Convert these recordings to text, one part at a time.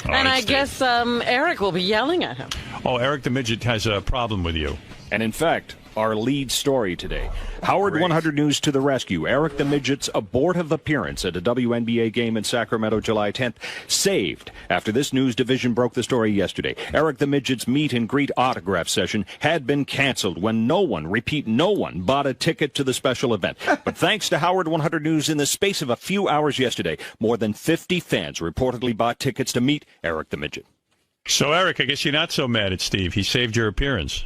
All And right, I Steve. guess Eric will be yelling at him. Oh, Eric the Midget has a problem with you. And in fact, our lead story today. Howard 100 News to the rescue. Eric the Midget's abortive appearance at a WNBA game in Sacramento July 10th saved after this news division broke the story yesterday. Eric the Midget's meet and greet autograph session had been canceled when no one, repeat, no one, bought a ticket to the special event. But thanks to Howard 100 News, in the space of a few hours yesterday, more than 50 fans reportedly bought tickets to meet Eric the Midget. So, Eric, I guess you're not so mad at Steve. He saved your appearance.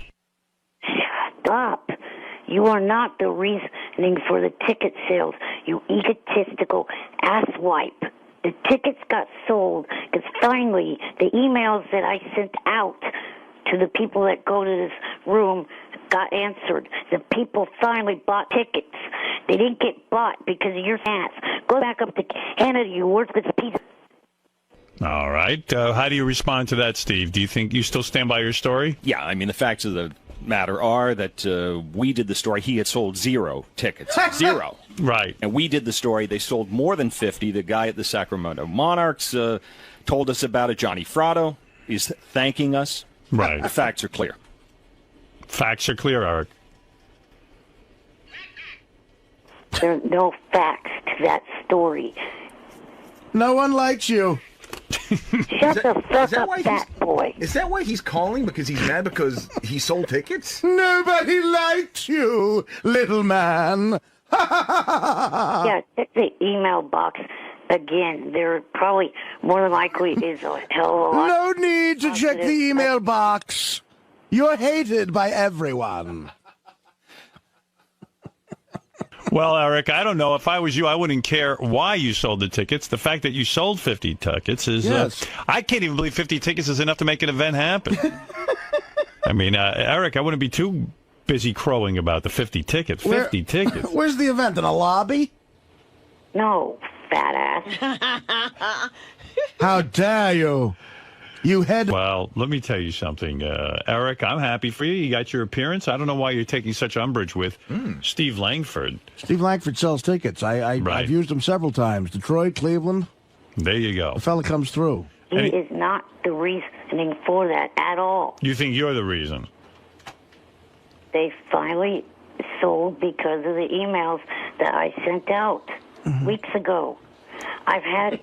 Stop. You are not the reasoning for the ticket sales, you egotistical asswipe. The tickets got sold because finally the emails that I sent out to the people that go to this room got answered. The people finally bought tickets. They didn't get bought because of your ass. Go back up to Canada, you worthless piece of... All right. How do you respond to that, Steve? Do you think you still stand by your story? Yeah, I mean, the facts of the matter are that we did the story. He had sold 0 tickets. 0. Right. And we did the story. They sold more than 50. The guy at the Sacramento Monarchs told us about it. Johnny Fratto is thanking us. Right. The facts are clear. Facts are clear, Eric. There are no facts to that story. No one likes you. Shut the fuck up, fat boy. Is that why he's calling? Because he's mad because he sold tickets? Nobody likes you, little man. Yeah, check the email box again. There probably more than likely is a hell of a lot. No need to check the email box. You're hated by everyone. Well, Eric, I don't know. If I was you, I wouldn't care why you sold the tickets. The fact that you sold 50 tickets is... Yes. I can't even believe 50 tickets is enough to make an event happen. I mean, Eric, I wouldn't be too busy crowing about the 50 tickets. 50 tickets. Where's the event? In a lobby? No, fat ass. How dare you? You had... Well, let me tell you something. Eric, I'm happy for you. You got your appearance. I don't know why you're taking such umbrage with Steve Langford. Steve Langford sells tickets. I've used him several times. Detroit, Cleveland. There you go. The fella comes through. He is not the reasoning for that at all. You think you're the reason? They finally sold because of the emails that I sent out weeks ago. I've had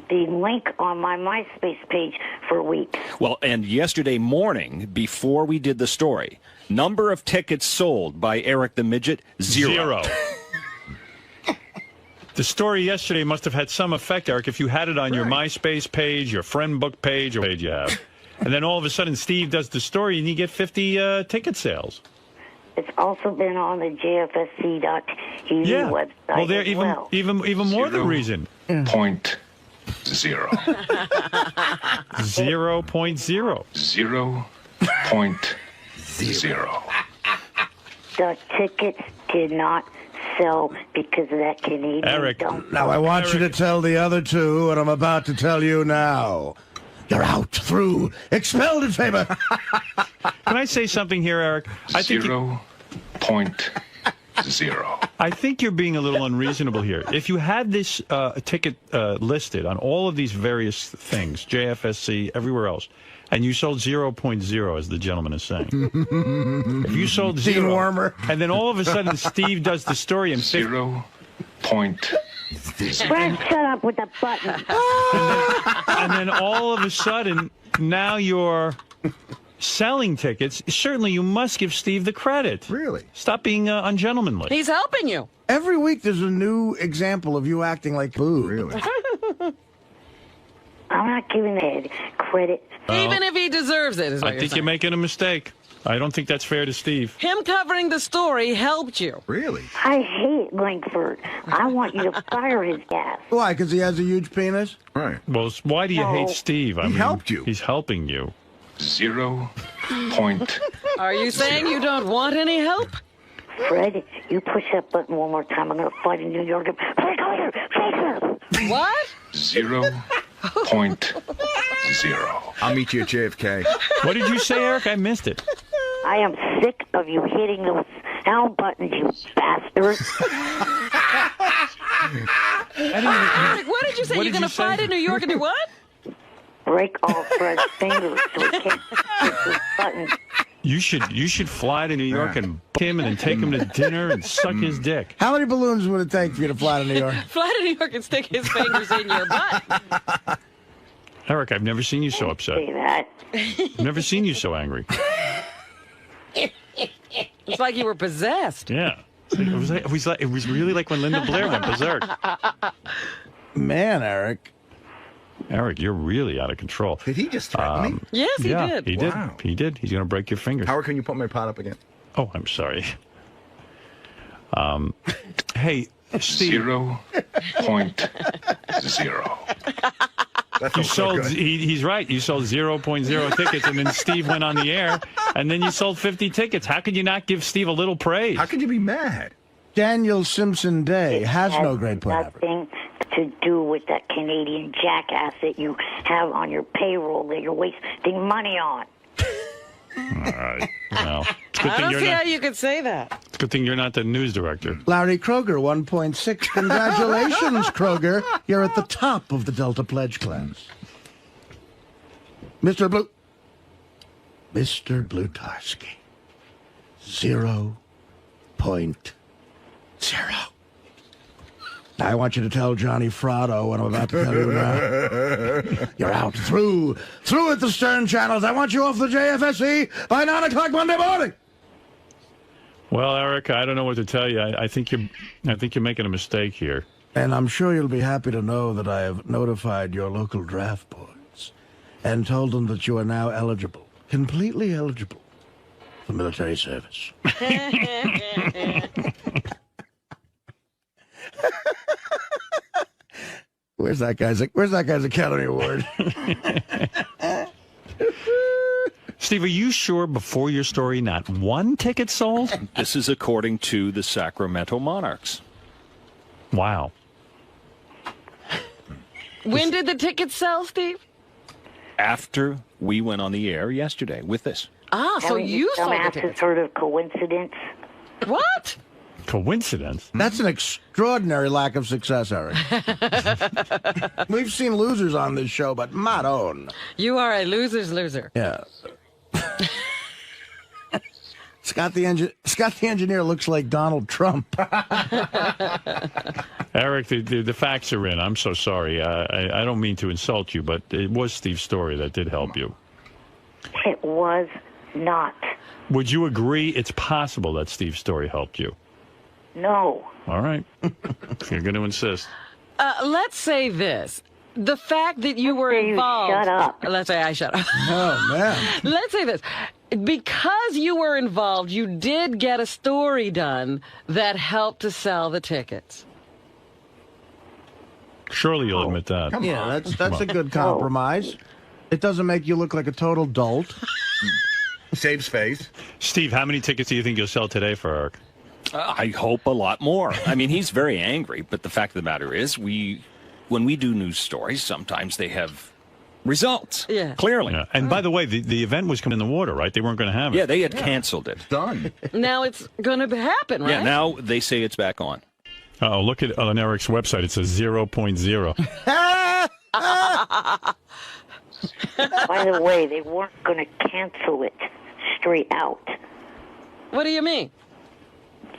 the link on my MySpace page for weeks. Well, and yesterday morning, before we did the story, number of tickets sold by Eric the Midget, 0. The story yesterday must have had some effect, Eric, if you had it on your MySpace page, your friend book page, or page you have. And then all of a sudden Steve does the story and you get 50 ticket sales. It's also been on the JFSC.TV website. Well, they're as even more the reason. 0.0. 0.0. 0.0. The tickets did not sell because of that Canadian Eric. dump. Now, I want you to tell the other two what I'm about to tell you now. You're out, through, expelled in favor. Can I say something here, Eric? I think 0.0. I think you're being a little unreasonable here. If you had this ticket listed on all of these various things, JFSC, everywhere else, and you sold 0.0, as the gentleman is saying. If you sold 0, Warmer. and then all of a sudden Steve does the story and 0.0. Brad, shut up with the button. and then all of a sudden now you're selling tickets. Certainly you must give Steve the credit. Really? Stop being ungentlemanly. He's helping you. Every week there's a new example of you acting like boo. Really? I'm not giving the head credit. Even if he deserves it, is what I you're think saying. you're making a mistake. I don't think that's fair to Steve. Him covering the story helped you. Really? I hate Langford. I want you to fire his ass. Why? Because he has a huge penis? Right. Well, why do you hate No. Steve? I He mean, helped you. He's helping you. 0.0. Are you saying you don't want any help? Fred, you push that button one more time. I'm going to fight in New York. Fred, come here. What? 0.0. I'll meet you at JFK. What did you say, Eric? I missed it. I am sick of you hitting those sound buttons, you bastard. Eric, what did you say? What You're did going you to fight say? in New York and do what? break all Fred's fingers so he can't push this button. You should fly to New York and book him and then take him to dinner and suck his dick. How many balloons would it take for you to fly to New York? Fly to New York and stick his fingers in your butt. Eric, I've never seen you so upset. Say that. I've never seen you so angry. It's like you were possessed. Yeah. It was really like when Linda Blair went berserk. Man, Eric. Eric, you're really out of control. Did he just threaten me? Yes, he yeah, did. He did. Wow. He did. He's going to break your fingers. Howard, can you put my pot up again? Oh, I'm sorry. Hey, Steve. 0.0. That You felt so sold. good. He's right. You sold 0.0 tickets, and then Steve went on the air, and then you sold 50 tickets. How could you not give Steve a little praise? How could you be mad? Daniel Simpson Day has no great point ever. Nothing to do with that Canadian jackass that you have on your payroll that you're wasting money on. All right. Well, it's a good I thing don't you're see not. how you could say that. It's a good thing you're not the news director. Larry Kroger, 1.6. Congratulations, Kroger. You're at the top of the Delta Pledge class. Mr. Blutarsky, 0.0. Now I want you to tell Johnny Fratto what I'm about to tell you now. You're out through at the Stern channels. I want you off the JFSC by 9 o'clock Monday morning. Well, Eric, I don't know what to tell you. I think you're making a mistake here. And I'm sure you'll be happy to know that I have notified your local draft boards and told them that you are now eligible, completely eligible, for military service. Where's that guy's Academy Award? Steve, are you sure before your story not one ticket sold? This is according to the Sacramento Monarchs. Wow. When did the tickets sell, Steve? After we went on the air yesterday with this. Ah, so you sold the dumbasses tickets. heard of coincidence? What? Coincidence? That's an extraordinary lack of success, Eric. We've seen losers on this show, but not own. You are a loser's loser. Yeah. Scott the engineer looks like Donald Trump. Eric, the facts are in. I'm so sorry. I don't mean to insult you, but it was Steve's story that did help you. It was not. Would you agree it's possible that Steve's story helped you? No. All right. If you're going to insist. Let's say this. The fact that you were say you involved. shut up. Let's say I shut up. Oh, man. Let's say this. Because you were involved, you did get a story done that helped to sell the tickets. Surely you'll admit that. Come Yeah, on. that's a good compromise. It doesn't make you look like a total dolt. Saves face. Steve, how many tickets do you think you'll sell today for Eric? I hope a lot more. I mean, he's very angry, but the fact of the matter is, when we do news stories, sometimes they have results. Yeah. Clearly. Yeah. And by the way, the event was coming in the water, right? They weren't going to have it. Yeah, they had canceled it. Done. Now it's going to happen, right? Yeah, now they say it's back on. Oh, look at on Eric's website. It says 0.0. By the way, they weren't going to cancel it straight out. What do you mean?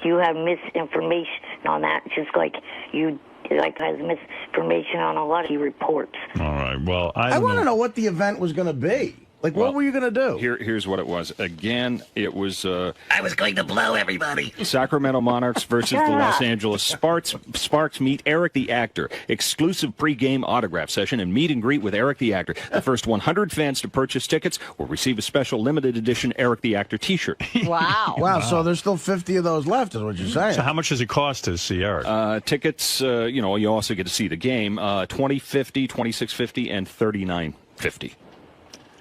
You have misinformation on that, just like you has misinformation on a lot of reports. All right. Well, I I don't want to know. know what the event was going to be. Like, Well, what were you going to do? Here's what it was. Again, it was I was going to blow everybody. Sacramento Monarchs versus the Los Angeles Sparks. Sparks meet Eric the Actor. Exclusive pregame autograph session and meet and greet with Eric the Actor. The first 100 fans to purchase tickets will receive a special limited edition Eric the Actor T-shirt. Wow. Wow, so there's still 50 of those left, is what you're saying. So how much does it cost to see Eric? Tickets, you also get to see the game. $20.50, $26.50, and $39.50.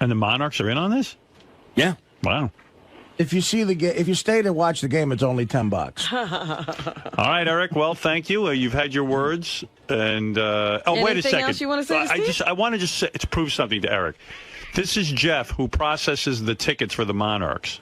And the Monarchs are in on this? Yeah. Wow. If you see if you stay to watch the game, it's only $10. All right, Eric. Well, thank you. You've had your words. And wait a Anything second. else you wanna say to Steve? I want to to prove something to Eric. This is Jeff, who processes the tickets for the Monarchs.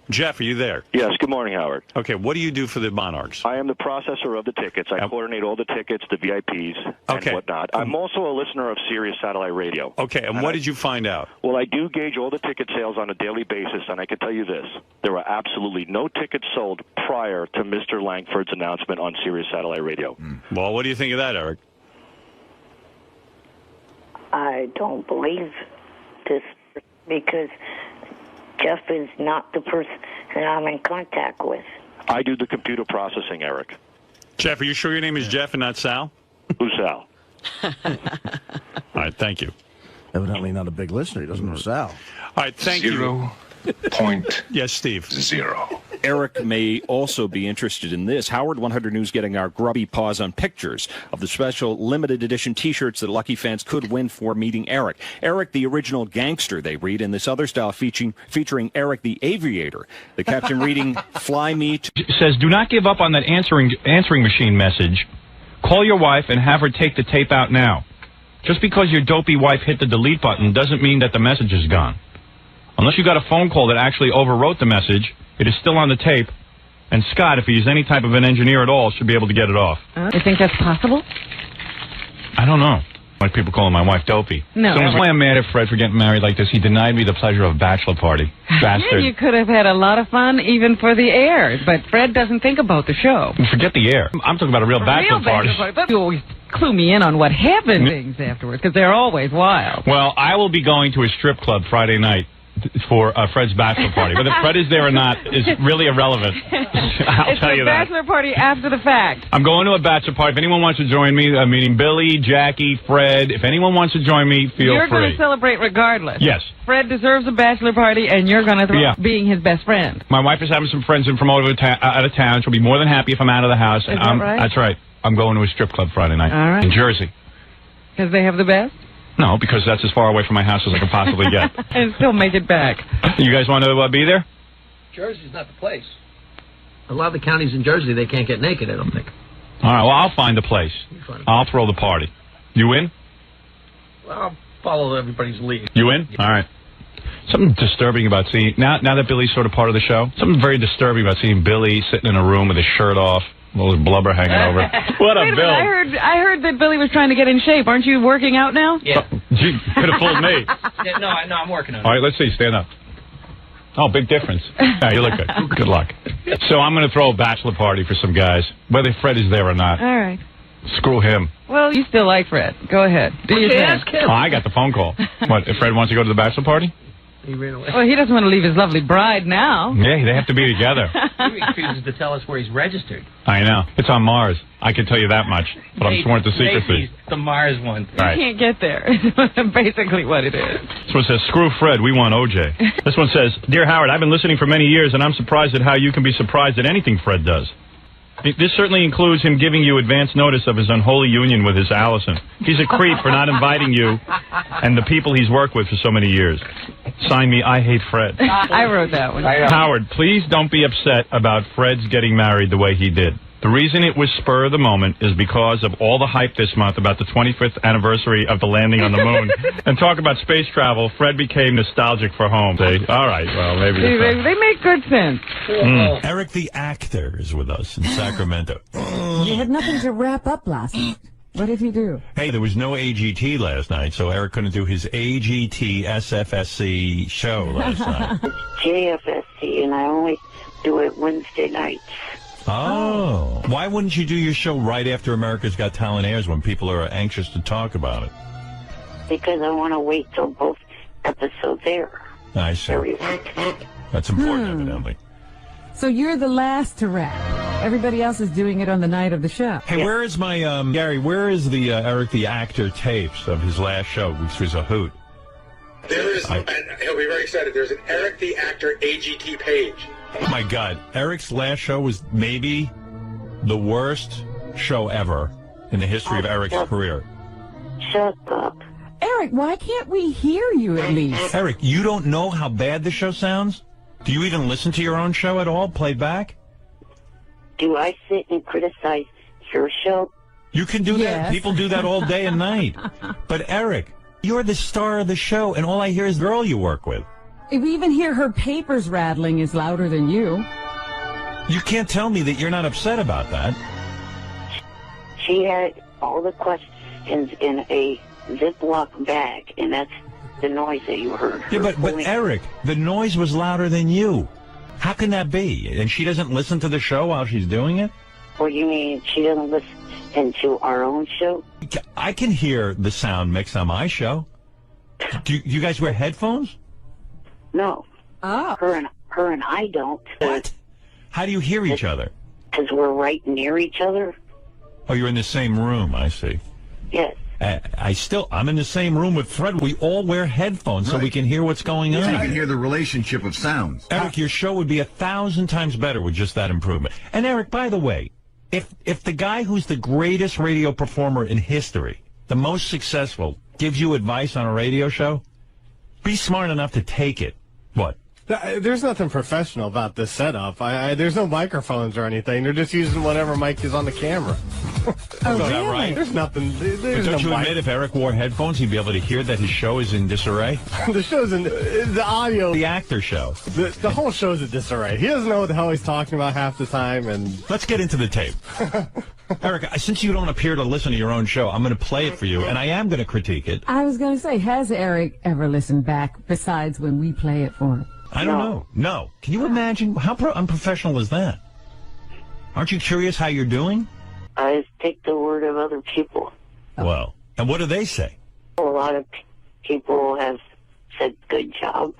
Jeff, are you there? Yes, good morning, Howard. Okay, what do you do for the Monarchs? I am the processor of the tickets. I coordinate all the tickets, the VIPs, Okay. and whatnot. I'm also a listener of Sirius Satellite Radio. Okay, and what did you find out? Well, I do gauge all the ticket sales on a daily basis, and I can tell you this. There were absolutely no tickets sold prior to Mr. Langford's announcement on Sirius Satellite Radio. Well, what do you think of that, Eric? I don't believe this because Jeff is not the person that I'm in contact with. I do the computer processing, Eric. Jeff, are you sure your name is Jeff and not Sal? Who's Sal? All right, thank you. Evidently not a big listener. He doesn't know Sal. All right, thank you. 0.0. Yes, Steve. Eric may also be interested in this. Howard 100 News getting our grubby paws on pictures of the special limited edition T-shirts that lucky fans could win for meeting Eric. Eric, the original gangster, they read, in this other style featuring Eric the Aviator. The caption reading, "Fly me to..." It says, do not give up on that answering machine message. Call your wife and have her take the tape out now. Just because your dopey wife hit the delete button doesn't mean that the message is gone. Unless you got a phone call that actually overwrote the message, it is still on the tape, and Scott, if he's any type of an engineer at all, should be able to get it off. You think that's possible? I don't know. Like people calling my wife dopey. No. So that's why I'm mad at Fred for getting married like this. He denied me the pleasure of a bachelor party. Bastard. Yeah, you could have had a lot of fun even for the air, but Fred doesn't think about the show. Forget the air. I'm talking about a real bachelor party. But you always clue me in on what happened things afterwards, because they're always wild. Well, I will be going to a strip club Friday night for Fred's bachelor party. Whether Fred is there or not is really irrelevant. I'll tell you that. It's a bachelor party after the fact. I'm going to a bachelor party. If anyone wants to join me, meaning Billy, Jackie, Fred, if anyone wants to join me, feel You're free. going to celebrate regardless. Yes. Fred deserves a bachelor party, and you're going to throw being his best friend. My wife is having some friends in from out of town. She'll be more than happy if I'm out of the house. Is that right? That's right. I'm going to a strip club Friday night All right. in Jersey. Because they have the best? No, because that's as far away from my house as I can possibly get. And still make it back. You guys want to be there? Jersey's not the place. A lot of the counties in Jersey, they can't get naked, I don't think. All right, well, I'll find a place. I'll throw the party. You in? Well, I'll follow everybody's lead. You in? All right. Something disturbing about seeing, now that Billy's sort of part of the show, something very disturbing about seeing Billy sitting in a room with his shirt off, all his blubber hanging over. What a Bill. I heard that Billy was trying to get in shape. Aren't you working out now? Yeah. You could have fooled me. Yeah, no, I'm working on it. All right, let's see. Stand up. Oh, big difference. Yeah, you look good. Good luck. So I'm going to throw a bachelor party for some guys, whether Fred is there or not. All right. Screw him. Well, you still like Fred. Go ahead. Do your thing. Ask him. Oh, I got the phone call. What, if Fred wants to go to the bachelor party? He ran away. Well, he doesn't want to leave his lovely bride now. Yeah, they have to be together. He refuses to tell us where he's registered. I know. It's on Mars. I can tell you that much, but I'm sworn to secrecy. Maybe the Mars one. You can't get there. Basically what it is. This one says, screw Fred, we want OJ. This one says, Dear Howard, I've been listening for many years, and I'm surprised at how you can be surprised at anything Fred does. This certainly includes him giving you advance notice of his unholy union with his Allison. He's a creep for not inviting you and the people he's worked with for so many years. Sign me, I hate Fred. I wrote that one. Howard, please don't be upset about Fred's getting married the way he did. The reason it was spur of the moment is because of all the hype this month about the 25th anniversary of the landing on the moon. And talk about space travel, Fred became nostalgic for home. All right, well, maybe. They make good sense. Eric the actor is with us in Sacramento. You had nothing to wrap up last night. What did you do? Hey, there was no AGT last night, so Eric couldn't do his AGT SFSC show last night. JFSC, and I only do it Wednesday nights. Oh. Why wouldn't you do your show right after America's Got Talent airs when people are anxious to talk about it? Because I want to wait till both episodes air. I see. That's important, evidently. So you're the last to wrap. Everybody else is doing it on the night of the show. Hey, where is my, Gary, where is the Eric the actor tapes of his last show, which was a hoot? There is, and he'll be very excited, there's an Eric the Actor AGT page. Oh, my God. Eric's last show was maybe the worst show ever in the history of Eric's career. Shut up. Eric, why can't we hear you at least? Eric, you don't know how bad the show sounds? Do you even listen to your own show at all, played back? Do I sit and criticize your show? You can do that. People do that all day and night. But Eric, you're the star of the show, and all I hear is the girl you work with. We even hear her papers rattling is louder than you. You can't tell me that you're not upset about that. She had all the questions in a Ziploc bag, and that's the noise that you heard. Yeah, but Eric, the noise was louder than you. How can that be? And she doesn't listen to the show while she's doing it? What, you mean she doesn't listen to our own show? I can hear the sound mix on my show. Do you guys wear headphones? No. Oh. Her and I don't. What? How do you hear each other? Because we're right near each other. Oh, you're in the same room, I see. Yes. I'm in the same room with Fred. We all wear headphones so we can hear what's going on. You can hear the relationship of sounds. Eric, your show would be 1,000 times better with just that improvement. And Eric, by the way, if the guy who's the greatest radio performer in history, the most successful, gives you advice on a radio show, be smart enough to take it. What? There's nothing professional about this setup. There's no microphones or anything. They're just using whatever mic is on the camera. Oh, Is that really? right? There's nothing. There's Don't no you mic. admit if Eric wore headphones, he'd be able to hear that his show is in disarray? The show's in the audio. The actor show. The whole show's in disarray. He doesn't know what the hell he's talking about half the time. And let's get into the tape. Eric, since you don't appear to listen to your own show, I'm going to play it for you, and I am going to critique it. I was going to say, has Eric ever listened back besides when we play it for him? I don't know. No. Can you imagine? How unprofessional is that? Aren't you curious how you're doing? I take the word of other people. Well, and what do they say? A lot of people have said, good job.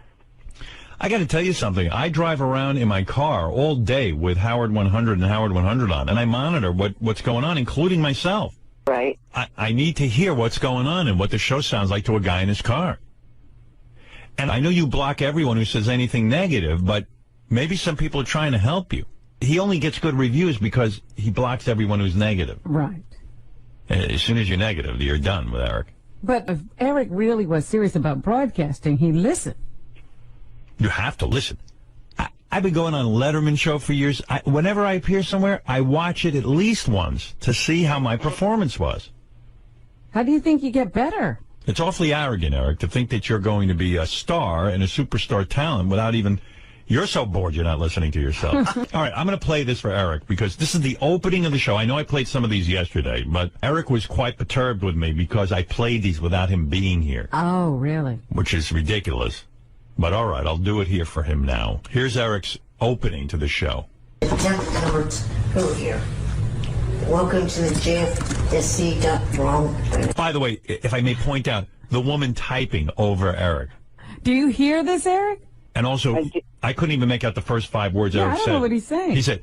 I got to tell you something. I drive around in my car all day with Howard 100 and Howard 100 on, and I monitor what's going on, including myself. Right. I need to hear what's going on and what the show sounds like to a guy in his car. And I know you block everyone who says anything negative, but maybe some people are trying to help you. He only gets good reviews because he blocks everyone who's negative. Right. As soon as you're negative, you're done with Eric. But if Eric really was serious about broadcasting, he'd listen. You have to listen. I've been going on Letterman show for years. Whenever I appear somewhere, I watch it at least once to see how my performance was. How do you think you get better? It's awfully arrogant, Eric, to think that you're going to be a star and a superstar talent without even... You're so bored you're not listening to yourself. All right, I'm going to play this for Eric because this is the opening of the show. I know I played some of these yesterday, but Eric was quite perturbed with me because I played these without him being here. Oh, really? Which is ridiculous. But all right, I'll do it here for him now. Here's Eric's opening to the show. Lieutenant Number 2 here. Welcome to the JFSC.wrong. By the way, if I may point out, the woman typing over Eric. Do you hear this, Eric? And also, I couldn't even make out the first 5 words Eric I don't said. know what he's saying. He said,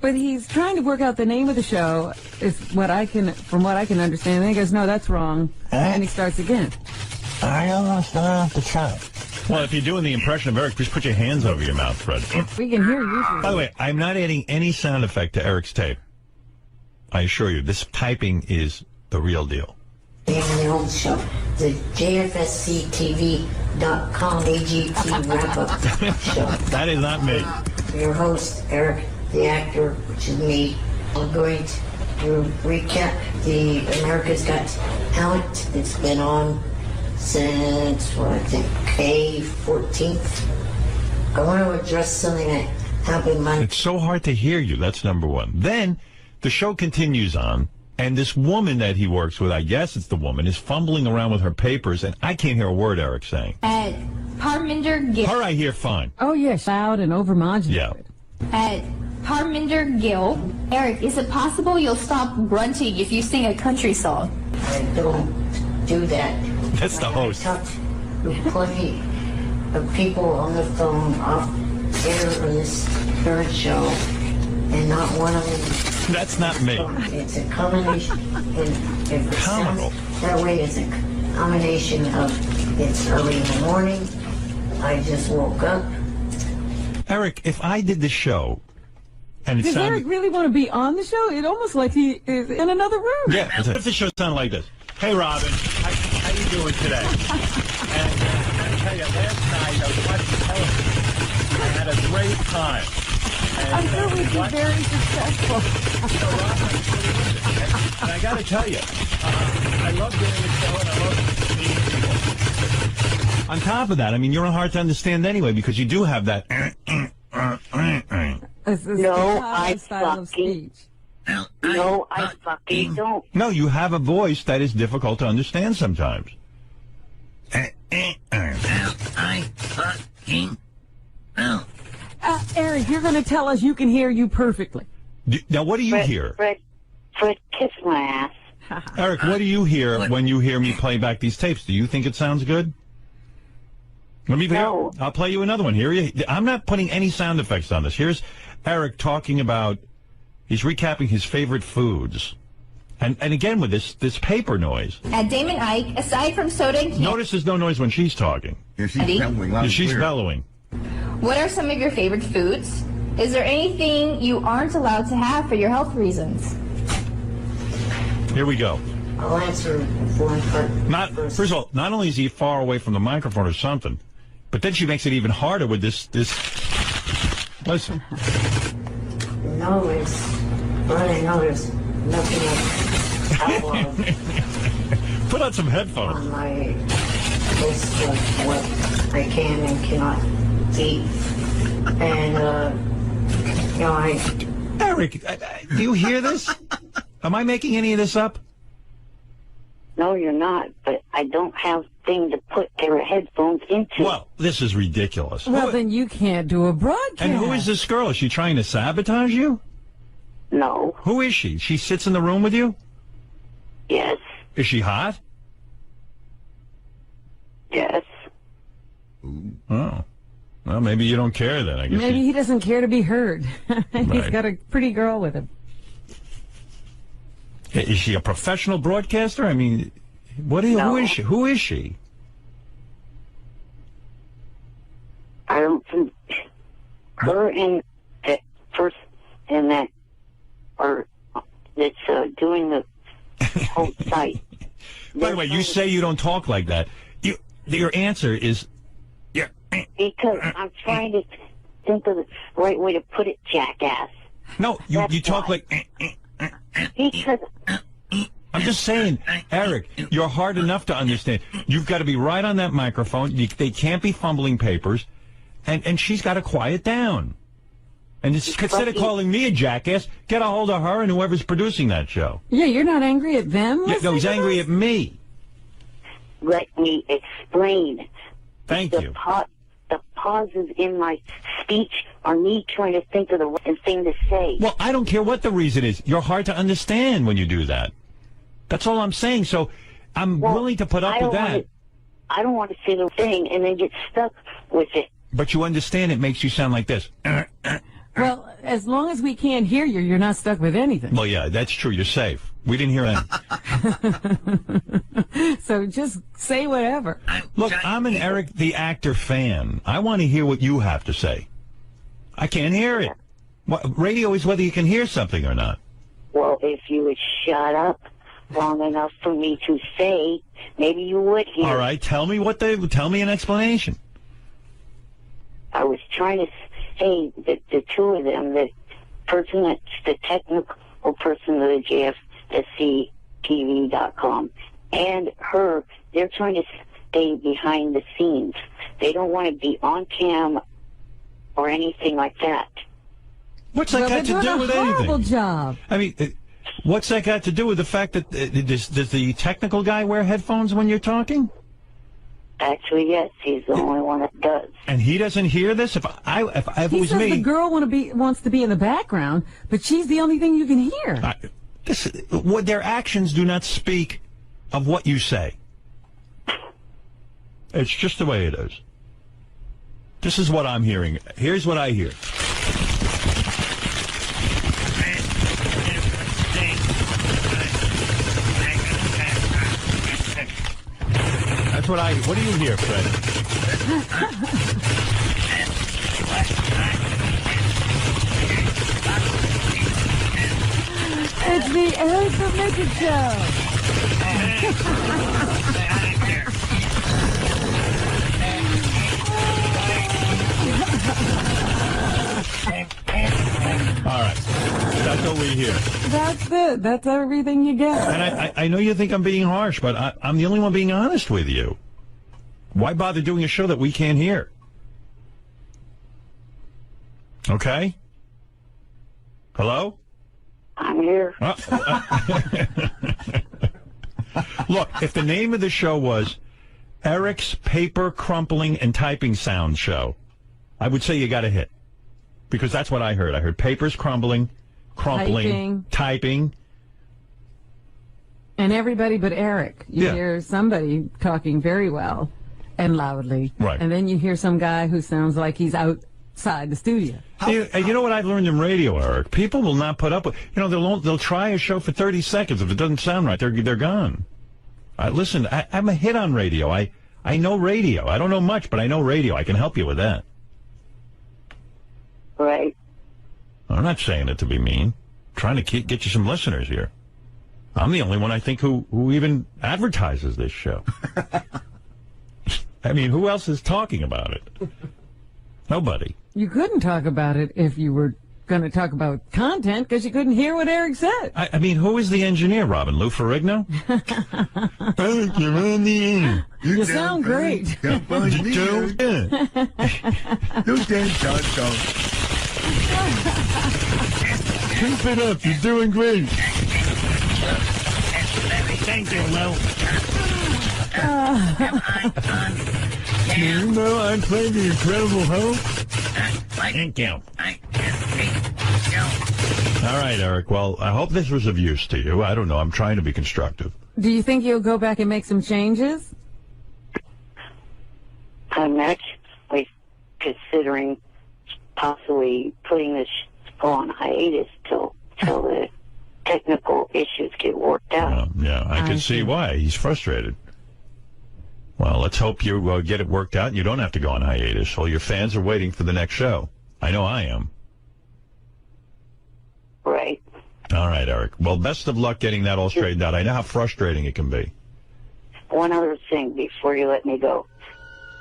but he's trying to work out the name of the show, is what I can, from what I can understand. And then he goes, no, that's wrong. And he starts again. I almost don't have to try. Well, if you're doing the impression of Eric, just put your hands over your mouth, Fred. We can hear you. By the way, I'm not adding any sound effect to Eric's tape. I assure you, this typing is the real deal. And the old show, the JFSCTV.com AGT wrap-up show. That is not me. Your host, Eric, the actor, which is me. I'm going to recap the America's Got Talent. It's been on since, what I think, May 14th. I want to address something that happened Monday. It's so hard to hear you. That's number one. Then the show continues on, and this woman that he works with, I guess it's the woman, is fumbling around with her papers, and I can't hear a word Eric's saying. Parminder Gill. Her I hear fine. Oh, yes, loud and over-modulated. Yeah. Parminder Gill. Eric, is it possible you'll stop grunting if you sing a country song? I don't do that. That's the host. I talked to plenty of people on the phone off air on this third show, and not one of them. That's not me. It's a combination. If it Comical. sounds that way, it's a combination of it's early in the morning. I just woke up. Eric, if I did the show, and it Does sounded... Eric really want to be on the show? It's almost like he is in another room. Yeah, what if the show sounded like this? Hey, Robin, how you doing today? And I tell you, last night I was watching television. I had a great time. And, I'm sure we'd be very successful. And I got to tell you, I love doing the show, and I love On top of that, I mean, you're hard to understand anyway because you do have that. No, I fucking. No, I fucking don't. No, you have a voice that is difficult to understand sometimes. Eric, you're going to tell us you can hear you perfectly. Now, what do you hear? Fred, kiss my ass. Eric, what do you hear when you hear me play back these tapes? Do you think it sounds good? Let me. No. I'll play you another one. Here, I'm not putting any sound effects on this. Here's Eric talking about. He's recapping his favorite foods, and again with this paper noise. At Damon Ike, aside from soda and candy, Notice there's no noise when she's talking. Yeah, she's bellowing. Yeah, she's bellowing. what are some of your favorite foods? Is there anything you aren't allowed to have for your health reasons? Here we go. I'll answer one part. First of all, not only is he far away from the microphone or something, but then she makes it even harder with this. Listen. No, it's what I know. There's nothing else. Put on some headphones. On my list of what I can and cannot eat, and Eric, do you hear this? Am I making any of this up? No, you're not, but I don't have thing to put their headphones into. Well, this is ridiculous. Well, then you can't do a broadcast. And who is this girl? Is she trying to sabotage you? No. Who is she? She sits in the room with you? Yes. Is she hot? Yes. Oh. Well, maybe you don't care then, I guess. Maybe he doesn't care to be heard. He's Right. got a pretty girl with him. Is she a professional broadcaster? I mean, who is she? Who is she? I don't think her and that person and that are that's doing the whole site. By the way, you say you don't talk like that. Your answer is, yeah. Because I'm trying to think of the right way to put it, jackass. No, you talk like. Because I'm just saying, Eric, you're hard enough to understand. You've got to be right on that microphone. They can't be fumbling papers, and she's got to quiet down. And instead of calling me a jackass, get a hold of her and whoever's producing that show. Yeah, you're not angry at them? Yeah, no, he's angry at me. let me explain. Thank you. The pauses in my speech are me trying to think of the right thing to say. Well, I don't care what the reason is. You're hard to understand when you do that. That's all I'm saying. So I'm willing to put up with that. I don't want to say the thing and then get stuck with it. But you understand it makes you sound like this. Well, as long as we can't hear you, you're not stuck with anything. Well, yeah, that's true. You're safe. We didn't hear that. So just say whatever. Look, I'm an Eric the Actor fan. I want to hear what you have to say. I can't hear it. Radio is whether you can hear something or not. Well, if you would shut up long enough for me to say, maybe you would hear. All right, tell me an explanation. I was trying to say that the two of them, the person that's the technical person of the JFSCTV.com and her, they're trying to stay behind the scenes. They don't want to be on cam or anything like that. What's that got to do with anything? Horrible job. I mean, what's that got to do with the fact that does the technical guy wear headphones when you're talking? Actually, yes, he's the only one that does. And he doesn't hear this? If it He was says me, the girl wants to be in the background, but she's the only thing you can hear. their actions do not speak of what you say. It's just the way it is. This is what I'm hearing. Here's what I hear. That's what what do you hear, Fred? It's the Eric the Midget Show. All right. That's what we hear. That's it. That's everything you get. And I know you think I'm being harsh, but I'm the only one being honest with you. Why bother doing a show that we can't hear? Okay? Hello? I'm here. Look, if the name of the show was Eric's Paper Crumpling and Typing Sound Show, I would say you got a hit. Because that's what I heard. I heard papers crumpling, typing. And everybody but Eric. You Yeah. hear somebody talking very well and loudly. Right. And then you hear some guy who sounds like he's outside the studio. You know what I've learned in radio, Eric? People will not put up with, they'll try a show for 30 seconds. If it doesn't sound right, they're gone. Listen, I'm a hit on radio. I know radio. I don't know much, but I know radio. I can help you with that. Right. I'm not saying it to be mean. I'm trying to get you some listeners here. I'm the only one, I think, who even advertises this show. I mean, who else is talking about it? Nobody. You couldn't talk about it if you were going to talk about content because you couldn't hear what Eric said. I mean, who is the engineer, Robin? Lou Ferrigno? Eric, you're on the air. You sound great. Keep it up. You're doing great. Thank you, Lou. You know I played the Incredible Hulk? Thank you. All right, Eric. Well, I hope this was of use to you. I don't know. I'm trying to be constructive. Do you think you'll go back and make some changes? I'm actually considering possibly putting this on hiatus till the technical issues get worked out. Yeah, I can see why. He's frustrated. Well, let's hope you get it worked out and you don't have to go on hiatus. All your fans are waiting for the next show. I know I am. Right. All right, Eric. Well, best of luck getting that all straightened out. I know how frustrating it can be. One other thing before you let me go.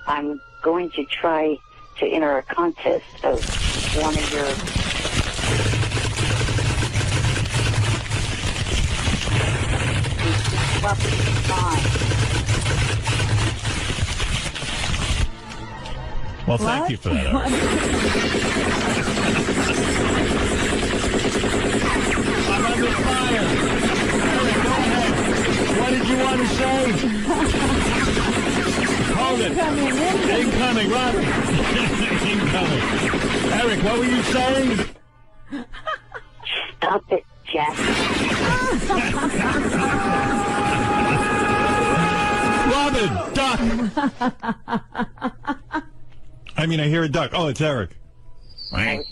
I'm going to try to enter a contest of one of your Well, thank you for that, Eric. I'm under fire. Eric, go ahead. What did you want to say? Hold it. Incoming, Robin. Incoming. Eric, what were you saying? Stop it, Jack. Robin, duck. I mean, I hear a duck. Oh, it's Eric. Hey,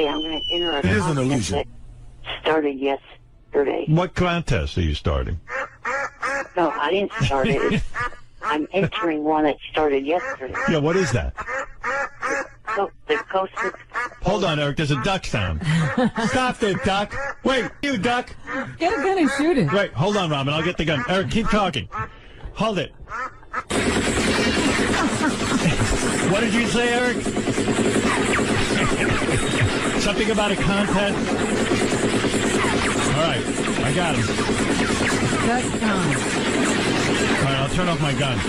I'm going to enter a It is an contest illusion. that started yesterday. What contest are you starting? No, I didn't start it. I'm entering one that started yesterday. Yeah, what is that? The Coast. Hold on, Eric. There's a duck sound. Stop it, duck. Wait, you duck. Get a gun and shoot it. Wait, hold on, Robin. I'll get the gun. Eric, keep talking. Hold it. What did you say, Eric? Something about a contest? All right, I got him. That's time. All right, I'll turn off my gun.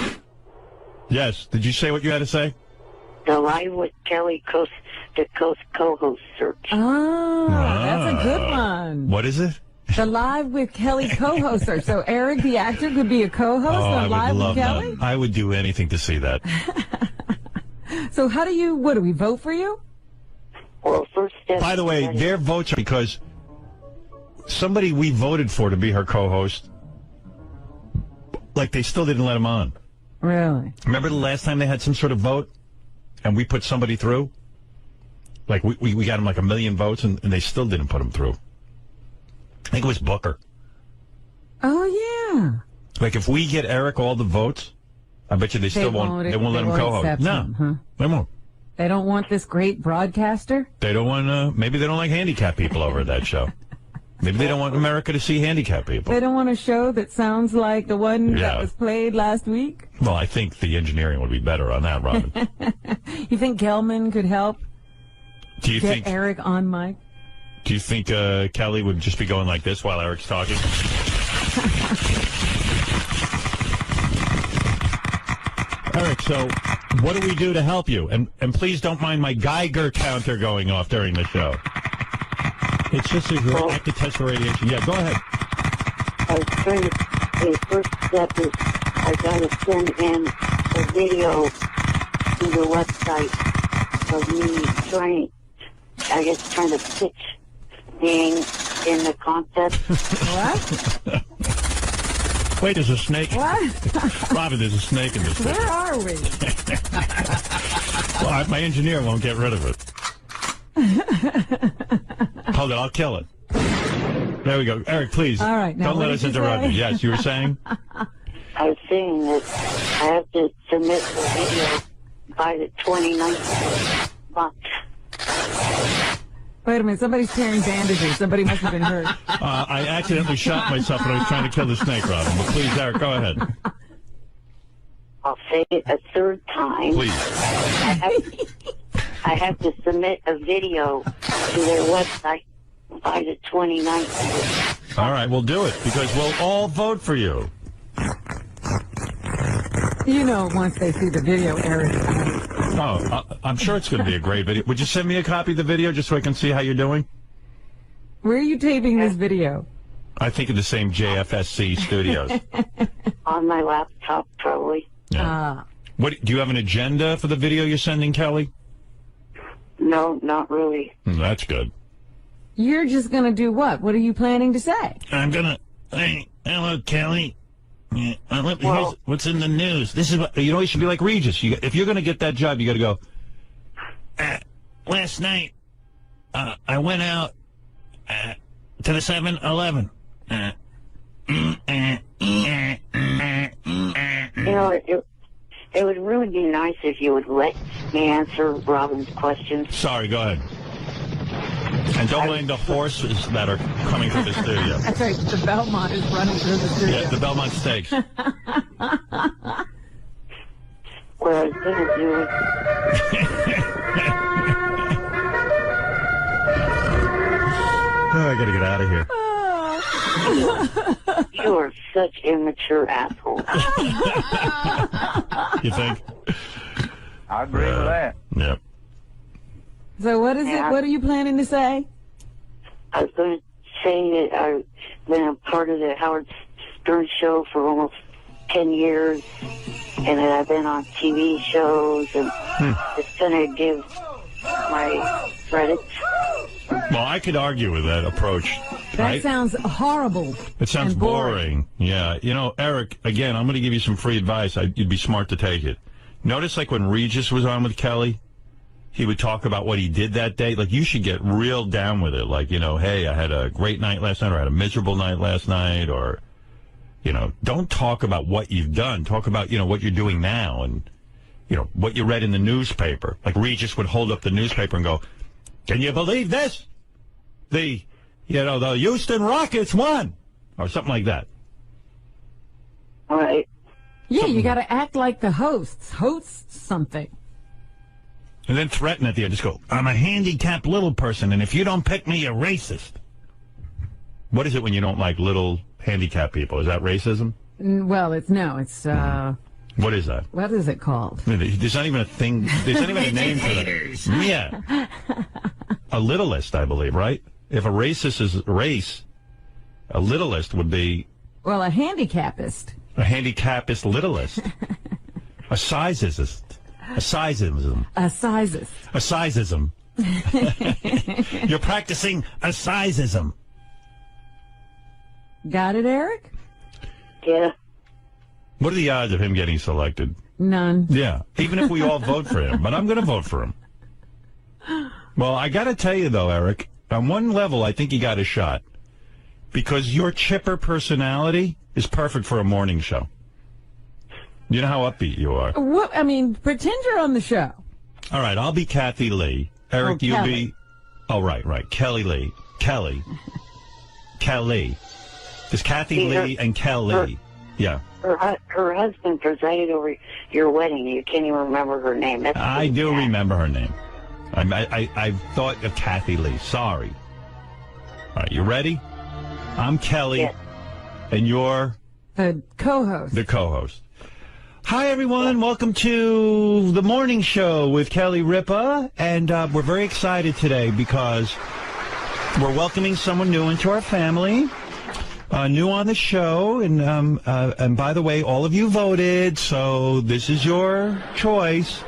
Yes, did you say what you had to say? The Live with Kelly Coast co-host search. Oh, that's a good one. What is it? The Live with Kelly co-host search. So Eric, the actor, could be a co-host I on would Live love with Kelly? that. I would do anything to see that. So what do we vote for you? Well, first step. By the way, their votes are because somebody we voted for to be her co-host, like they still didn't let him on. Really? Remember the last time they had some sort of vote and we put somebody through? Like we got him like 1 million votes and they still didn't put him through. I think it was Booker. Oh, yeah. Like if we get Eric all the votes, I bet you they still won't let him co-host. accept No, him, huh? they won't. They don't want this great broadcaster? They don't want, maybe they don't like handicapped people over at that show. Maybe they don't want America to see handicapped people. They don't want a show that sounds like the one Yeah. that was played last week? Well, I think the engineering would be better on that, Robin. You think Gelman could help Do you get think Eric on mic? Do you think Kelly would just be going like this while Eric's talking? Eric, so what do we do to help you? And please don't mind my Geiger counter going off during the show. It's just a active test for radiation. Yeah, go ahead. I was trying to, the first step is I got to send him a video to the website of me trying to pitch being in the contest. What? Wait, there's a snake. What? Robin, there's a snake in this thing. Where are we? Well, my engineer won't get rid of it. Hold it, I'll kill it. There we go. Eric, please. All right, now don't what let us did you interrupt you. say? Yes, you were saying? I was saying that I have to submit the video by the 29th month. Wait a minute, somebody's tearing bandages. Somebody must have been hurt. I accidentally shot myself when I was trying to kill the snake, Robin. But please, Eric, go ahead. I'll say it a third time. Please. I have to submit a video to their website by the 29th. All right, we'll do it because we'll all vote for you. You know, once they see the video, Eric. Oh, I'm sure it's going to be a great video. Would you send me a copy of the video just so I can see how you're doing? Where are you taping this video? I think in the same JFSC studios. On my laptop, probably. Yeah. What do you have an agenda for the video you're sending, Kelly? No, not really. That's good. You're just going to do what? What are you planning to say? I'm going to... Hey, hello, Kelly. Yeah, here's what's in the news. This is what... You know, you should be like Regis. If you're going to get that job, you got to go... last night, I went out to the 7-Eleven. You know, it would really be nice if you would let me answer Robin's questions. Sorry, go ahead. And don't blame the horses that are coming through the studio. That's right, the Belmont is running through the studio. Yeah, the Belmont Steaks. What I was going to do... I got to get out of here. You are such immature assholes. You think? I agree with that. Yep. So what is it? What are you planning to say? I was going to say that I've been a part of the Howard Stern show for almost 10 years, and that I've been on TV shows, and just going to give my credits. Well, I could argue with that approach. That right? sounds horrible. It sounds and boring. Yeah. You know, Eric, again, I'm going to give you some free advice. You'd be smart to take it. Notice, like, when Regis was on with Kelly, he would talk about what he did that day. Like, you should get real down with it. Like, you know, hey, I had a great night last night, or I had a miserable night last night, or, you know, don't talk about what you've done. Talk about, you know, what you're doing now and, you know, what you read in the newspaper. Like, Regis would hold up the newspaper and go, can you believe this? The Houston Rockets won, or something like that. All right. Yeah, you got to act like the hosts. Host something. And then threaten at the end. Just go, I'm a handicapped little person, and if you don't pick me, you're racist. What is it when you don't like little handicapped people? Is that racism? Well, it's What is that? what is it called? There's not even a thing. There's not even a name for that. Yeah. A littlest, I believe, right? If a racist is race, a littlest would be... Well, a handicapist. A handicapist littlest. A sizeist. A sizeism. A sizist. A sizeism. You're practicing a sizeism. Got it, Eric? Yeah. What are the odds of him getting selected? None. Yeah, even if we all vote for him. But I'm going to vote for him. Well, I got to tell you, though, Eric, on one level, I think you got a shot. Because your chipper personality is perfect for a morning show. You know how upbeat you are. What? I mean, pretend you're on the show. All right, I'll be Kathy Lee. Eric, you'll Kelly. be... Oh, right. Kelly Lee. Kelly. There's Kathy Lee and Kelly. Yeah. Her husband presided over your wedding. You can't even remember her name. That's I do remember her name. I thought of Kathy Lee. Sorry. All right, you ready? I'm Kelly, Yes. and you're... The co-host. The co-host. Hi, everyone. Welcome to the morning show with Kelly Ripa. And we're very excited today because we're welcoming someone new into our family, new on the show. And by the way, all of you voted, so this is your choice.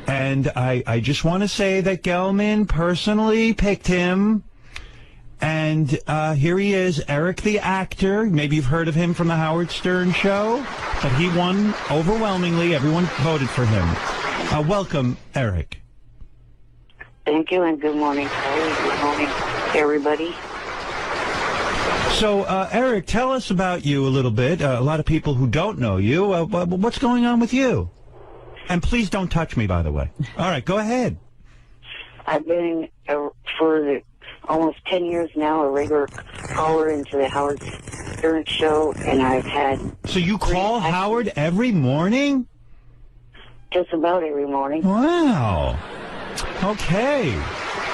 And I just want to say that Gelman personally picked him. And here he is, Eric the actor. Maybe you've heard of him from the Howard Stern show. But he won overwhelmingly. Everyone voted for him. Welcome, Eric. Thank you, and good morning, Kelly. Good morning, everybody. So, Eric, tell us about you a little bit. A lot of people who don't know you. What's going on with you? And please don't touch me, by the way. All right, go ahead. I've been, for almost 10 years now, a regular caller into the Howard Stern show, and I've had... So you call Howard every morning? Just about every morning. Wow. Okay.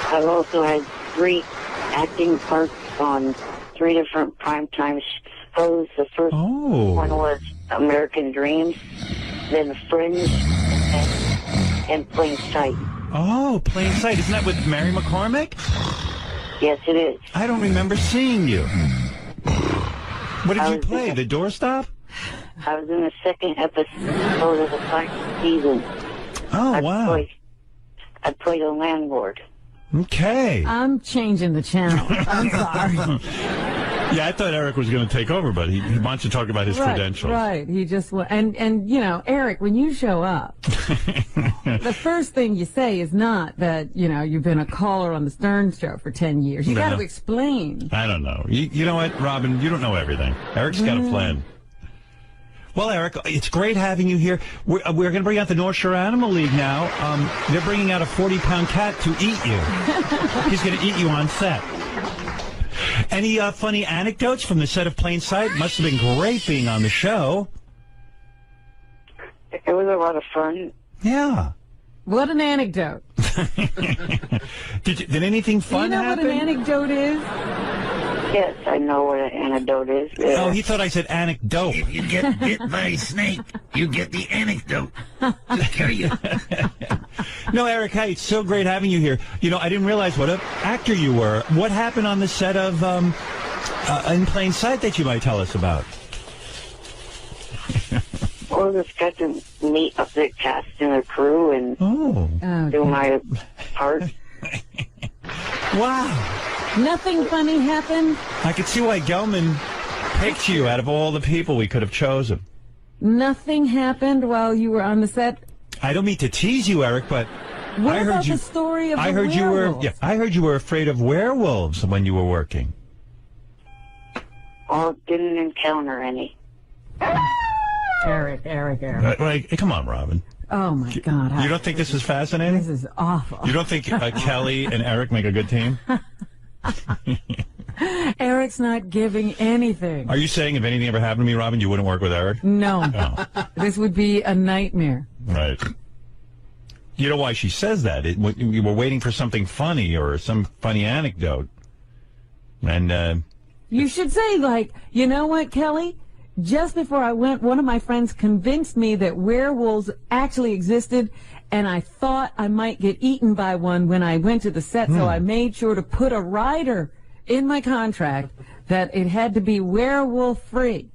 I've also had 3 acting parts on 3 different primetime shows. The first one was American Dreams, then Friends, and Plain Sight. Oh, Plain Sight. Isn't that with Mary McCormick? Yes, it is. I don't remember seeing you. What did you play? The doorstop? I was in the 2nd episode of the 5th season. Oh, wow. I played a landlord. Okay. I'm changing the channel. I'm sorry. Yeah, I thought Eric was going to take over, but he wants to talk about his credentials. Right. He just and you know, Eric, when you show up, the first thing you say is not that, you know, you've been a caller on the Stern show for 10 years. You got to explain. I don't know. You know what, Robin? You don't know everything. Eric's got a plan. Well, Eric, it's great having you here. We're going to bring out the North Shore Animal League now. They're bringing out a 40-pound cat to eat you. He's going to eat you on set. Any funny anecdotes from the set of Plain Sight? Must have been great being on the show. It was a lot of fun. Yeah. What an anecdote. Did anything fun happen? You know what an anecdote is? Yes, I know what an anecdote is. Oh, he thought I said anecdote. If you get bit by a snake, you get the anecdote. Just tell you. No, Eric, hey, it's so great having you here. You know, I didn't realize what an actor you were. What happened on the set of In Plain Sight that you might tell us about? Well, just got to meet up the cast and the crew and do my part. Wow. Nothing funny happened? I could see why Gelman picked you out of all the people we could have chosen. Nothing happened while you were on the set? I don't mean to tease you, Eric, but What I heard about you. the story of I the heard you were. werewolves? Yeah, I heard you were afraid of werewolves when you were working. Well, didn't encounter any. Eric. Like, come on, Robin. Oh, my God. You don't think this is fascinating? This is awful. You don't think Kelly and Eric make a good team? Eric's not giving anything. Are you saying if anything ever happened to me, Robin, you wouldn't work with Eric? No. Oh. This would be a nightmare. Right. You know why she says that? You were waiting for something funny or some funny anecdote. And You should say, like, you know what, Kelly? Just before I went, one of my friends convinced me that werewolves actually existed, and I thought I might get eaten by one when I went to the set, so I made sure to put a rider in my contract that it had to be werewolf-free.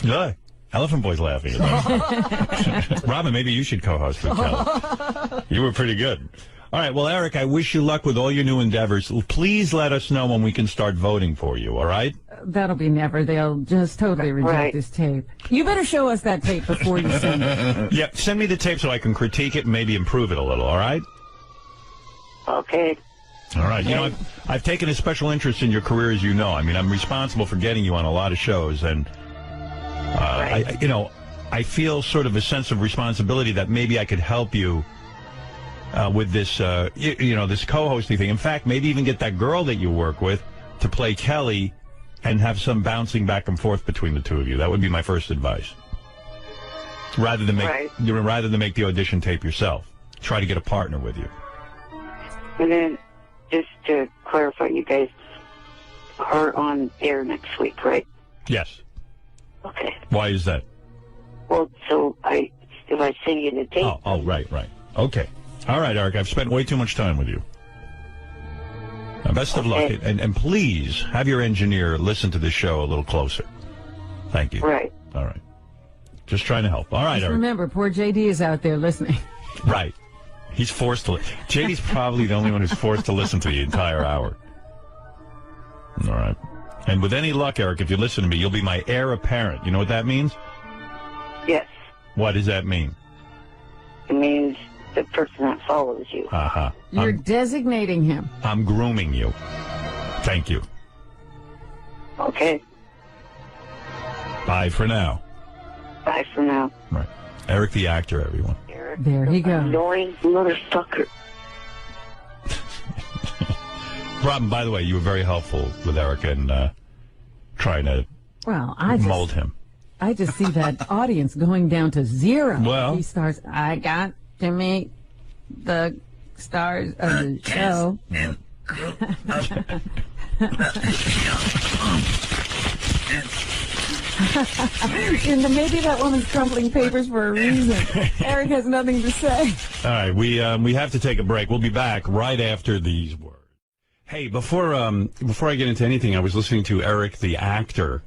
look, Elephant Boy's laughing at that. Robin, maybe you should co-host with Kelly. You were pretty good. All right, well, Eric, I wish you luck with all your new endeavors. Please let us know when we can start voting for you, all right? That'll be never. They'll just totally reject this tape. You better show us that tape before you send it. Yeah, send me the tape so I can critique it and maybe improve it a little, all right? Okay. All right. You know, I've taken a special interest in your career, as you know. I mean, I'm responsible for getting you on a lot of shows, and, I feel sort of a sense of responsibility that maybe I could help you with this, this co-hosting thing. In fact, maybe even get that girl that you work with to play Kelly and have some bouncing back and forth between the two of you. That would be my first advice. Rather than make the audition tape yourself. Try to get a partner with you. And then, just to clarify, you guys are on air next week, right? Yes. Okay. Why is that? Well, so if I send you the tape. Oh, right. Okay. All right, Eric, I've spent way too much time with you. Best of luck, and please have your engineer listen to the show a little closer. Thank you. Right. All right. Just trying to help. All right, Just Eric. remember, poor JD is out there listening. Right. He's forced to. JD's probably the only one who's forced to listen to the entire hour. All right. And with any luck, Eric, if you listen to me, you'll be my heir apparent. You know what that means? Yes. What does that mean? It means the person that follows you. Uh-huh. You're designating him. I'm grooming you. Thank you. Okay. Bye for now. Bye for now. Right. Eric the actor, everyone. There he goes. Annoying motherfucker. Robin, by the way, you were very helpful with Eric and trying to mold him. I just see that audience going down to zero. Well, he starts, I got to meet the stars of the show. And maybe that woman's crumpling papers for a reason. Eric has nothing to say. All right, we have to take a break. We'll be back right after these words. Hey, before I get into anything, I was listening to Eric the actor's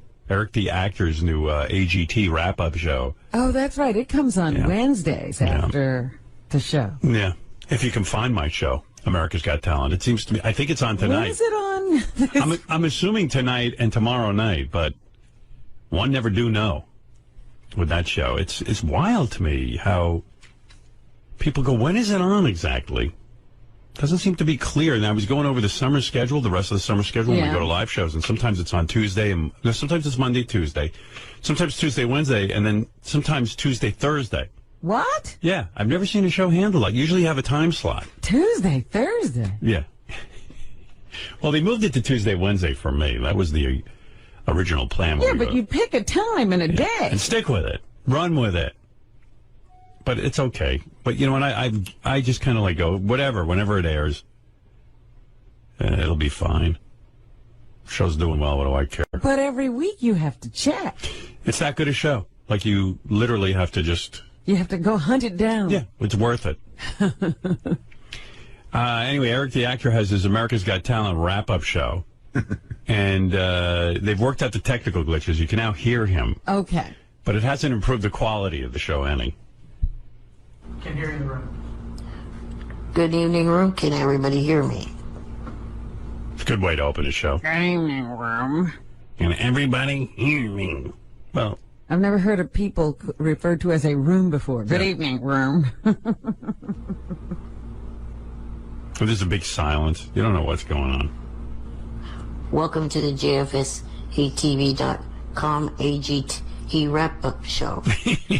new AGT wrap-up show. Oh, that's right. It comes on Wednesdays after the show. Yeah, if you can find my show, America's Got Talent. It seems to me, I think it's on tonight. When is it on? I'm assuming tonight and tomorrow night, but one never do know with that show. It's wild to me how people go, when is it on exactly? Doesn't seem to be clear. And I was going over the summer schedule, the rest of the summer schedule, when we go to live shows, and sometimes it's on Tuesday, and sometimes it's Monday, Tuesday, sometimes Tuesday, Wednesday, and then sometimes Tuesday, Thursday. What? Yeah, I've never seen a show handle that. Usually you have a time slot. Tuesday, Thursday. Yeah. Well, they moved it to Tuesday, Wednesday for me. That was the original plan. Yeah, but you pick a time and a day. And stick with it. Run with it. But it's okay. But you know what? I just kind of like go, whatever, whenever it airs. It'll be fine. Show's doing well. What do I care? But every week you have to check. It's that good a show. Like you literally have to just... You have to go hunt it down. Yeah, it's worth it. Anyway, Eric the actor has his America's Got Talent wrap-up show. And they've worked out the technical glitches. You can now hear him. Okay. But it hasn't improved the quality of the show any. Can hear you in the room. Good evening, room. Can everybody hear me? It's a good way to open a show. Good evening, room. Can everybody hear me? Well, I've never heard of people referred to as a room before. Good evening, room. There's a big silence. You don't know what's going on. Welcome to the JFSATV.com AGT wrap-up show.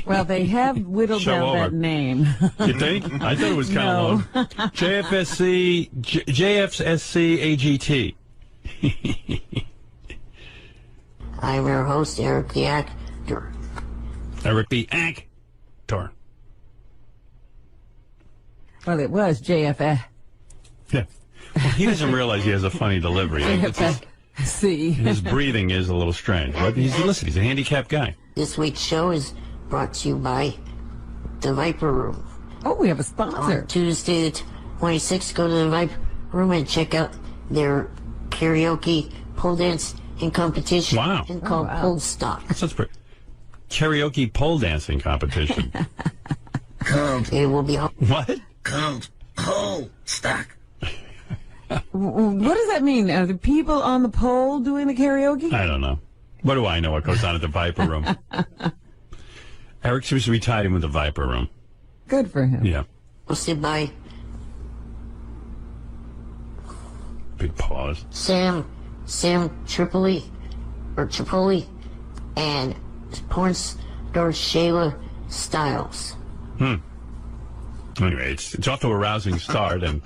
Well, they have whittled Show down over. that name. You think? I thought it was kind of long. JFSC AGT. I'm your host, Eric the actor. Eric the actor. Well, it was JFS. Yeah. Well, he doesn't realize he has a funny delivery. See. His breathing is a little strange. But he's a handicapped guy. This week's show is brought to you by the Viper Room. Oh, we have a sponsor. On Tuesday the 26th, go to the Viper Room and check out their karaoke pole dance and competition. Wow. And called Pole Stock. That's pretty. Karaoke pole dancing competition. It will be what? Called Pole Stock. What does that mean? Are the people on the pole doing the karaoke? I don't know. What do I know what goes on at the Viper Room? Eric seems to be tied in with the Viper Room. Good for him. Yeah. hosted by Big pause. Sam Tripoli, and porn star Shayla Styles. Anyway, it's off to a rousing start, and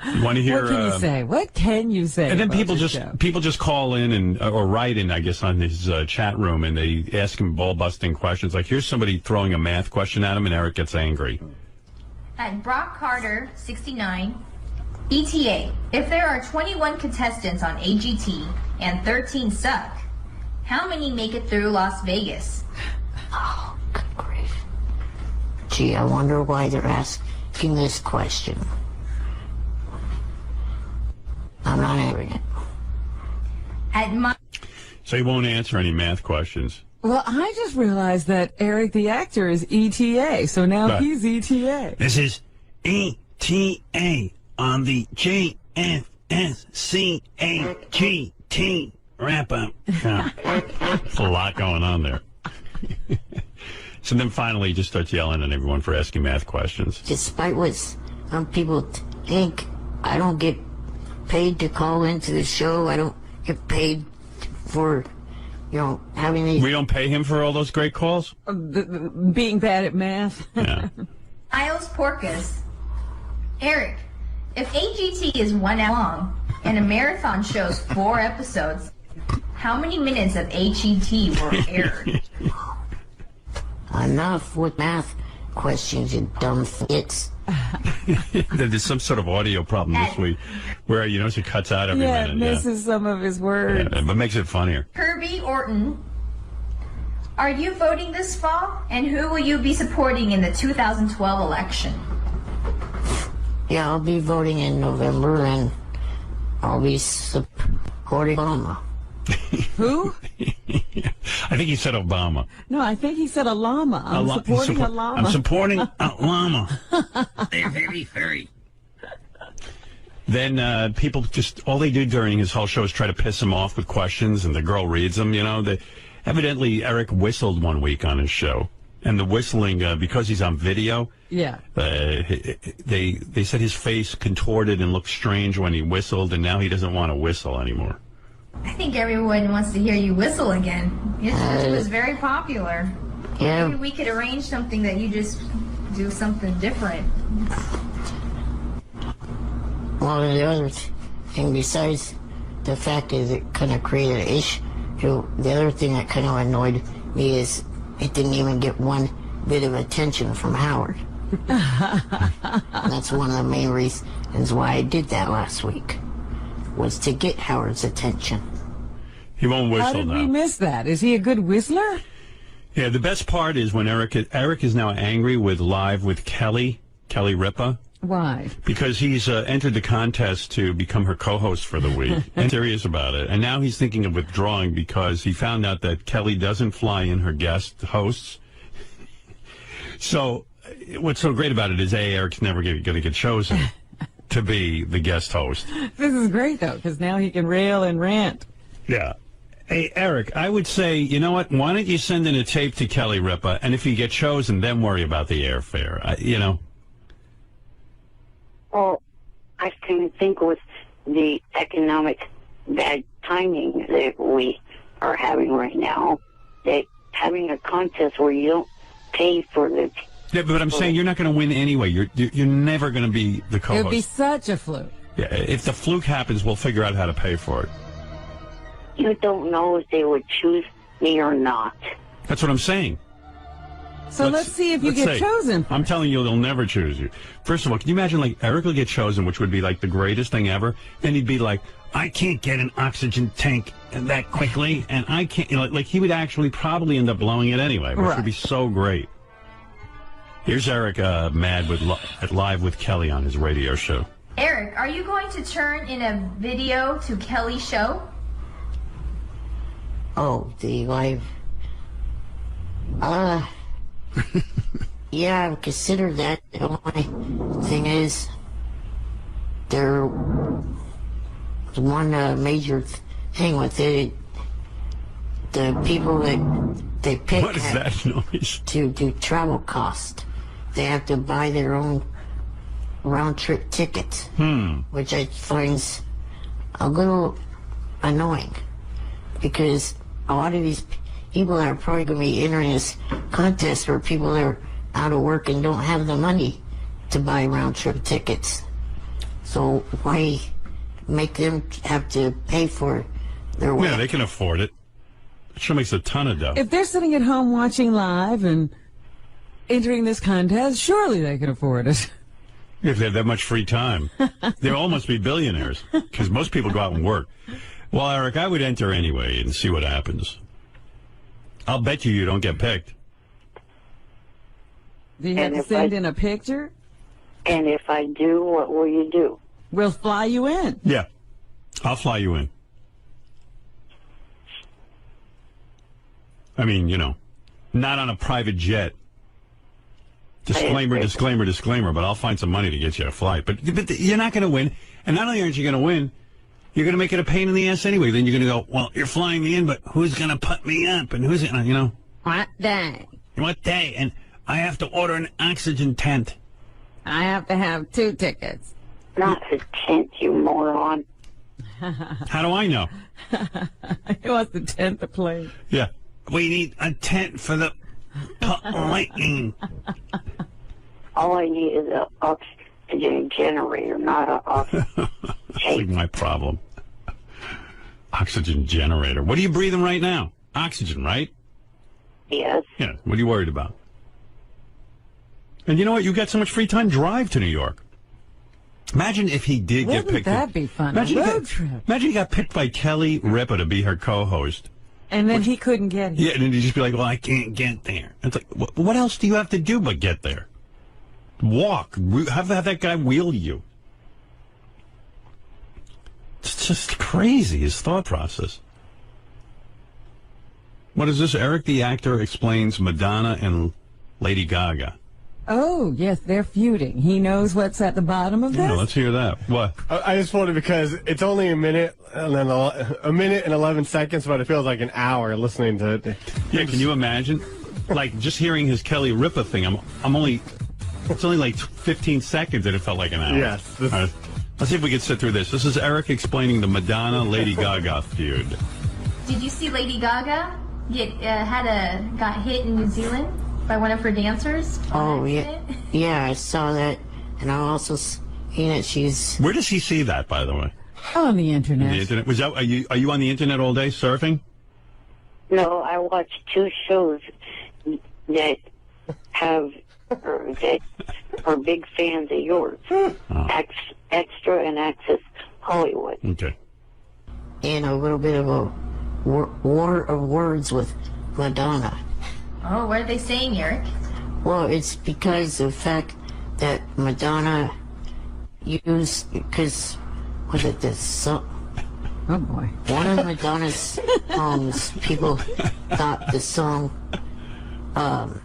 you want to hear? What can you say? What can you say? And then about people this just show? call in and or write in, I guess, on his chat room, and they ask him ball-busting questions. Like, here's somebody throwing a math question at him, and Eric gets angry. At Brock Carter, 69, ETA, if there are 21 contestants on AGT and 13 suck, how many make it through Las Vegas? Oh, good grief. Gee, I wonder why they're asking this question. I'm not answering it. So he won't answer any math questions. Well, I just realized that Eric the actor is ETA, so now Right. he's ETA. This is ETA on the JFSCAGT wrap-up. Yeah. There's a lot going on there. So then finally he just starts yelling at everyone for asking math questions. Despite what some people think, I don't get paid to call into the show. I don't get paid for, having these... We don't pay him for all those great calls? Being bad at math. Yeah. Ios Porcas. Eric, if AGT is 1 hour long and a marathon shows 4 episodes, how many minutes of AGT were aired? Enough with math questions, you dumb it's... There's some sort of audio problem this week where, it cuts out every Yeah, minute. misses some of his words. Yeah, but makes it funnier. Kirby Orton. Are you voting this fall? And who will you be supporting in the 2012 election? Yeah, I'll be voting in November, and I'll be supporting Obama. Who? I think he said Obama. No, I think he said a llama. I'm supporting a llama. I'm supporting a llama. They're very furry. Then people just, all they do during his whole show is try to piss him off with questions, and the girl reads them, Evidently, Eric whistled one week on his show. And the whistling, because he's on video, Yeah. they said his face contorted and looked strange when he whistled, and now he doesn't want to whistle anymore. I think everyone wants to hear you whistle again. It was very popular. Yeah. Maybe we could arrange something that you just do something different. Well, the other thing, besides the fact that it kind of created an issue, the other thing that kind of annoyed me is it didn't even get one bit of attention from Howard. That's one of the main reasons why I did that last week, was to get Howard's attention. He won't whistle How did now. we miss that? Is he a good whistler? Yeah, the best part is when Eric is now angry with Live with Kelly Ripa. Why? Because he's entered the contest to become her co-host for the week. And serious about it. And now he's thinking of withdrawing because he found out that Kelly doesn't fly in her guest hosts. So what's so great about it is, Eric's never going to get chosen to be the guest host. This is great, though, because now he can rail and rant. Yeah. Hey, Eric, I would say, you know what? Why don't you send in a tape to Kelly Ripa, and if you get chosen, then worry about the airfare. Well, I think with the economic bad timing that we are having right now, that having a contest where you don't pay for the... Yeah, but I'm saying you're not going to win anyway. You're never going to be the It co-host. would be such a fluke. Yeah, if the fluke happens, we'll figure out how to pay for it. You don't know if they would choose me or not. That's what I'm saying. So let's see if you get chosen. I'm telling you, they'll never choose you. First of all, can you imagine, Eric will get chosen, which would be, the greatest thing ever, and he'd be like, I can't get an oxygen tank that quickly, and I can't, he would actually probably end up blowing it anyway, which would be so great. Here's Eric mad at Live with Kelly on his radio show. Eric, are you going to turn in a video to Kelly's show? Oh, the live... yeah, I've considered that. The only thing is, there was one major thing with it. The people that they pick What is that noise? to do travel cost, they have to buy their own round-trip tickets, which I find a little annoying, because a lot of these people that are probably going to be entering this contest are people that are out of work and don't have the money to buy round-trip tickets. So why make them have to pay for their way? Yeah, they can afford it. It sure makes a ton of dough. If they're sitting at home watching Live and entering this contest, surely they can afford it. If they have that much free time. They all must be billionaires, because most people go out and work. Well, Eric, I would enter anyway and see what happens. I'll bet you don't get picked. Do you have And to if send I- in a picture? And if I do, what will you do? We'll fly you in. Yeah. I'll fly you in. I mean, not on a private jet. Disclaimer, but I'll find some money to get you a flight. But you're not going to win. And not only aren't you going to win, you're going to make it a pain in the ass anyway. Then you're going to go, well, you're flying me in, but who's going to put me up? And who's, What day? What day? And I have to order an oxygen tent. I have to have 2 tickets. Not a tent, you moron. How do I know? He wants the tent to play. Yeah. We need a tent for the lightning. All I need is an oxygen generator, not an oxygen. That's like my problem. Oxygen generator. What are you breathing right now? Oxygen, right? Yes. Yeah. What are you worried about? And you know what? You got so much free time. Drive to New York. Imagine if he did get picked. Wouldn't that be fun? Imagine A he road got- trip. Imagine he got picked by Kelly Ripa to be her co-host. And then he couldn't get here. Yeah, and then he'd just be like, well, I can't get there. It's like, what else do you have to do but get there? Walk. Have that guy wheel you. It's just crazy, his thought process. What is this? Eric the actor explains Madonna and Lady Gaga. Oh, yes, they're feuding. He knows what's at the bottom of this. Yeah, let's hear that. What? I just wanted because it's only a minute and then a minute and 11 seconds, but it feels like an hour listening to it. Yeah, can you imagine? Like, just hearing his Kelly Ripa thing, it's only like 15 seconds and it felt like an hour. Yes. All right, let's see if we can sit through this. This is Eric explaining the Madonna-Lady Gaga feud. Did you see Lady Gaga got hit in New Zealand by one of her dancers? Oh, yeah. Yeah, I saw that. And I also seen that she's... Where does he see that, by the way? On the internet. The internet. Are you on the internet all day surfing? No, I watch 2 shows that are big fans of yours. Extra and Access Hollywood. Okay. And a little bit of a war of words with Madonna. Oh, what are they saying, Eric? Well, it's because of the fact that Madonna used, because, was it this song? Oh, boy. One of Madonna's songs, people thought the song, Oh,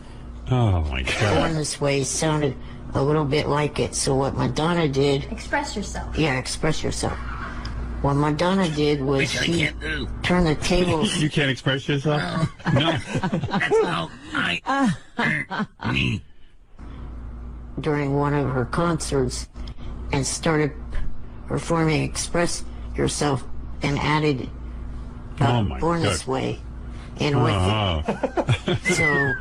my God. Born This Way sounded a little bit like it. So what Madonna did... Express yourself. Yeah, express yourself. What Madonna did was she turned the tables... You can't express yourself? No. That's how me. during one of her concerts and started performing Express Yourself and added Oh, my Born God. This Way in with it. So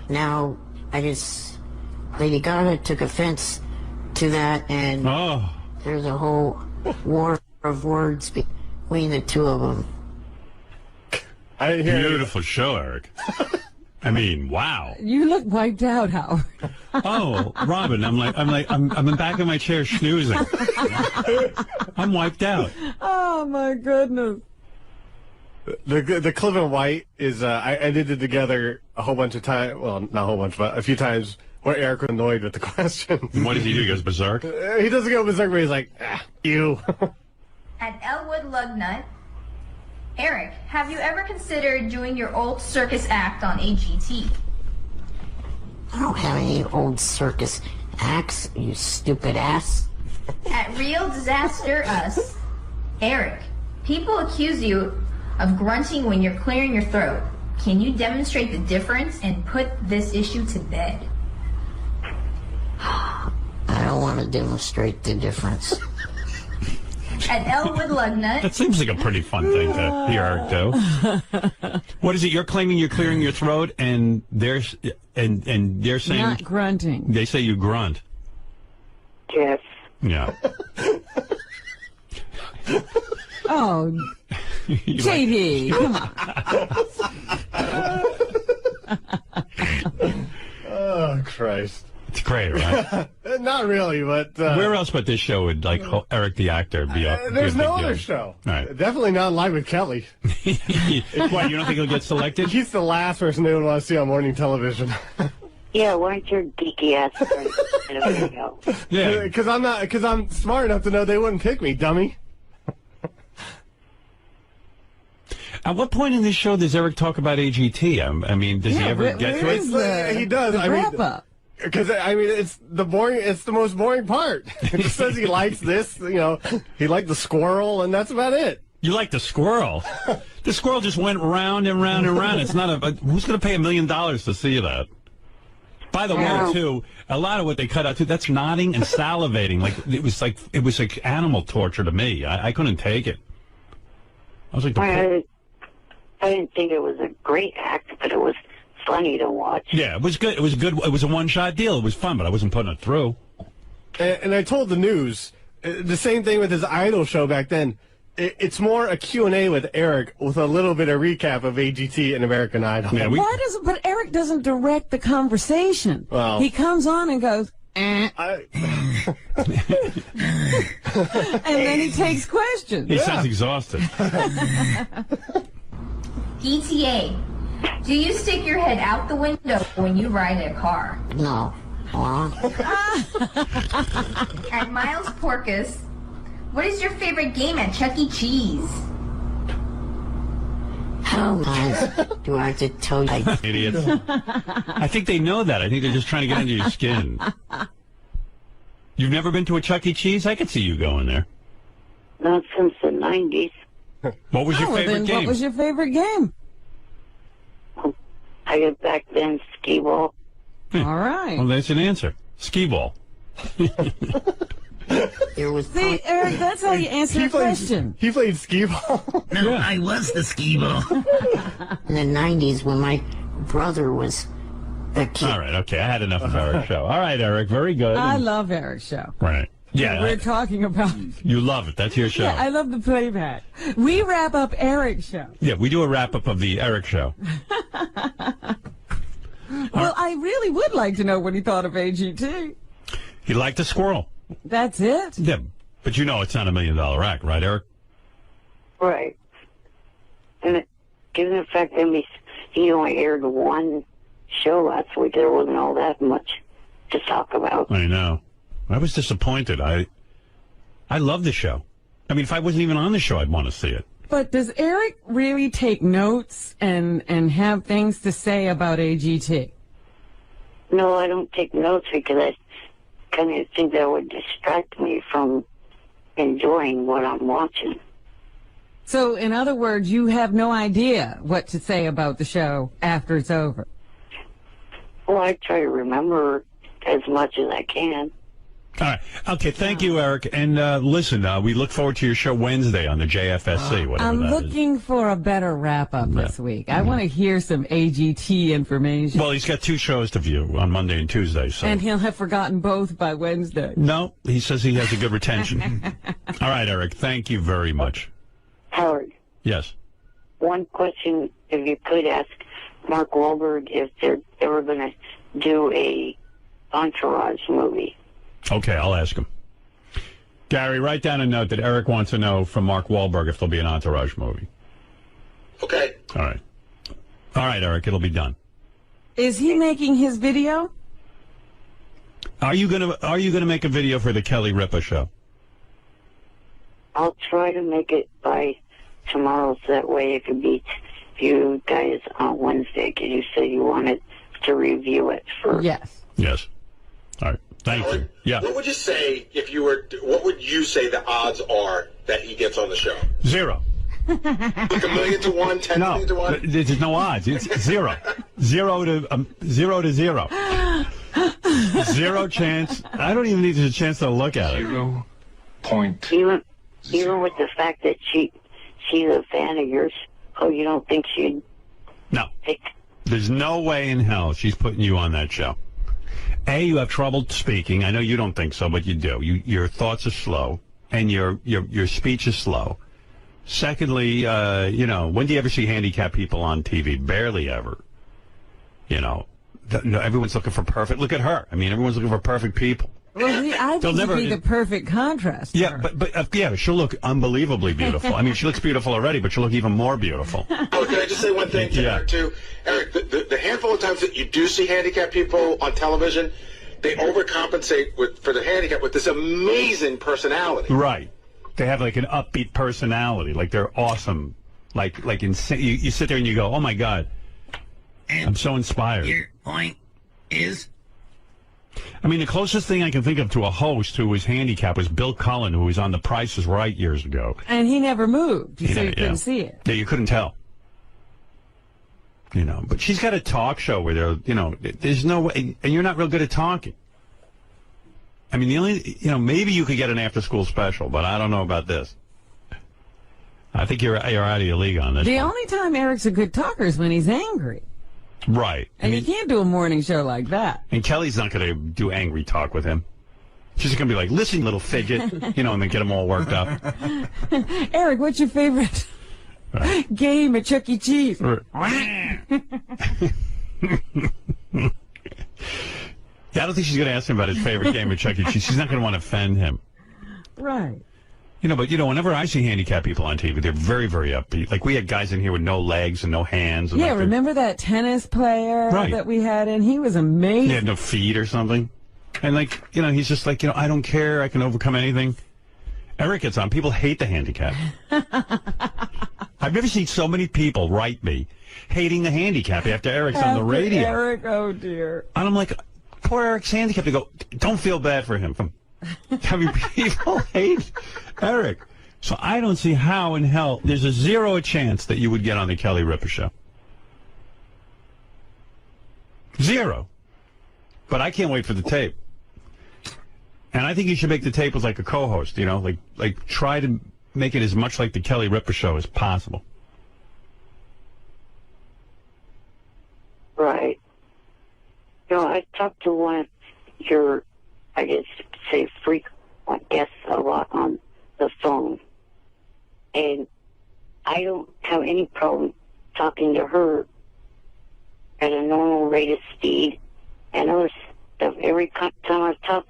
now Lady Gaga took offense to that, and there's a whole war of words between the two of them. Beautiful show, Eric. I mean, wow. You look wiped out, Howard. Oh, Robin, I'm in back of my chair snoozing. I'm wiped out. Oh, my goodness. The Cliff and White is, I did it together a whole bunch of times. Well, not a whole bunch, but a few times where Eric was annoyed with the question. What does he do? He goes berserk? He doesn't go berserk, but he's like, you. At Elwood Lugnut, Eric, have you ever considered doing your old circus act on AGT? I don't have any old circus acts, you stupid ass. At Real Disaster Us, Eric, people accuse you of grunting when you're clearing your throat. Can you demonstrate the difference and put this issue to bed? I don't want to demonstrate the difference. At Elwood Lugnut, That seems like a pretty fun thing to hear Eric do. What is it? You're claiming you're clearing your throat, and they're saying Not grunting. they say you grunt. Yes. Yeah. Oh, You JD, come on. Oh, Christ. It's great, right? Not really, but Where else but this show would like Eric the actor be up? there's no other show. All right. Definitely not Live with Kelly. Why, you don't think he'll get selected? He's the last person they would want to see on morning television. Yeah, why aren't your geeky ass friends in a video? Yeah, because I'm smart enough to know they wouldn't pick me, dummy. At what point in this show does Eric talk about AGT? I mean, does he ever get to it? He does. I mean, because it's the most boring part. He says he likes this, he liked the squirrel, and that's about it. You like the squirrel? The squirrel just went round and round and round. It's not who's going to pay $1 million to see that? By the way, too, a lot of what they cut out too, that's nodding and salivating. It was like animal torture to me. I couldn't take it. I was like, I didn't think it was a great act, but it was funny to watch. Yeah, it was good. It was good. It was a one-shot deal. It was fun, but I wasn't putting it through. And I told the news the same thing with his Idol show back then. It's more a Q&A with Eric with a little bit of recap of AGT and American Idol. Yeah, But Eric doesn't direct the conversation. Well, he comes on and goes, and then he takes questions. He sounds exhausted. DTA, do you stick your head out the window when you ride in a car? No. At Miles Porkus, what is your favorite game at Chuck E. Cheese? How nice do I have to tell you? Idiots. I think they know that. I think they're just trying to get under your skin. You've never been to a Chuck E. Cheese? I could see you going there. Not since the 90s. What was your favorite game? What was your favorite game? I got back then skee ball. All right. Well, that's an answer. Skee ball. See, Eric, that's how you answer a question. He played skee ball. No, I was the skee ball. In the 90s when my brother was a kid. All right, okay. I had enough of Eric's show. All right, Eric, very good. I love Eric's show. Right. Yeah. We're talking about. You love it. That's your show. Yeah, I love the playback. We wrap up Eric's show. Yeah, we do a wrap-up of the Eric show. Well, I really would like to know what he thought of AGT. He liked the squirrel. That's it? Yeah, but you know it's not $1 million act, right, Eric? Right. And given the fact that he only aired one show last week, there wasn't all that much to talk about. I know. I was disappointed. I love the show. I mean, if I wasn't even on the show, I'd want to see it. But does Eric really take notes and have things to say about AGT? No, I don't take notes because I kind of think that would distract me from enjoying what I'm watching. So, in other words, you have no idea what to say about the show after it's over? Well, I try to remember as much as I can. All right. Okay, thank you, Eric. And listen, we look forward to your show Wednesday on the JFSC, whatever I'm that looking for a better wrap-up this week. I want to hear some AGT information. Well, he's got two shows to view on Monday and Tuesday. So. And he'll have forgotten both by Wednesday. No, he says he has a good retention. All right, Eric, thank you very much. Howard. Yes. One question, if you could ask Mark Wahlberg if they're ever going to do a Entourage movie. Okay, I'll ask him. Gary, write down a note that Eric wants to know from Mark Wahlberg if there'll be an Entourage movie. Okay. All right. All right, Eric, it'll be done. Is he making his video? Are you gonna make a video for the Kelly Ripa show? I'll try to make it by tomorrow, so that way it could be you guys on Wednesday, because you said you wanted to review it first. Yes. Yes. All right. Thank you. Yeah. What would you say if you were? What would you say the odds are that he gets on the show? 0. Like 1,000,000 to 1, 10,000,000 to 1. There's no odds. It's 0. 0 to 0. 0 chance. I don't even need a chance to look at it. 0 point. Even with the fact that she's a fan of yours, you don't think she'd? No. There's no way in hell she's putting you on that show. A, you have trouble speaking. I know you don't think so, but you do. Your thoughts are slow, and your speech is slow. Secondly, when do you ever see handicapped people on TV? Barely ever. Everyone's looking for perfect. Look at her. I mean, everyone's looking for perfect people. Well, see, I think you'd be the perfect contrast. to Yeah, her. but she'll look unbelievably beautiful. I mean, she looks beautiful already, but she'll look even more beautiful. Oh, can I just say one thing to Eric, too? Eric, the handful of times that you do see handicapped people on television, they overcompensate for the handicap with this amazing personality. Right. They have like an upbeat personality. Like they're awesome. Like insane. You sit there and you go, oh my God, I'm so inspired. Your point is? I mean, the closest thing I can think of to a host who was handicapped was Bill Cullen, who was on The Price is Right years ago. And he never moved, so you couldn't Yeah. see it. Yeah, you couldn't tell. You know, but she's got a talk show where there's no way, and you're not real good at talking. I mean, the only, maybe you could get an after-school special, but I don't know about this. I think you're out of your league on this. The one. only time Eric's a good talker is when he's angry. Right. And you can't do a morning show like that. And Kelly's not going to do angry talk with him. She's going to be like, listen, little fidget, and then get him all worked up. Eric, what's your favorite game at Chuck E. Cheese? Yeah, I don't think she's going to ask him about his favorite game at Chuck E. Cheese. She's not going to want to offend him. Right. But whenever I see handicapped people on TV, they're very, very upbeat. Like, we had guys in here with no legs and no hands. And Yeah, remember that tennis player that we had in? He was amazing. He had no feet or something. And, he's just like, I don't care. I can overcome anything. Eric gets on. People hate the handicap. I've never seen so many people write me hating the handicap after Eric's on the radio. Eric, oh, dear. And I'm like, poor Eric's handicapped. They go, don't feel bad for him. I mean, people hate Eric. So I don't see how in hell there's a 0 chance that you would get on the Kelly Ripa show. 0. But I can't wait for the tape. And I think you should make the tape with like a co-host, like try to make it as much like the Kelly Ripa show as possible. Right. I talked to one of your, I guess, say frequent guests a lot on the phone. And I don't have any problem talking to her at a normal rate of speed and other stuff. Every time I've talked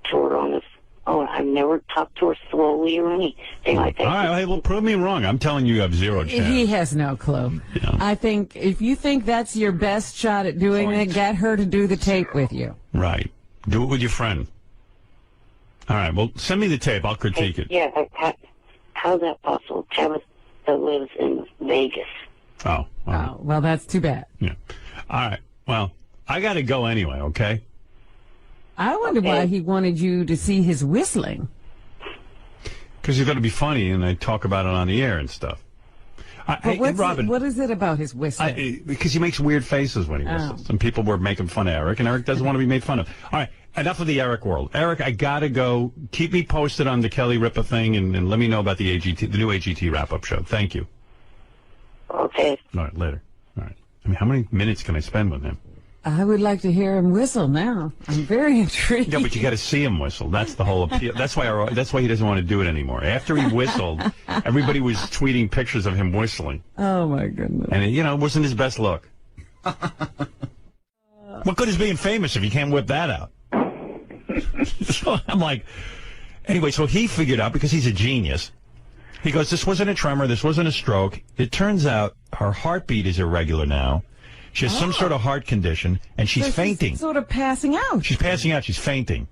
to her on the phone, I've never talked to her slowly or anything like that. All right, well, prove me wrong. I'm telling you, you have 0 chance. He has no clue. Yeah. I think if you think that's your best shot at doing it, get her to do the tape with you. Right. Do it with your friend. All right, well, send me the tape. I'll critique it. Yeah, how's that possible? Tabitha lives in Vegas. Oh. Well, that's too bad. Yeah. All right. Well, I got to go anyway, okay? I wonder why he wanted you to see his whistling. Because he's going to be funny, and I talk about it on the air and stuff. Robin, what is it about his whistling? because he makes weird faces when he whistles, and people were making fun of Eric, and Eric doesn't want to be made fun of. All right, enough of the Eric world. Eric, I got to go. Keep me posted on the Kelly Ripa thing, and let me know about the new AGT wrap-up show. Thank you. Okay. All right, later. All right. I mean, how many minutes can I spend with him? I would like to hear him whistle now. I'm very intrigued. Yeah, but you got to see him whistle. That's the whole appeal. That's why he doesn't want to do it anymore. After he whistled, everybody was tweeting pictures of him whistling. Oh, my goodness. And, it wasn't his best look. What good is being famous if you can't whip that out? So I'm like, anyway, so he figured out, because he's a genius, he goes, this wasn't a tremor, this wasn't a stroke. It turns out her heartbeat is irregular now. She has some sort of heart condition, and she's fainting. She's sort of passing out. She's passing out. She's fainting.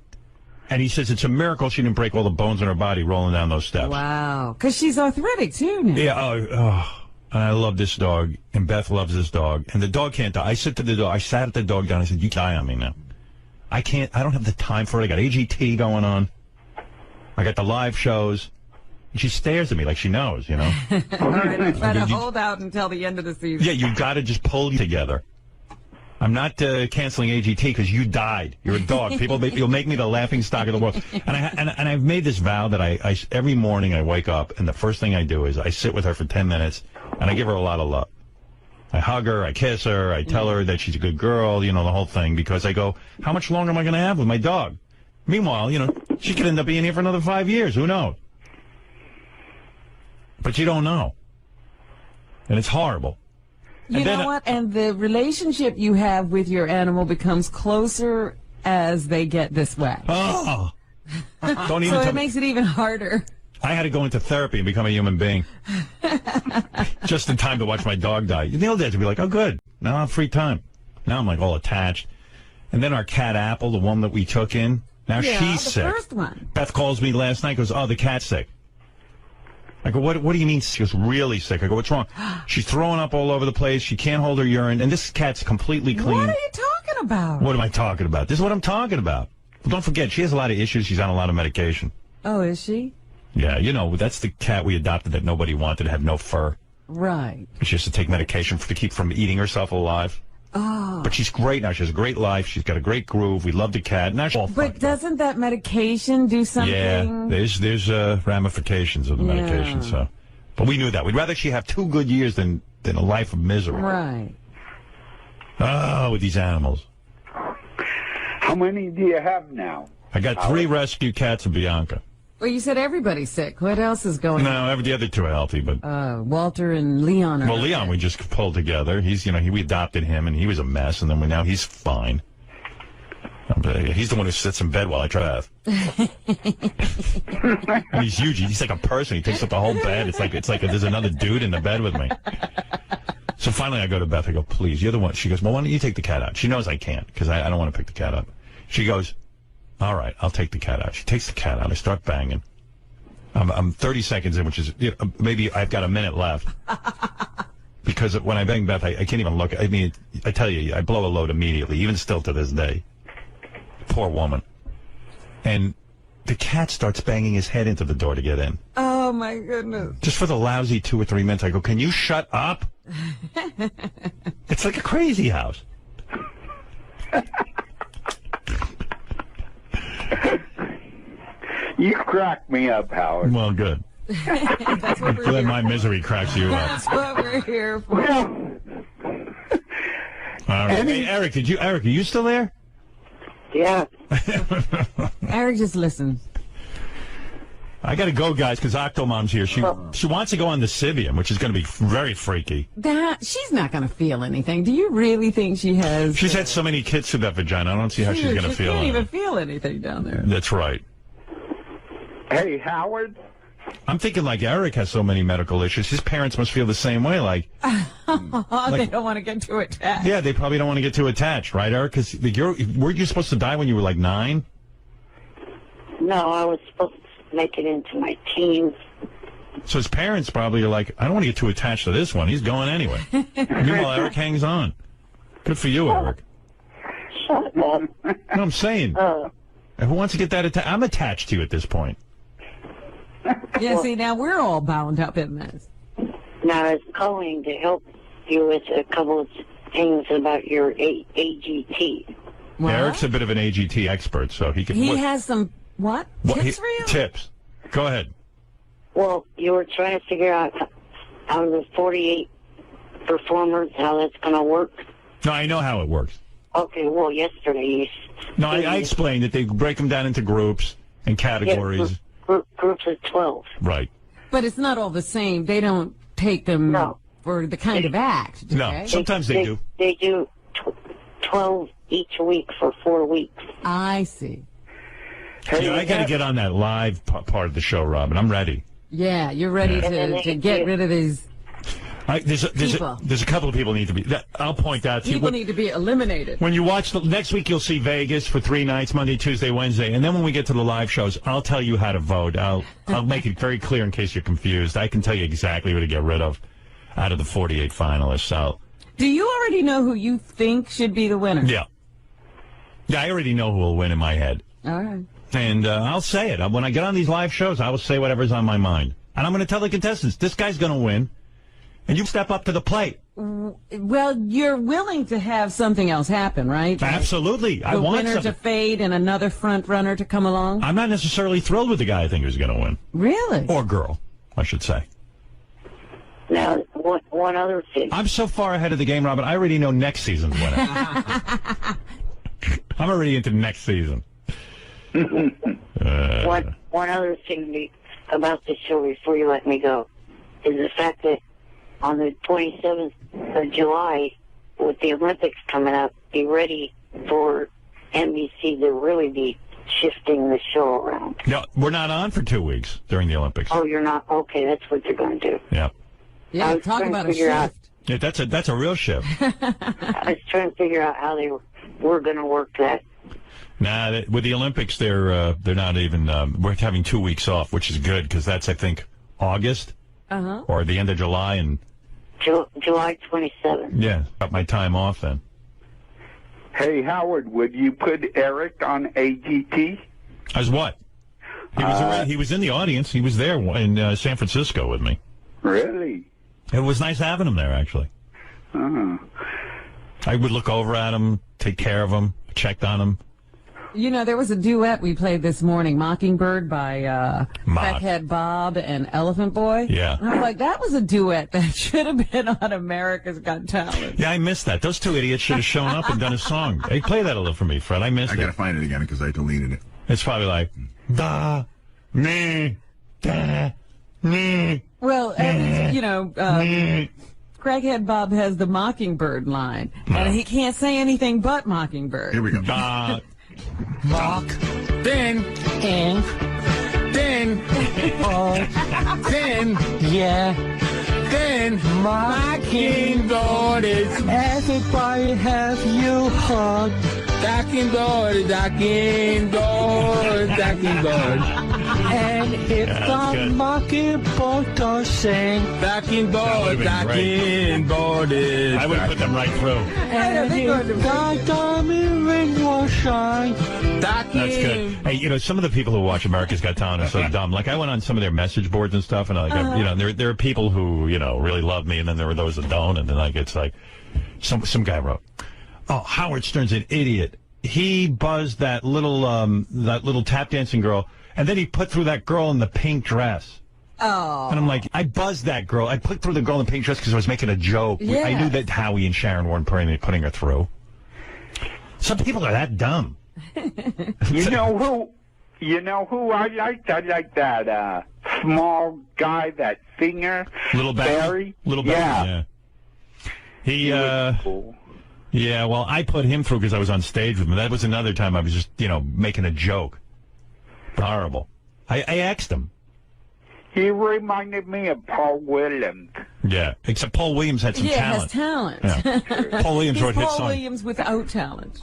And he says it's a miracle she didn't break all the bones in her body rolling down those steps. Wow. Because she's arthritic, too, now. Yeah. And I love this dog, and Beth loves this dog. And the dog can't die. I sat at the dog down. I said, you die on me now. I don't have the time for it. I got AGT going on. I got the live shows. And she stares at me like she knows, All right, I try to hold out until the end of the season. Yeah, you've got to just pull together. I'm not canceling AGT because you died. You're a dog. You'll make me the laughing stock of the world. And I've made this vow that I every morning I wake up and the first thing I do is I sit with her for 10 minutes and I give her a lot of love. I hug her, I kiss her, I tell her that she's a good girl, the whole thing, because I go, how much longer am I going to have with my dog? Meanwhile, she could end up being here for another 5 years. Who knows? But you don't know. And it's horrible. You know what? And the relationship you have with your animal becomes closer as they get this way. Oh, don't even So tell it me. makes it even harder. I had to go into therapy and become a human being. Just in time to watch my dog die. The old days would be like, oh, good. Now I have free time. Now I'm like all attached. And then our cat Apple, the one that we took in, now Yeah, she's the sick. first one. Beth calls me last night, goes, oh, the cat's sick. I go, what do you mean? She goes, really sick. I go, what's wrong? She's throwing up all over the place. She can't hold her urine. And this cat's completely clean. What are you talking about? What am I talking about? This is what I'm talking about. Well, don't forget, she has a lot of issues. She's on a lot of medication. Oh, is she? Yeah, you know, that's the cat we adopted that nobody wanted, had no fur. Right. She has to take medication to keep from eating herself alive. Oh. But she's great now. She has a great life. She's got a great groove. We love the cat. Now she's all But doesn't that medication do something? Yeah, there's ramifications of the medication. Yeah. So, but we knew that. We'd rather she have 2 good years than a life of misery. Right. Oh, with these animals. How many do you have now? I got 3 rescue cats and Bianca. Well, you said everybody's sick. What else is going on? No, the other 2 are healthy, but Walter and Leon are. well, Leon we just pulled together. He's we adopted him and he was a mess, and then now he's fine. He's the one who sits in bed while I try to. And he's huge. He's like a person. He takes up the whole bed. It's like there's another dude in the bed with me. So finally I go to Beth. I go, please, you're the one. She goes, well, why don't you take the cat out? She knows I can't because I don't want to pick the cat up. She goes, all right, I'll take the cat out. She takes the cat out. I start banging. I'm 30 seconds in, which is maybe I've got a minute left. Because when I bang Beth, I can't even look. I mean, I tell you, I blow a load immediately, even still to this day. Poor woman. And the cat starts banging his head into the door to get in. Oh, my goodness. Just for the lousy 2 or 3 minutes, I go, can you shut up? It's like a crazy house. You crack me up, Howard. Well, good. That's what we're Glad here my misery cracks you up. That's what we're here for. All right. Hey, Eric, are you still there? Yeah. Eric just listens. I got to go, guys, because Octomom's here. She wants to go on the Sibian, which is going to be very freaky. She's not going to feel anything. Do you really think she has? She's had so many kids through that vagina. I don't see how she's going to feel She can't it. even feel anything down there. That's right. Hey, Howard. I'm thinking like Eric has so many medical issues. His parents must feel the same way. Like, They don't want to get too attached. yeah, they probably don't want to get too attached, right, Eric? Because weren't you supposed to die when you were like 9? No, I was supposed to make it into my teens. So his parents probably are like, I don't want to get too attached to this one. He's going anyway. Meanwhile, Eric hangs on. Good for you, Eric. Shut up. No, I'm saying. Who wants to get that attached? I'm attached to you at this point. Yeah, see, now we're all bound up in this. Now, I was calling to help you with a couple of things about your AGT. Eric's a bit of an AGT expert, so he can. He has some, tips for you? Tips. Go ahead. Well, you were trying to figure out out of the 48 performers how that's going to work. No, I know how it works. Okay, well, yesterday you... No, I explained that they break them down into groups and categories. Yeah, groups of 12. Right. But it's not all the same. They don't take them for the kind of act. do No, they? sometimes they do. They do 12 each week for 4 weeks. I see. Yeah, I got to get on that live part of the show, Robin. I'm ready. Yeah, you're ready to get rid of these There's a couple of people need to be. I'll point out to you. people need to be eliminated. When you watch next week, you'll see Vegas for 3 nights, Monday, Tuesday, Wednesday, and then when we get to the live shows, I'll tell you how to vote. I'll make it very clear in case you're confused. I can tell you exactly who to get rid of out of the 48 finalists. So, Do you already know who you think should be the winner? yeah, I already know who will win in my head, All right. and I'll say it when I get on these live shows. I will say whatever's on my mind, and I'm going to tell the contestants this guy's going to win. And you step up to the plate. Well, you're willing to have something else happen, right? Absolutely. I The want winner something. to fade and another front runner to come along? I'm not necessarily thrilled with the guy I think who's going to win. Really? Or girl, I should say. Now, one other thing. I'm so far ahead of the game, Robin, I already know next season's winner. I'm already into next season. One other thing about the show before you let me go is the fact that on the 27th of July, with the Olympics coming up, be ready for NBC to really be shifting the show around. No, we're not on for 2 weeks during the Olympics. Oh, you're not? Okay, that's what they're going to do. Yeah. Yeah, I was talk trying to about a figure out- shift. Yeah, that's a real shift. I was trying to figure out how they were going to work that. Nah, with the Olympics, they're not even. We're having 2 weeks off, which is good because that's, I think, August or the end of July, and July 27th. yeah, got my time off then. Hey, Howard, would you put Eric on AGT? As what? He was in the audience. He was there in San Francisco with me. Really? It was nice having him there, actually. I would look over at him, take care of him, checked on him. You know, there was a duet we played this morning, Mockingbird by Crackhead Bob and Elephant Boy. Yeah. And I was like, that was a duet that should have been on America's Got Talent. Yeah, I missed that. Those two idiots should have shown up and done a song. Hey, play that a little for me, Fred. I missed it. I gotta find it again because I deleted it. It's probably like, da, me, da, me. Well, you know, Crackhead Bob has the Mockingbird line, and he can't say anything but Mockingbird. Here we go. Mock, then, and, then, then, yeah, then, Mockingbird is everybody have you heard. Mockingbird, Mockingbird, Mockingbird. And if the Mockingbird does sing, Mockingbird, Mockingbird is. I would have put them right through. And if the diamond ring will shine, That's good. Hey, you know, some of the people who watch America's Got Talent are so dumb. Like, I went on some of their message boards and stuff, and you know, there are people who, you know, really love me, and then there are those that don't, and then like it's like some guy wrote, "Oh, Howard Stern's an idiot. He buzzed that little tap dancing girl, and then he put through that girl in the pink dress." Oh. And I'm like, I buzzed that girl. I put through the girl in the pink dress because I was making a joke. Yeah. I knew that Howie and Sharon weren't putting her through. Some people are that dumb. You know who I liked? I like that small guy, that singer. Little Barry? Little Barry, yeah. He was cool. Yeah, well, I put him through because I was on stage with him. That was another time I was just, you know, making a joke. Horrible. I asked him. He reminded me of Paul Williams. Yeah, except Paul Williams had some talent. Has talent. Yeah. Paul Williams wrote hit Paul songs. Williams without talent.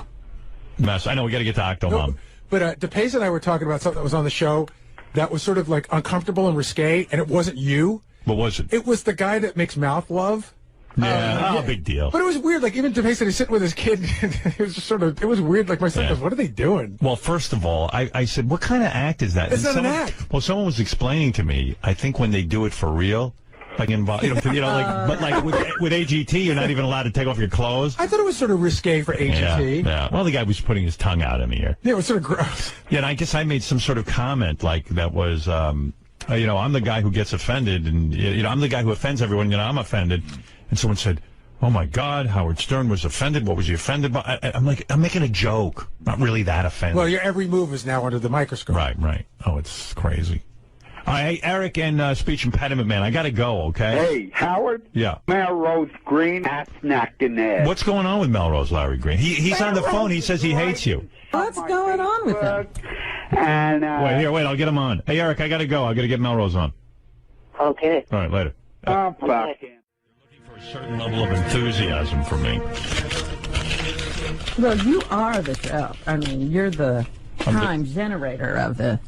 Mess. I know, we got to get to Octomom. But DePace and I were talking about something that was on the show that was sort of like uncomfortable and risque, and it wasn't you. What was it? It was the guy that makes mouth love. Yeah, big deal. But it was weird. Like, even DePace said he's sitting with his kid. It was just sort of, it was weird. Like, my son goes, what are they doing? Well, first of all, I said, what kind of act is that? It's And not an act. Well, someone was explaining to me, I think when they do it for real, like like with AGT, you're not even allowed to take off your clothes. I thought it was sort of risque for AGT. Yeah. Well, the guy was putting his tongue out in the air. Yeah, it was sort of gross. Yeah, and I guess I made some sort of comment like that was, you know, I'm the guy who gets offended, and you know, I'm the guy who offends everyone. You know, I'm offended, and someone said, "Oh my God, Howard Stern was offended. What was he offended by?" I'm like, I'm making a joke, not really that offended. Well, your every move is now under the microscope. Right. Oh, it's crazy. All right, Eric and Speech Impediment Man, I got to go, okay? Hey, Howard? Yeah. Melrose Green has snacked in there. What's going on with Melrose, Larry Green? He's on the phone. He says he hates you. What's going on with him? And, Wait, I'll get him on. Hey, Eric, I got to go. I got to get Melrose on. Okay. All right, later. Oh, fuck. For a certain level of enthusiasm from me. Well, you are the show. I mean, you're the time generator of the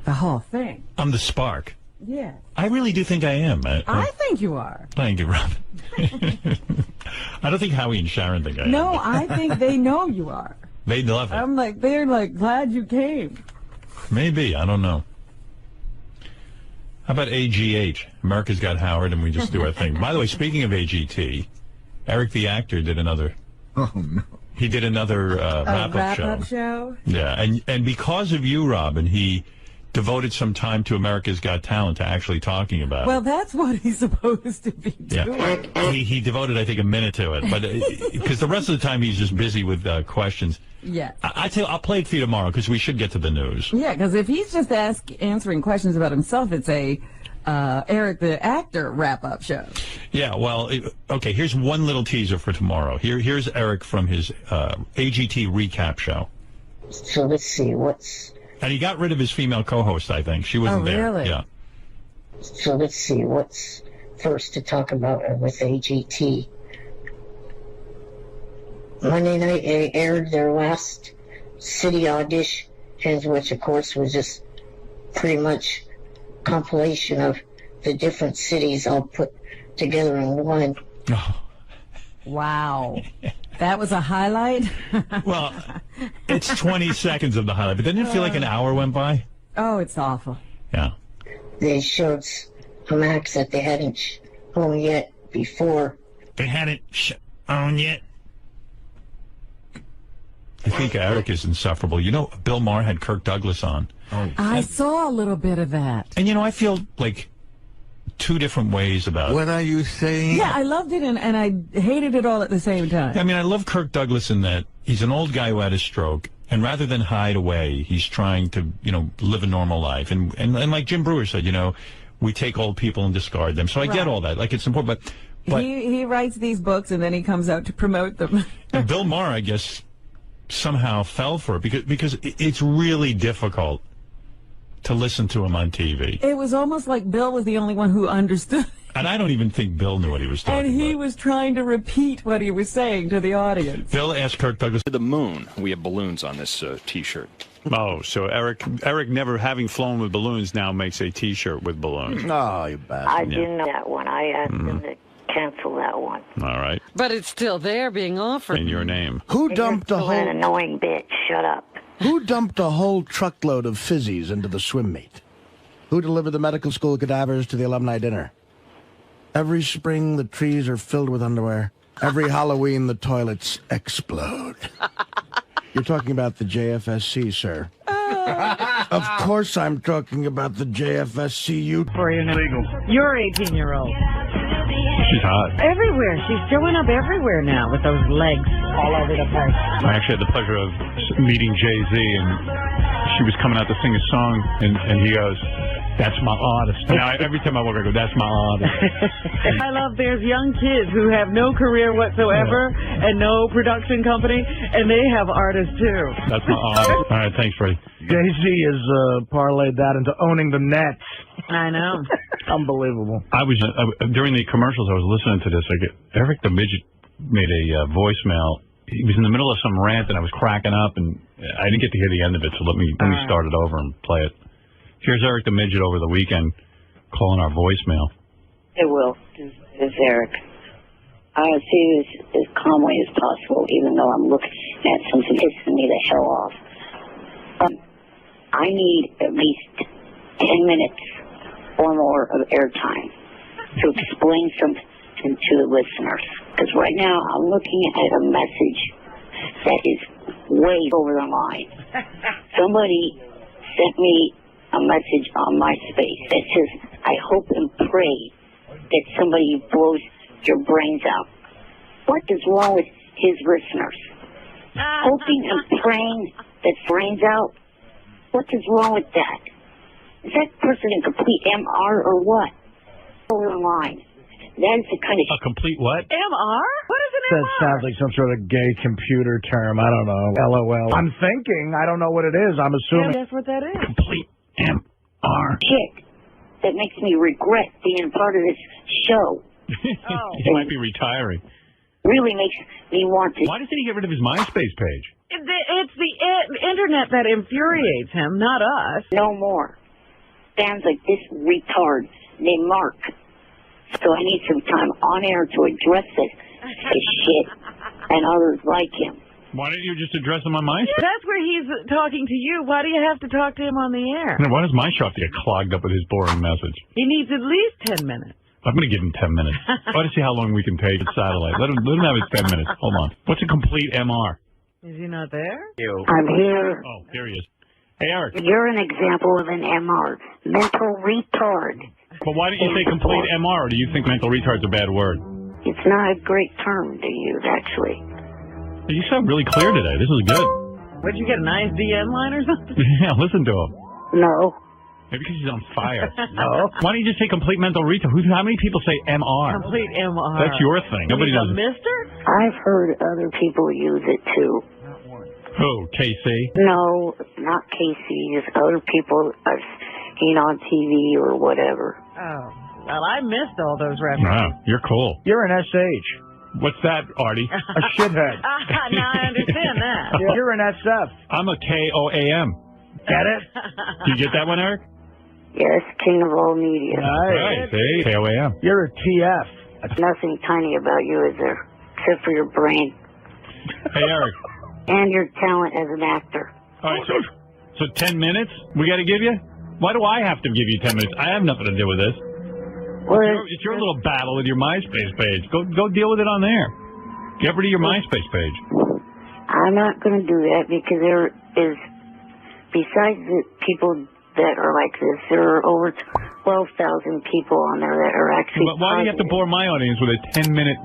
whole thing. I'm the spark. Yeah. I really do think I am. I think you are. Thank you, Robin. I don't think Howie and Sharon think I am. No, I think they know you are. They love it. I'm like, they're like, glad you came. Maybe. I don't know. How about AGH? America's Got Howard, and we just do our thing. By the way, speaking of AGT, Eric the actor did another. Oh, no. He did another wrap-up show. Yeah, and because of you, Robin, he devoted some time to America's Got Talent to actually talking about Well, it. that's what he's supposed to be doing. Yeah. He devoted, I think, a minute to it, but because the rest of the time he's just busy with questions. Yeah. I tell you, I'll play it for you tomorrow because we should get to the news. Yeah, because if he's just answering questions about himself, it's a Eric the Actor wrap-up show. Yeah, well, okay, here's one little teaser for tomorrow. Here's Eric from his AGT recap show. So let's see, And he got rid of his female co-host, I think. She wasn't there. Really? Yeah. So let's see, what's first to talk about with AGT? Monday night they aired their last city auditions, which of course was just pretty much compilation of the different cities all put together in one. Wow. That was a highlight? Well, it's 20 seconds of the highlight, but didn't it feel like an hour went by? Oh, it's awful. Yeah. They showed some acts that they hadn't shown yet before. They hadn't shown yet. I think Eric is insufferable. You know, Bill Maher had Kirk Douglas on. I saw a little bit of that. And, you know, I feel like two different ways about it. What are you saying? Yeah, I loved it and I hated it all at the same time. I mean, I love Kirk Douglas in that he's an old guy who had a stroke, and rather than hide away, he's trying to, you know, live a normal life. And like Jim Brewer said, you know, we take old people and discard them. So I get all that. Like, it's important. But he writes these books and then he comes out to promote them. And Bill Maher, I guess, somehow fell for it because it's really difficult to listen to him on TV. It was almost like Bill was the only one who understood. And I don't even think Bill knew what he was talking about. And he was trying to repeat what he was saying to the audience. Bill asked Kirk Douglas to the moon. We have balloons on this T-shirt. Oh, so Eric never having flown with balloons now makes a T-shirt with balloons. Oh, you bastard. I didn't know that one. I asked him to cancel that one. All right. But it's still there being offered. In your name. Who dumped a You're an whole annoying bitch. Shut up. Who dumped a whole truckload of fizzies into the swim meet? Who delivered the medical school cadavers to the alumni dinner? Every spring, the trees are filled with underwear. Every Halloween, the toilets explode. You're talking about the JFSC, sir. Of course I'm talking about the JFSC. You're 18-year-old. She's hot. Everywhere. She's showing up everywhere now with those legs all over the place. I actually had the pleasure of meeting Jay-Z, and she was coming out to sing a song, and he goes, "That's my artist." Now, every time I walk, I go, "That's my artist." I love there's young kids who have no career whatsoever and no production company, and they have artists too. That's my artist. All right, thanks, Freddie. Jay-Z has parlayed that into owning the Nets. I know. Unbelievable. I was during the commercials. I was listening to this. Eric the Midget made a voicemail. He was in the middle of some rant, and I was cracking up, and I didn't get to hear the end of it. So let me start it over and play it. Here's Eric the Midget over the weekend calling our voicemail. Hey, Will. This is Eric. I see this as calmly as possible, even though I'm looking at something pissing me the hell off. I need at least 10 minutes or more of airtime to explain something to the listeners. Because right now I'm looking at a message that is way over the line. Somebody sent me a message on MySpace that says, "I hope and pray that somebody blows your brains out." What is wrong with his listeners? Hoping and praying that brains out? What is wrong with that? Is that person a complete MR or what? Over the line. That is the kind of... A complete what? MR? What is an That MR? sounds like some sort of gay computer term. I don't know. LOL. I'm thinking. I don't know what it is. I'm assuming. Yeah, that's what that is. Complete MR. Shit. That makes me regret being part of this show. He might be retiring. Really makes me want to... Why doesn't he get rid of his MySpace page? It's the internet that infuriates him, not us. No more. Sounds like this retard named Mark. So I need some time on air to address this shit and others like him. Why don't you just address him on MySpace? Yeah, that's where he's talking to you. Why do you have to talk to him on the air? Why does my show have to get clogged up with his boring message? He needs at least 10 minutes. I'm going to give him 10 minutes. I want to see how long we can take at satellite. Let him have his 10 minutes. Hold on. What's a complete MR? Is he not there? I'm here. Oh, there he is. Hey, Eric. You're an example of an MR. Mental retard. But why don't you say complete MR, or do you think mental retard's a bad word? It's not a great term to use, actually. You sound really clear today. This is good. Would you get an ISDN line or something? Yeah, listen to him. No. Maybe because he's on fire. No. Why don't you just say complete mental retard? How many people say MR? Complete MR. That's your thing. Nobody He's a knows. mister? I've heard other people use it too. Who? KC? No, not Casey. Just other people I've seen on TV or whatever. Oh. Well, I missed all those references. Wow, you're cool. You're an SH. What's that, Artie? A shithead. Now I understand that. You're an SF. I'm a KOAM. Get it? Do you get that one, Eric? Yes, king of all media. Right, see? KOAM. You're a TF. There's nothing tiny about you, is there? Except for your brain. Hey, Eric. And your talent as an actor. All right, so 10 minutes we got to give you? Why do I have to give you 10 minutes? I have nothing to do with this. Well, It's your little battle with your MySpace page. Go deal with it on there. Get rid of your MySpace page. I'm not going to do that because there is, besides the people that are like this, there are over 12,000 people on there that are actually But why do you have to bore my audience with a 10-minute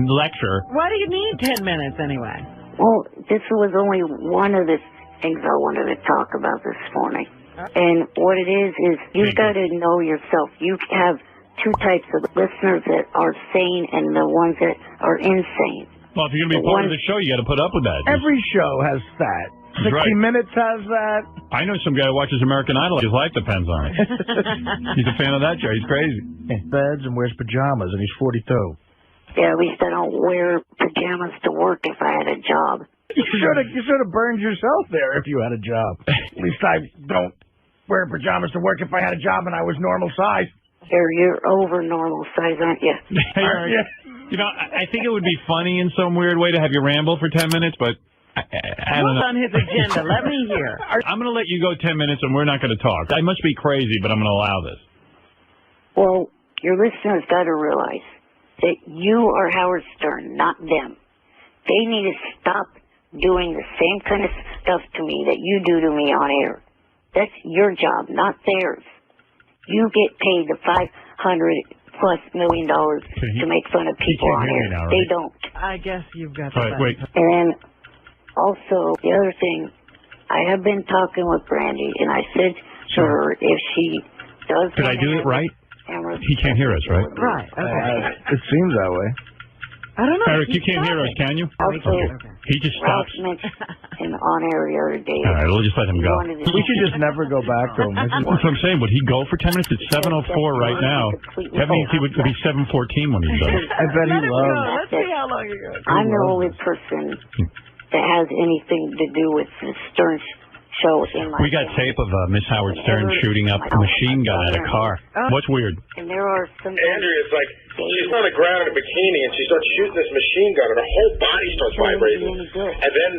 lecture? Why do you need 10 minutes anyway? Well, this was only one of the things I wanted to talk about this morning. And what it is you've got to know yourself. You have two types of listeners that are sane and the ones that are insane. Well, if you're going to be part of the show, you got to put up with that. Every show has that. 60 right. Minutes has that. I know some guy who watches American Idol. His life depends on it. He's a fan of that show. He's crazy. Beds and wears pajamas, and he's 42. Yeah, at least I don't wear pajamas to work if I had a job. You should have burned yourself there if you had a job. At least I don't wear pajamas to work if I had a job and I was normal size. You're over normal size, aren't you? Aren't you? You know, I think it would be funny in some weird way to have you ramble for 10 minutes, but I don't know. What's on his agenda? Let me hear. I'm going to let you go 10 minutes, and we're not going to talk. I must be crazy, but I'm going to allow this. Well, your listeners got to realize that you are Howard Stern, not them. They need to stop doing the same kind of stuff to me that you do to me on air. That's your job, not theirs. You get paid the $500+ million to make fun of people on air. Now, right? They don't. I guess you've got All right, wait. And then also the other thing, I have been talking with Brandy, and I said to her if she does. Did I do it right? He can't hear us, right? Right. Okay. It seems that way. I don't know. Eric, you can't hear us, can you? Also, He just Ralph stops. mentioned on air the other day. All right, we'll just let him go. We should just never go back to him. That's what I'm saying. Would he go for 10 minutes? It's 7:04 right now. That means he would be 7:14 when he's done. I bet he loves. Let's see how long you go. I'm the only person that has anything to do with the Stern show in my We got tape of Miss Howard Stern shooting up a machine gun at a car. What's weird? And there are some. Andrea's like, she's on the ground in a bikini and she starts shooting this machine gun and her whole body starts vibrating. And then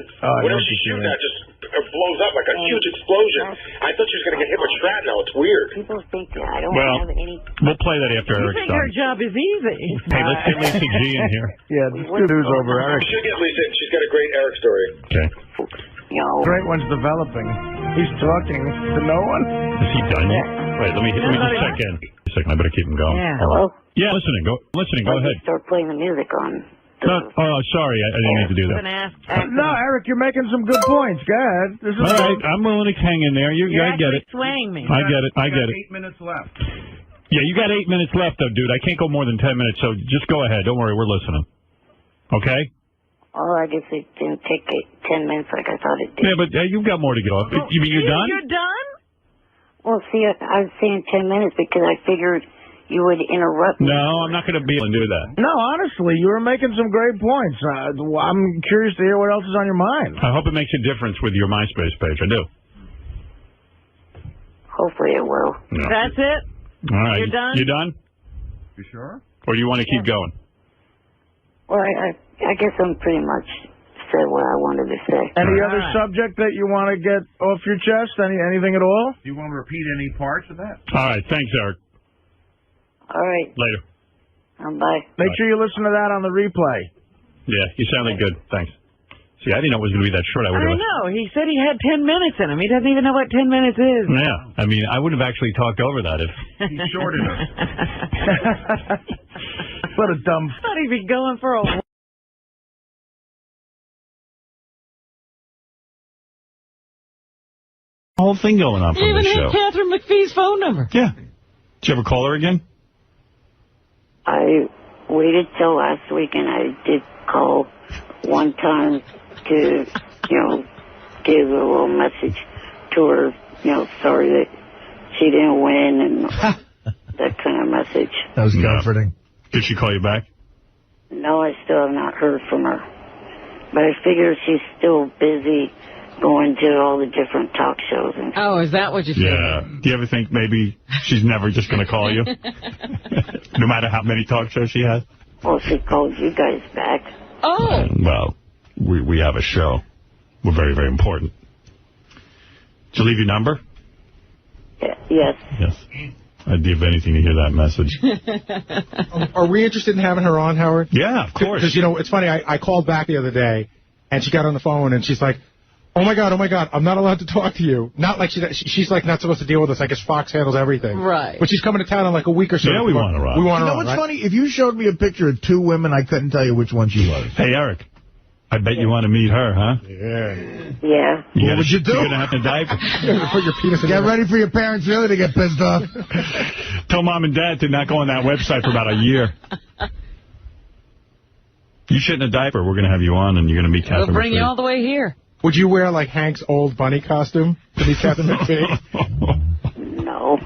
whatever she's shooting at just blows up like a huge explosion. I thought she was going to get hit with shrapnel. It's weird. People think that I don't Well, have any. we'll play that after You Eric's think her done. job is easy? Hey, let's get Lisa G in here. Yeah, this dude's over Eric. You should get Lisa. She's got a great Eric story. Okay. Great one's developing. He's talking to no one. Is he done yet? Wait, let me just check in. A second, I better keep him going. Yeah. Hello? Yeah, listening. Go ahead. Start playing the music on. No, oh, sorry, I didn't need to do that. No, Eric, you're making some good points. Go ahead. This is All right, I'm willing to hang in there. I get it. Swaying me. I get it. I get it. 8 minutes left. Yeah, you got 8 minutes left, though, dude. I can't go more than 10 minutes, so just go ahead. Don't worry, we're listening. Okay? Oh, I guess it didn't take 10 minutes like I thought it did. Yeah, but you've got more to go. You mean you're done? You're done? Well, see, I was saying 10 minutes because I figured you would interrupt me. No, I'm not going to be able to do that. No, honestly, you were making some great points. I'm curious to hear what else is on your mind. I hope it makes a difference with your MySpace page. I do. Hopefully it will. No. That's it? All right. You're done? You done? You sure? Or do you want to keep going? Well, I guess I'm pretty much said what I wanted to say. Any other subject that you want to get off your chest? Anything at all? Do you want to repeat any parts of that? All right. Thanks, Eric. All right. Later. Bye. Make sure you listen to that on the replay. Yeah, you sounded good. Thanks. See, I didn't know it was going to be that short. I would I have. know. He said he had 10 minutes in him. He doesn't even know what 10 minutes is. Yeah. I mean, I would have actually talked over that if. He shorted us. What a dumb. I thought he'd be going for a whole thing going on from You even the had show. Catherine McPhee's phone number. Yeah. Did you ever call her again? I waited till last week, and I did call one time to, give a little message to her, sorry that she didn't win and that kind of message. That was comforting. Did she call you back? No, I still have not heard from her. But I figure she's still busy going to all the different talk shows. And Oh, is that what you figured? Yeah. Do you ever think maybe she's never just going to call you? No matter how many talk shows she has? well, she called you guys back. Oh. Well, we have a show. We're very, very important. Did you leave your number? Yes. Yes. I'd give anything to hear that message. Are we interested in having her on, Howard? Yeah, of course. Because, it's funny, I called back the other day, and she got on the phone, and she's like, oh, my God, I'm not allowed to talk to you. Not like she's like not supposed to deal with us. I guess Fox handles everything. Right. But she's coming to town in like a week or so. Yeah, we want her on. We want her You know on, what's right? funny? If you showed me a picture of two women, I couldn't tell you which one she was. Hey, Eric, I bet you want to meet her, huh? Yeah. Yeah. What would you do? You're going to have to diaper. Put your penis in Get ready for your parents really to get pissed off. Tell Mom and Dad to not go on that website for about a year. You shit in a diaper. We're going to have you on, and you're going to meet Catherine We'll bring McPhee. you all the way here. Would you wear, like, Hank's old bunny costume to meet Catherine McPhee? No.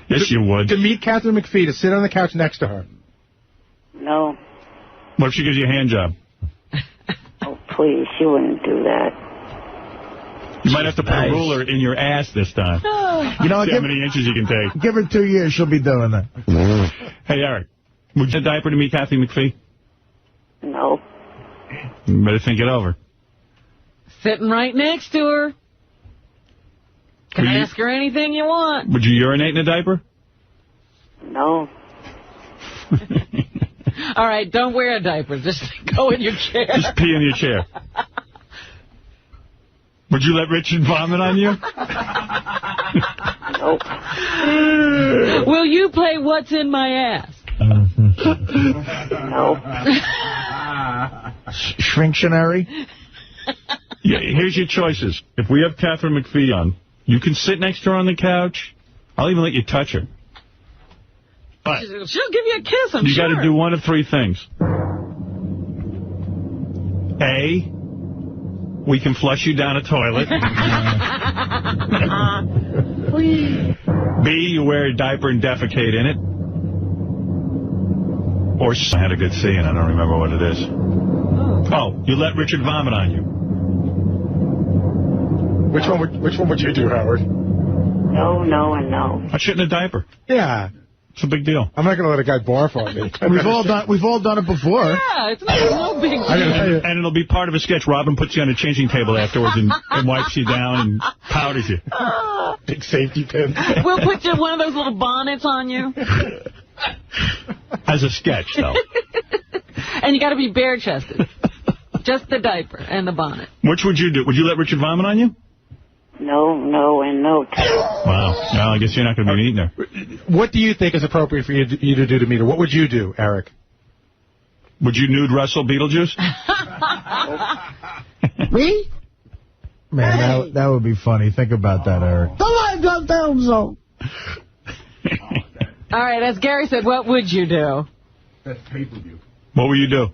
Yes, you would. To meet Catherine McPhee, to sit on the couch next to her. No. What if she gives you a hand job? Oh, please, she wouldn't do that. You might have to put a ruler in your ass this time. You know, See how many inches you can take. Give her 2 years, she'll be doing that. Hey, Eric, would you get a diaper to meet Catherine McPhee? No. You better think it over. Sitting right next to her. Can Will I you- ask her anything you want? Would you urinate in a diaper? No. All right, don't wear a diaper. Just go in your chair. Just pee in your chair. Would you let Richard vomit on you? Nope. Will you play What's in My Ass? No. Shrinctionary? Yeah, here's your choices. If we have Catherine McPhee on, you can sit next to her on the couch. I'll even let you touch her. But She'll give you a kiss, I'm you sure. got to do one of three things. A, we can flush you down a toilet. B, you wear a diaper and defecate in it. Or I had a good seeing. I don't remember what it is. Oh, you let Richard vomit on you. Which one would you do, Howard? No, no, and no. I shit in a diaper. Yeah. It's a big deal. I'm not going to let a guy barf on me. We've all done it before. Yeah, it's no big deal. And it'll be part of a sketch. Robin puts you on a changing table afterwards and wipes you down and powders you. Big safety pin. We'll put you one of those little bonnets on you. As a sketch, though. And you got to be bare-chested. Just the diaper and the bonnet. Which would you do? Would you let Richard vomit on you? No, no, and no. Wow. Well, I guess you're not going to be meeting her. What do you think is appropriate for you to do to meet her? What would you do, Eric? Would you nude Russell Beetlejuice? Me? Man, that would be funny. Think about that, Eric. The live downtown zone. All right, as Gary said, what would you do? That's pay-per-view. What will you do?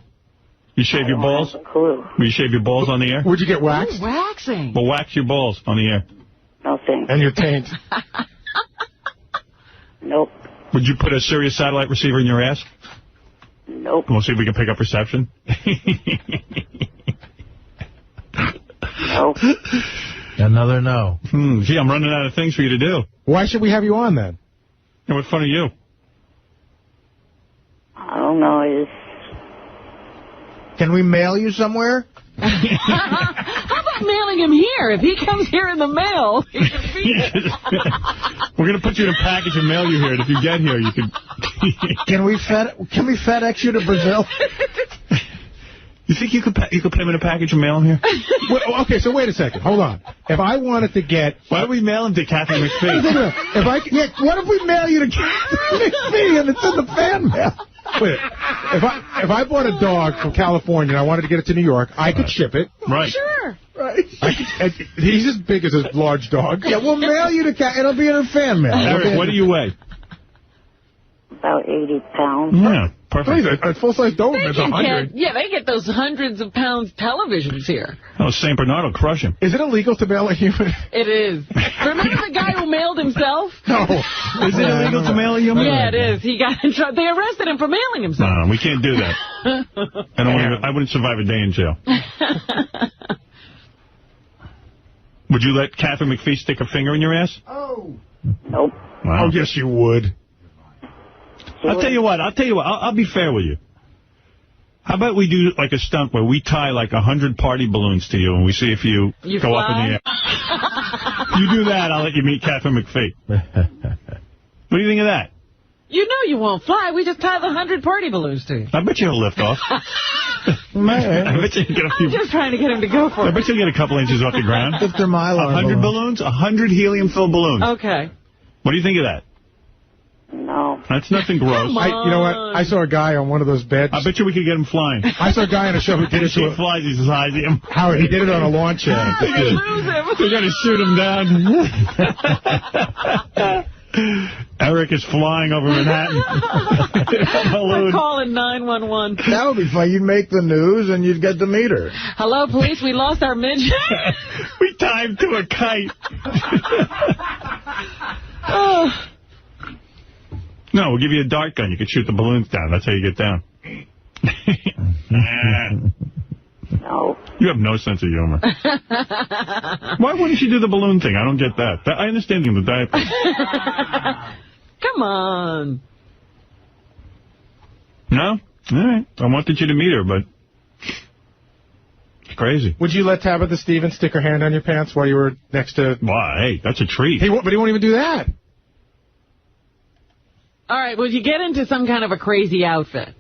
You shave your balls? Clue. Will you shave your balls on the air? Would you get waxed? Ooh, waxing. Well, wax your balls on the air. No thanks. And your taint. Nope. Would you put a Sirius satellite receiver in your ass? Nope. We'll see if we can pick up reception. Nope. Another no. Gee, I'm running out of things for you to do. Why should we have you on, then? And what's fun of you? I don't know. It's Can we mail you somewhere? How about mailing him here? If he comes here in the mail, he can be We're going to put you in a package and mail you here, and if you get here, you can... Can we FedEx you to Brazil? You think you could put him in a package and mail him here? Well, okay, so wait a second. Hold on. If I wanted to get... Why don't we mail him to Catherine McPhee? What if we mail you to Catherine McPhee and it's in the fan mail? Wait, if I bought a dog from California and I wanted to get it to New York, I could ship it. Right. Sure. Right. He's as big as a large dog. Yeah, we'll mail you the cat. It'll be in a fan mail. Eric, what do you weigh? About 80 pounds. Yeah, perfect. A full-size Doberman is 100. They get those hundreds of pounds televisions here. Oh, St. Bernard will crush him. Is it illegal to mail a human? It is. Remember the guy who mailed himself? No. Is it illegal to mail a human? Yeah, it is. He got in trouble. They arrested him for mailing himself. No, we can't do that. I wouldn't survive a day in jail. Would you let Catherine McPhee stick a finger in your ass? Oh. Nope. Wow. Oh, yes, you would. I'll tell you what. I'll be fair with you. How about we do like a stunt where we tie like 100 party balloons to you and we see if you go fly? up in the air. You do that, I'll let you meet Catherine McPhee. What do you think of that? You know you won't fly. We just tie the 100 party balloons to you. I bet you'll lift off. I bet you get a few. I'm just trying to get him to go for it. I bet you'll get a couple inches off the ground. If they're Mylar 100 balloons? 100 helium-filled balloons. Okay. What do you think of that? No. That's nothing gross. You know what? I saw a guy on one of those beds. I bet you we could get him flying. I saw a guy on a show who did it to He flies, he's as high as him. Howard, he did it on a lawn chair. They're going to shoot him down. Eric is flying over Manhattan. We're calling 911. That would be fun. You'd make the news and you'd get to meet her. Hello, police. We lost our midget. We tied him to a kite. Oh. No, we'll give you a dart gun. You can shoot the balloons down. That's how you get down. No. You have no sense of humor. Why wouldn't you do the balloon thing? I don't get that. I understand the diaper. Come on. No? All right. I wanted you to meet her, but it's crazy. Would you let Tabitha Stevens stick her hand on your pants while you were next to... Why? Hey, that's a treat. But he won't even do that. All right, well, you get into some kind of a crazy outfit.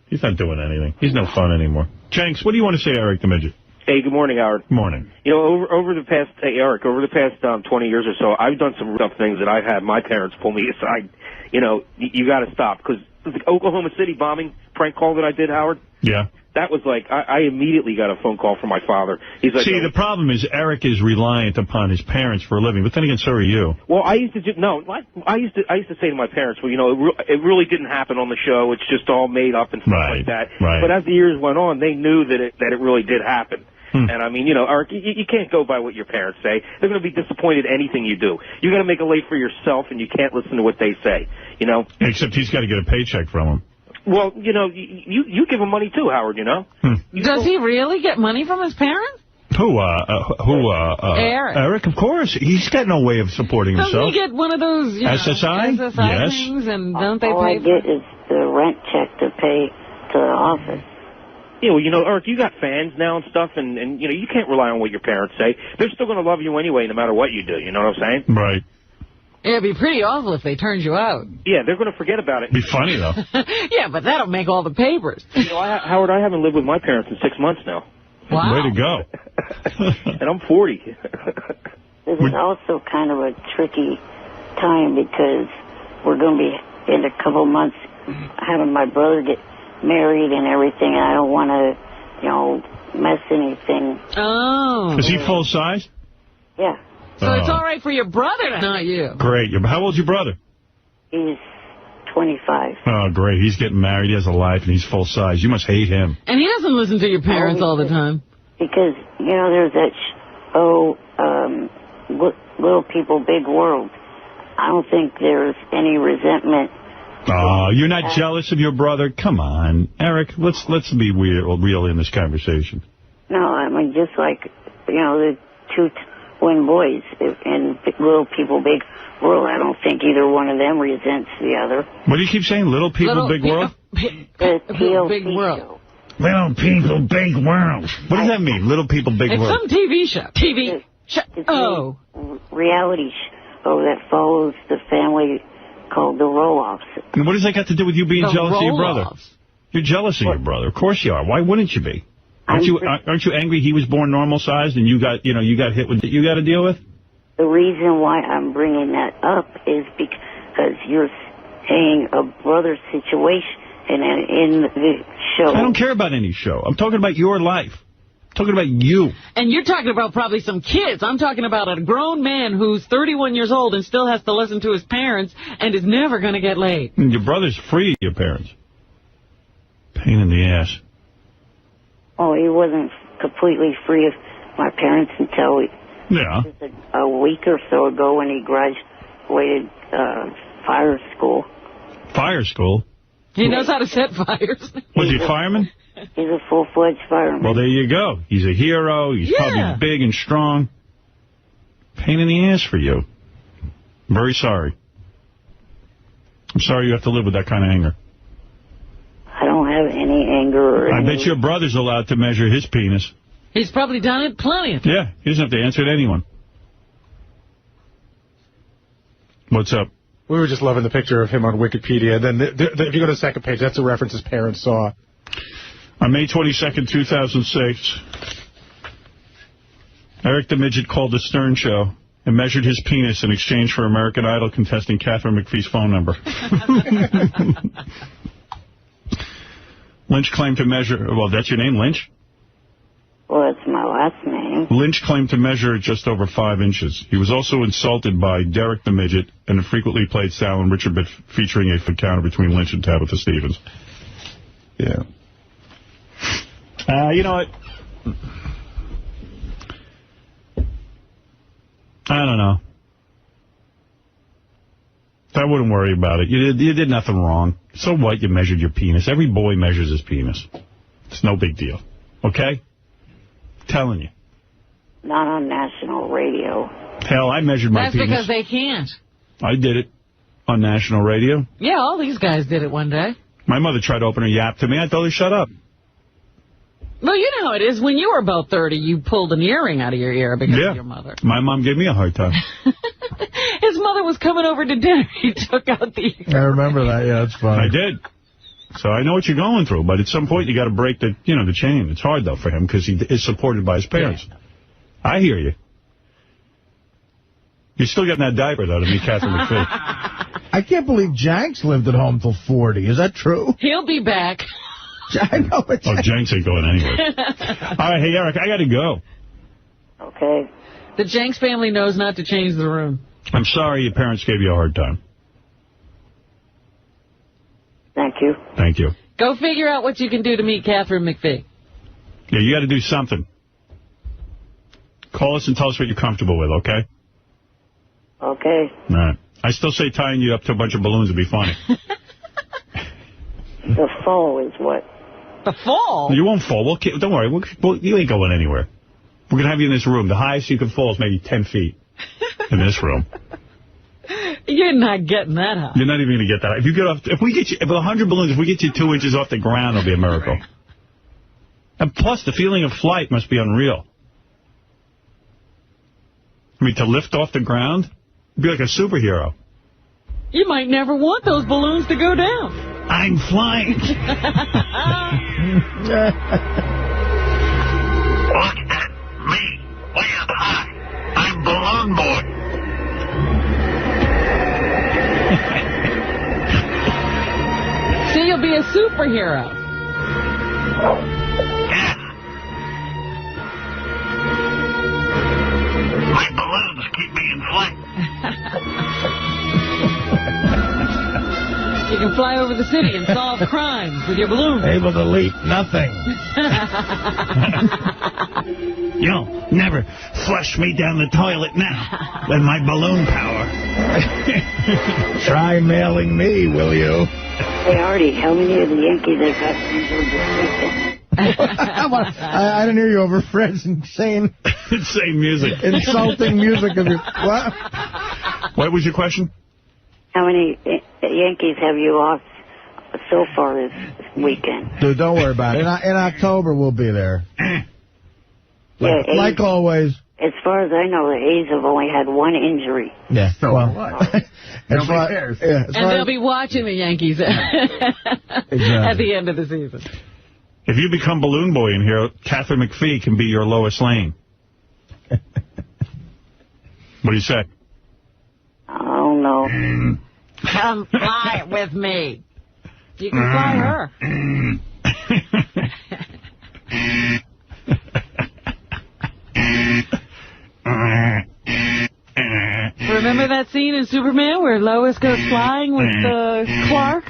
He's not doing anything. He's no fun anymore. Jenks, what do you want to say, Eric the Midget? Hey, good morning, Howard. Morning. You know, over the past, Eric, over the past 20 years or so, I've done some tough things that I've had my parents pull me aside. You know, you got to stop. Because the Oklahoma City bombing prank call that I did, Howard? Yeah. That was like, I immediately got a phone call from my father. He's like, see, the problem is Eric is reliant upon his parents for a living, but then again, so are you. Well, I used to say to my parents, well, you know, it really didn't happen on the show. It's just all made up and stuff like that. Right. But as the years went on, they knew that it really did happen. And I mean, you know, Eric, you can't go by what your parents say. They're going to be disappointed anything you do. You got to make a life for yourself, and you can't listen to what they say. You know. Except he's got to get a paycheck from him. Well, you know, you give him money too, Howard. You know. Does he really get money from his parents? Who? Eric. Eric, of course. He's got no way of supporting Doesn't himself. he get one of those SSI? Yes. things, and don't they All pay I get is the rent check to pay to the office. Yeah, well, you know, Eric, you got fans now and stuff, and you know, you can't rely on what your parents say. They're still going to love you anyway, no matter what you do. You know what I'm saying? Right. It'd be pretty awful if they turned you out. Yeah, they're going to forget about it. Be funny, though. Yeah, but that'll make all the papers. You know, Howard, I haven't lived with my parents in 6 months now. Wow. Way to go. And I'm 40. This is also kind of a tricky time because we're going to be in a couple months having my brother get married and everything, and I don't want to, you know, mess anything. Oh. Is he full size? Yeah. So it's all right for your brother, not you. Great. How old's your brother? He's 25. Oh, great. He's getting married. He has a life, and he's full size. You must hate him. And he doesn't listen to your parents all the time. Because, you know, there's that Little People, Big World. I don't think there's any resentment. Oh, you're not jealous of your brother? Come on. Eric, let's be real in this conversation. No, I mean, just like, you know, the two twin boys in Little People, Big World, I don't think either one of them resents the other. What do you keep saying? Little People, Big World? The TLC Big World. show. Little People, Big World. What does that mean, Little People, Big World? It's some TV show. TV show. Oh. Reality show that follows the family called The Roll-Offs. And what does that got to do with you being jealous of your brother? You're jealous of your brother. Of course you are. Why wouldn't you be? Aren't you angry he was born normal sized and you got hit with you got to deal with? The reason why I'm bringing that up is because you're saying a brother situation in the show. I don't care about any show. I'm talking about your life. Talking about you. And you're talking about probably some kids. I'm talking about a grown man who's 31 years old and still has to listen to his parents and is never going to get laid. And your brother's free of your parents. Pain in the ass. Oh, he wasn't completely free of my parents until a week or so ago when he graduated fire school. Fire school? He knows how to set fires. Was he a fireman? He's a full-fledged fireman. Well, there you go. He's a hero. He's probably big and strong. Pain in the ass for you. I'm very sorry. I'm sorry you have to live with that kind of anger. I don't have any anger or I bet your brother's allowed to measure his penis. He's probably done it plenty of times. Yeah, he doesn't have to answer to anyone. What's up? We were just loving the picture of him on Wikipedia. Then if you go to the second page, that's a reference his parents saw. On May 22nd, 2006, Eric the Midget called the Stern Show and measured his penis in exchange for American Idol contestant Catherine McPhee's phone number. Lynch claimed to measure... Well, that's your name, Lynch? Well, that's my last name. Lynch claimed to measure just over 5 inches. He was also insulted by Derek the Midget and a frequently played Sal and Richard bit featuring a encounter between Lynch and Tabitha Stevens. Yeah. You know what? I don't know. I wouldn't worry about it. You did nothing wrong. So what? You measured your penis. Every boy measures his penis. It's no big deal. Okay? Telling you. Not on national radio. Hell, I measured my penis. That's because they can't. I did it on national radio. Yeah, all these guys did it one day. My mother tried to open her yap to me. I told her, shut up. Well, you know how it is. When you were about 30, you pulled an earring out of your ear because of your mother. My mom gave me a hard time. His mother was coming over to dinner. He took out the earring. I remember that. Yeah, that's funny. I did. So I know what you're going through, but at some point you got to break the chain. It's hard, though, for him because he is supported by his parents. Yeah. I hear you. You're still getting that diaper, though, to meet Catherine McPhee. I can't believe Jenks lived at home till 40. Is that true? He'll be back. I know it's... Oh, Jenks ain't going anywhere. All right, hey, Eric, I got to go. Okay. The Jenks family knows not to change the room. I'm sorry your parents gave you a hard time. Thank you. Thank you. Go figure out what you can do to meet Catherine McPhee. Yeah, you got to do something. Call us and tell us what you're comfortable with, okay? Okay. All right. I still say tying you up to a bunch of balloons would be funny. The fall is what? The fall? You won't fall. Don't worry. You ain't going anywhere. We're going to have you in this room. The highest you can fall is maybe 10 feet in this room. You're not getting that high. You're not even going to get that high. If we get you, if 100 balloons, if we get you 2 inches off the ground, it'll be a miracle. And plus, the feeling of flight must be unreal. I mean, to lift off the ground, it'd be like a superhero. You might never want those balloons to go down. I'm flying. Look at me, way up high. I'm Balloon Boy. See, you'll be a superhero. Yeah. My balloons keep me in flight. You can fly over the city and solve crimes with your balloon. Able to leap nothing. You'll never flush me down the toilet now with my balloon power. Try mailing me, will you? Hey, Artie, how many of the Yankees have got injured this weekend? I didn't hear you over Fred's insane music. Insulting music of your... What? What was your question? How many Yankees have you lost so far this weekend? Dude, don't worry about it. In October, we'll be there. Like always. As far as I know, the A's have only had one injury. Yeah. So well, what? Nobody cares. Yeah, and they'll be watching the Yankees at the end of the season. If you become Balloon Boy in here, Catherine McPhee can be your Lois Lane. What do you say? I don't know. Come fly with me. You can fly her. Remember that scene in Superman where Lois goes flying with Clark?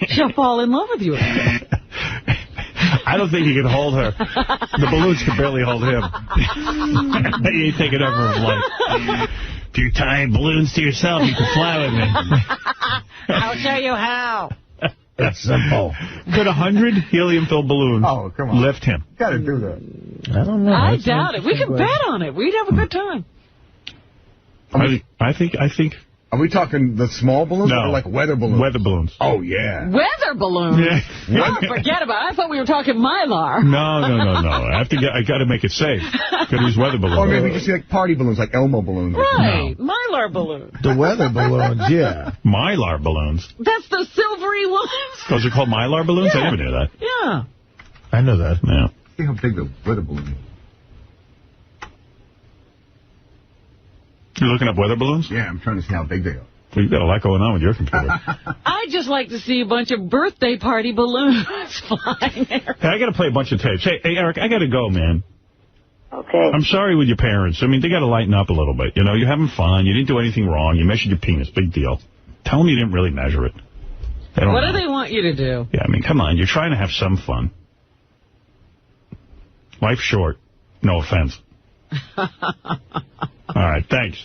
She'll fall in love with you. I don't think he can hold her. The balloons can barely hold him. He ain't taking over a flight. If you tie balloons to yourself, you can fly with me. I'll show you how. It's simple. Could 100 helium-filled balloons lift him? Got to do that. I don't know. I doubt it. We could bet on it. We'd have a good time. I think. Are we talking the small balloons or like weather balloons? Weather balloons. Oh, yeah. Weather balloons? Yeah. Oh, forget about it. I thought we were talking Mylar. No. I got to make it safe. Could use weather balloons. Or maybe just like party balloons, like Elmo balloons. Right. No. Mylar balloons. The weather balloons, yeah. Mylar balloons? That's the silvery ones. Those are called Mylar balloons? Yeah. I never knew that. Yeah. I know that. Yeah. See how big the weather balloon is. You're looking up weather balloons? Yeah, I'm trying to see how big they are. Well, you've got a lot going on with your computer. I'd just like to see a bunch of birthday party balloons flying there. Hey, I got to play a bunch of tapes. Hey, Eric, I got to go, man. Okay. I'm sorry with your parents. I mean, they got to lighten up a little bit. You know, you're having fun. You didn't do anything wrong. You measured your penis. Big deal. Tell them you didn't really measure it. What do they want you to do? Yeah, I mean, come on. You're trying to have some fun. Life's short. No offense. All right, thanks.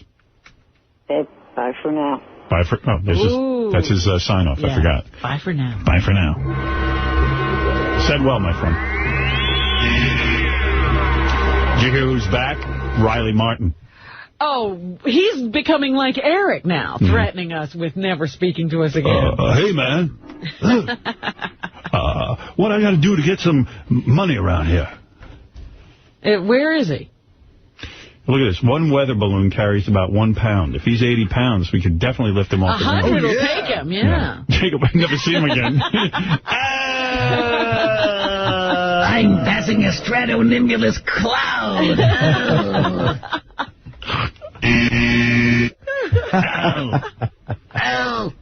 Okay, bye for now. Bye for... Oh, that's his sign-off. Yeah. I forgot. Bye for now. Bye for now. Said well, my friend. Did you hear who's back? Riley Martin. Oh, he's becoming like Eric now, threatening us with never speaking to us again. Hey, man. What I got to do to get some money around here? Where is he? Look at this. One weather balloon carries about 1 pound. If he's 80 pounds, we could definitely lift him off the ground. 100 will take him, yeah. Jacob, I never see him again. I'm passing a stratonimbulous cloud. Oh.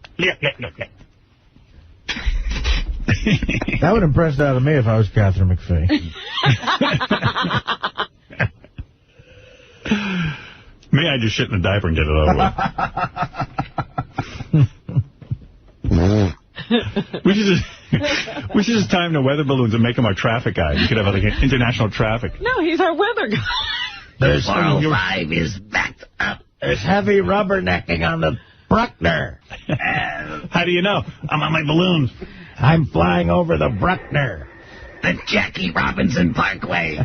That would impress out of me if I was Catherine McPhee. Me, I just shit in a diaper and get it over with. We should just time the weather balloons and make him our traffic guy. You could have like international traffic. No, he's our weather guy. There's 405 is backed up. There's heavy rubbernecking on the Bruckner. How do you know? I'm on my balloons. I'm flying over the Bruckner. The Jackie Robinson Parkway,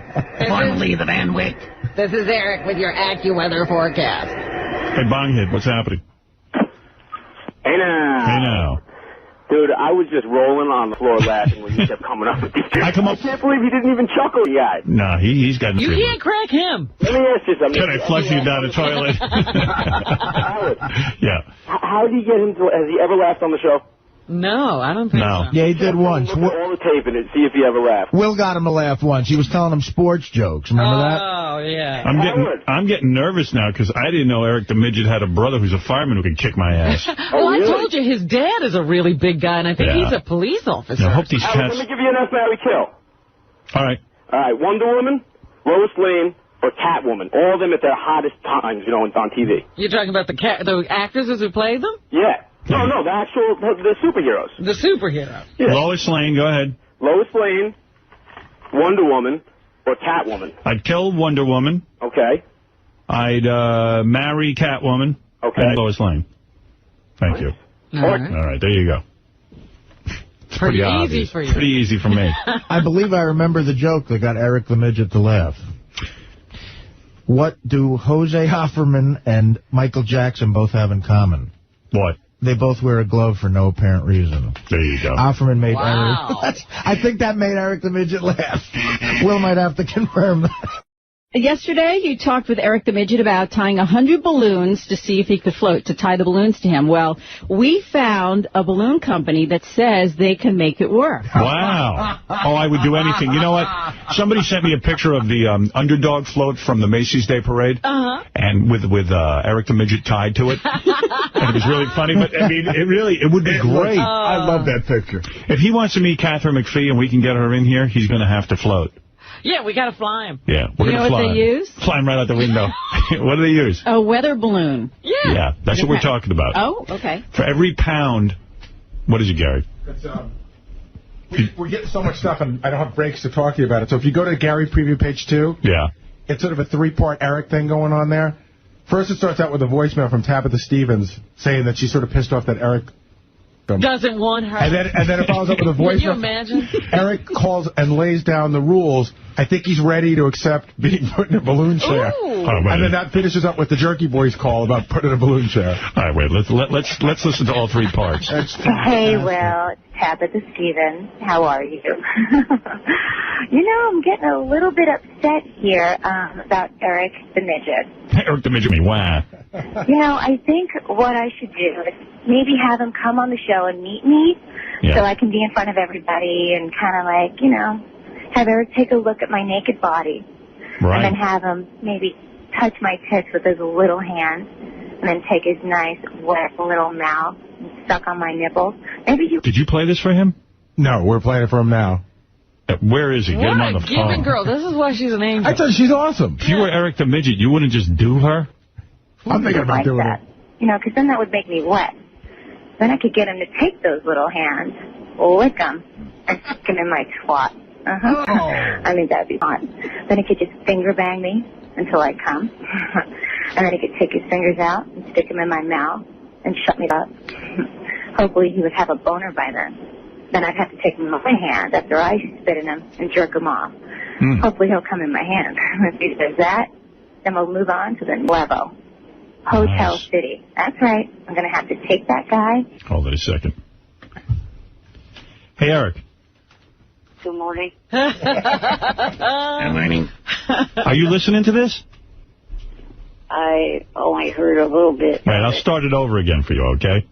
formerly the Van Wyck. This is Eric with your AccuWeather forecast. Hey, Bonghead, what's happening? Hey now. Hey now. Dude, I was just rolling on the floor laughing when you kept coming up with these jokes. I can't believe he didn't even chuckle yet. No, he's got You can't crack him. Let me ask you something. Can I flush you down the toilet? Howard, Yeah. how did you get him to... Has he ever laughed on the show? No, I don't think so. Yeah, he did once. Look at all the tape and see if he ever laughed. Will got him to laugh once. He was telling him sports jokes. Remember that? Oh, yeah. I'm getting nervous now because I didn't know Eric the Midget had a brother who's a fireman who could kick my ass. Well, I told you his dad is a really big guy, and I think he's a police officer. I hope these Howard, cats... let me give you an F, Marry, Kill. All right. All right, Wonder Woman, Lois Lane, or Catwoman. All of them at their hottest times, you know, on TV. You're talking about the actresses who played them? Yeah. No, the superheroes. The superheroes. Yeah. Lois Lane, go ahead. Lois Lane, Wonder Woman, or Catwoman. I'd kill Wonder Woman. Okay. I'd marry Catwoman. Okay. And Lois Lane. Thank you. All right. All right, there you go. It's pretty easy obvious. for you. Pretty easy for me. I believe I remember the joke that got Eric the Midget to laugh. What do Jose Offerman and Michael Jackson both have in common? What? They both wear a glove for no apparent reason. There you go. Offerman made Wow. Eric. I think that made Eric the Midget laugh. Will might have to confirm that. Yesterday, you talked with Eric the Midget about tying 100 balloons to see if he could float, to tie the balloons to him. Well, we found a balloon company that says they can make it work. Wow. Oh, I would do anything. You know what? Somebody sent me a picture of the underdog float from the Macy's Day Parade. And with Eric the Midget tied to it. And it was really funny. But, I mean, it would be great. I love that picture. If he wants to meet Catherine McPhee and we can get her in here, he's going to have to float. Yeah, we got to fly him. Yeah, we're You going know to fly what they him. use? Fly him right out the window. What do they use? A weather balloon. Yeah. That's what we're talking about. Oh, okay. For every pound, what is it, Gary? It's, we're getting so much stuff, and I don't have breaks to talk to you about it. So if you go to Gary Preview page 2, it's sort of a 3-part Eric thing going on there. First, it starts out with a voicemail from Tabitha Stevens saying that she's sort of pissed off that Eric doesn't want her. And then it follows up with a voicemail. Can you imagine? Eric calls and lays down the rules. I think he's ready to accept being put in a balloon chair. And then that finishes up with the Jerky Boys call about putting in a balloon chair. All right, wait. Let's listen to all 3 parts. Hey, Will, it's Tabitha Stevens. How are you? You know, I'm getting a little bit upset here about Eric the Midget. Eric the Midget, wow. You know, I think what I should do is maybe have him come on the show and meet me so I can be in front of everybody and kind of like, you know, have Eric take a look at my naked body. Right. And then have him maybe touch my tits with his little hand and then take his nice, wet little mouth and suck on my nipples. Maybe you... Did you play this for him? No, we're playing it for him now. Where is he? Get him on the What a giving phone. girl. This is why she's an angel. I thought she's awesome. If you were Eric the Midget, you wouldn't just do her? I'm thinking about doing that. You know, because then that would make me wet. Then I could get him to take those little hands, lick them, and stick them in my twat. I mean, that'd be fun. Then he could just finger bang me until I come. And then he could take his fingers out and stick them in my mouth and shut me up. Hopefully he would have a boner by then. Then I'd have to take my hand after I spit in him and jerk him off. Hopefully he'll come in my hand. If he does that, then we'll move on to the Nuevo. Hotel City. That's right. I'm going to have to take that guy. Hold it a second. Hey, Eric. Good morning. Good morning. Are you listening to this? I only heard a little bit. All right, I'll start it over again for you, okay?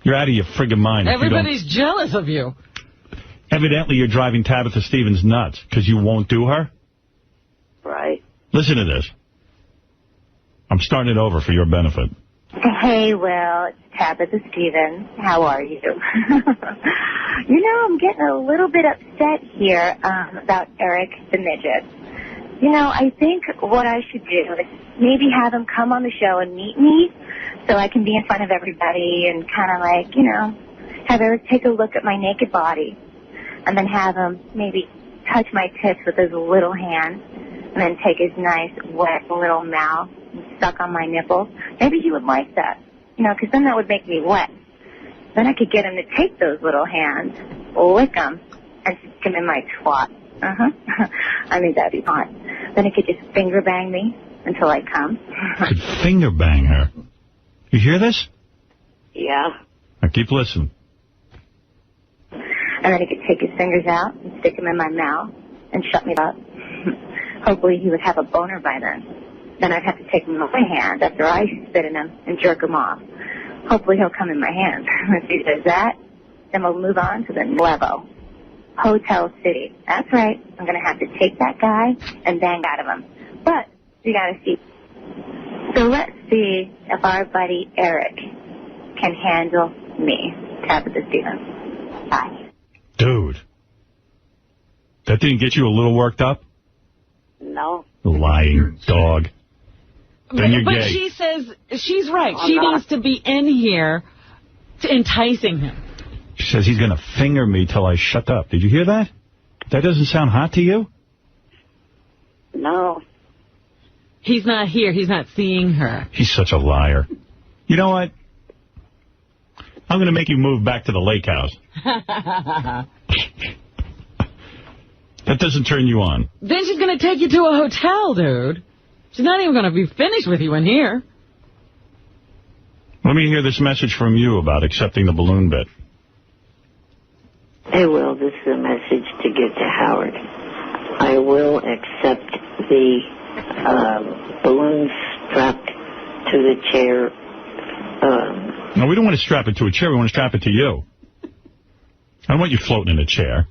You're out of your friggin' mind. Everybody's jealous of you. Evidently, you're driving Tabitha Stevens nuts because you won't do her. Right. Listen to this. I'm starting it over for your benefit. Hey, Will, it's Tabitha Stevens. How are you? You know, I'm getting a little bit upset here about Eric the Midget. You know, I think what I should do is maybe have him come on the show and meet me so I can be in front of everybody and kind of like, you know, have Eric take a look at my naked body and then have him maybe touch my tits with his little hand and then take his nice, wet little mouth and suck on my nipples. Maybe he would like that, you know, because then that would make me wet. Then I could get him to take those little hands, lick them, and stick them in my twat. I mean, that'd be fun. Then he could just finger bang me until I come. Could finger bang her. You hear this? Yeah. Now keep listening. And then he could take his fingers out and stick them in my mouth and shut me up. Hopefully he would have a boner by then. Then I'd have to take my hand after I spit in him and jerk him off. Hopefully he'll come in my hand. If he does that, then we'll move on to the Nuevo. Hotel City. That's right. I'm going to have to take that guy and bang out of him. But we got to see. So let's see if our buddy Eric can handle me, Tabitha Stevens. Bye. Dude. That didn't get you a little worked up? No. Lying dog. Then you're But gay. she says she's right. She needs to be in here to enticing him. She says he's going to finger me till I shut up. Did you hear that? That doesn't sound hot to you? No. He's not here. He's not seeing her. He's such a liar. You know what? I'm going to make you move back to the lake house. That doesn't turn you on. Then she's going to take you to a hotel, dude. She's not even going to be finished with you in here. Let me hear this message from you about accepting the balloon bit. Hey, Will, this is a message to give to Howard. I will accept the balloon strapped to the chair. No, we don't want to strap it to a chair. We want to strap it to you. I don't want you floating in a chair.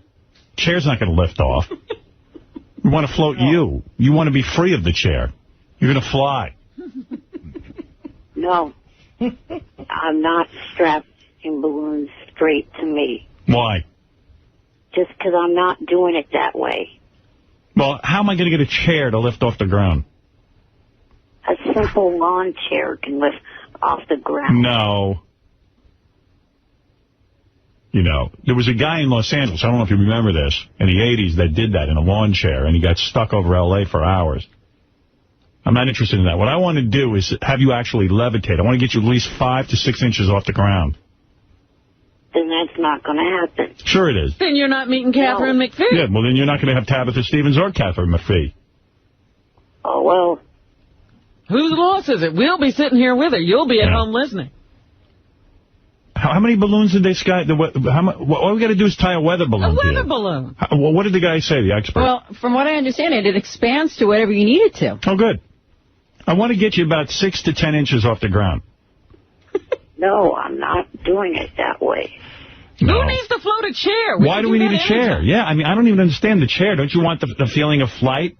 Chair's not going to lift off. We want to float you. You want to be free of the chair. You're going to fly. No. I'm not strapped in balloons straight to me. Why? Just because I'm not doing it that way. Well, how am I going to get a chair to lift off the ground? A simple lawn chair can lift off the ground. No. You know, there was a guy in Los Angeles, I don't know if you remember this, in the 80s that did that in a lawn chair, and he got stuck over L.A. for hours. I'm not interested in that. What I want to do is have you actually levitate. I want to get you at least 5 to 6 inches off the ground. Then that's not going to happen. Sure it is. Then you're not meeting Catherine McPhee. Yeah, well, then you're not going to have Tabitha Stevens or Catherine McPhee. Oh, well. Whose loss is it? We'll be sitting here with her. You'll be at home listening. How many balloons did they sky? All we got to do is tie a weather balloon. A weather balloon. What did the guy say, the expert? Well, from what I understand, it expands to whatever you need it to. Oh, good. I want to get you about 6 to 10 inches off the ground. No, I'm not doing it that way. No. Who needs to float a chair? Why do we need a chair? Yeah, I mean, I don't even understand the chair. Don't you want the feeling of flight?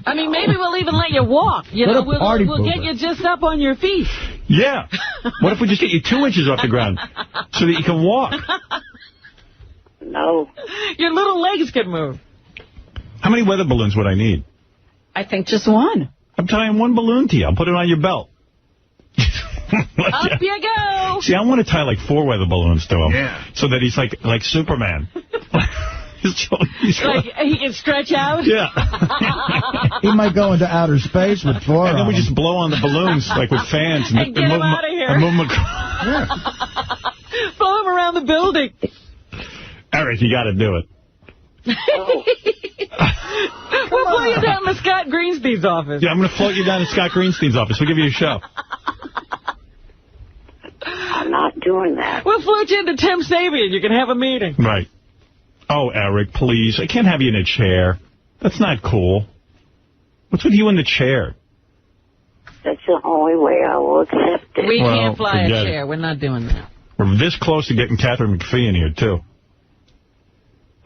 I mean, maybe we'll even let you walk. You know, we'll get you just up on your feet. Yeah. What if we just get you 2 inches off the ground so that you can walk? No. Your little legs can move. How many weather balloons would I need? I think just one. I'm tying one balloon to you. I'll put it on your belt. Up you go. See, I want to tie like 4 weather balloons to him so that he's like Superman. Like he can stretch out? Yeah. He might go into outer space with 4 And then we just blow on the balloons like with fans. And get him out of here. And move him across. Blow him around the building. Eric, you got to do it. We'll blow you down to Scott Greenstein's office. Yeah, I'm going to float you down to Scott Greenstein's office. We'll give you a show. I'm not doing that. We'll float you into Tim Sabian. You can have a meeting. Right. Oh, Eric, please. I can't have you in a chair. That's not cool. What's with you in the chair? That's the only way I will accept it. We can't fly a chair. We're not doing that. We're this close to getting Catherine McPhee in here, too.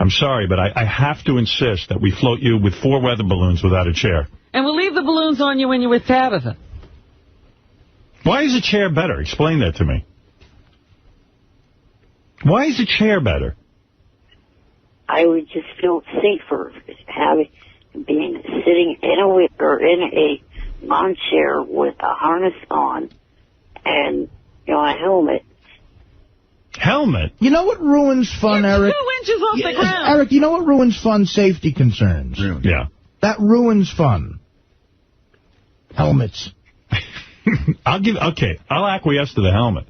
I'm sorry, but I have to insist that we float you with 4 weather balloons without a chair. And we'll leave the balloons on you when you're with Tabitha. Why is a chair better? Explain that to me. Why is a chair better? I would just feel safer sitting in a lawn chair with a harness on and a helmet. Helmet? You know what ruins fun, Eric? 2 inches off the ground. Eric, you know what ruins fun? Safety concerns. Yeah. That ruins fun. Helmets. I'll acquiesce to the helmet.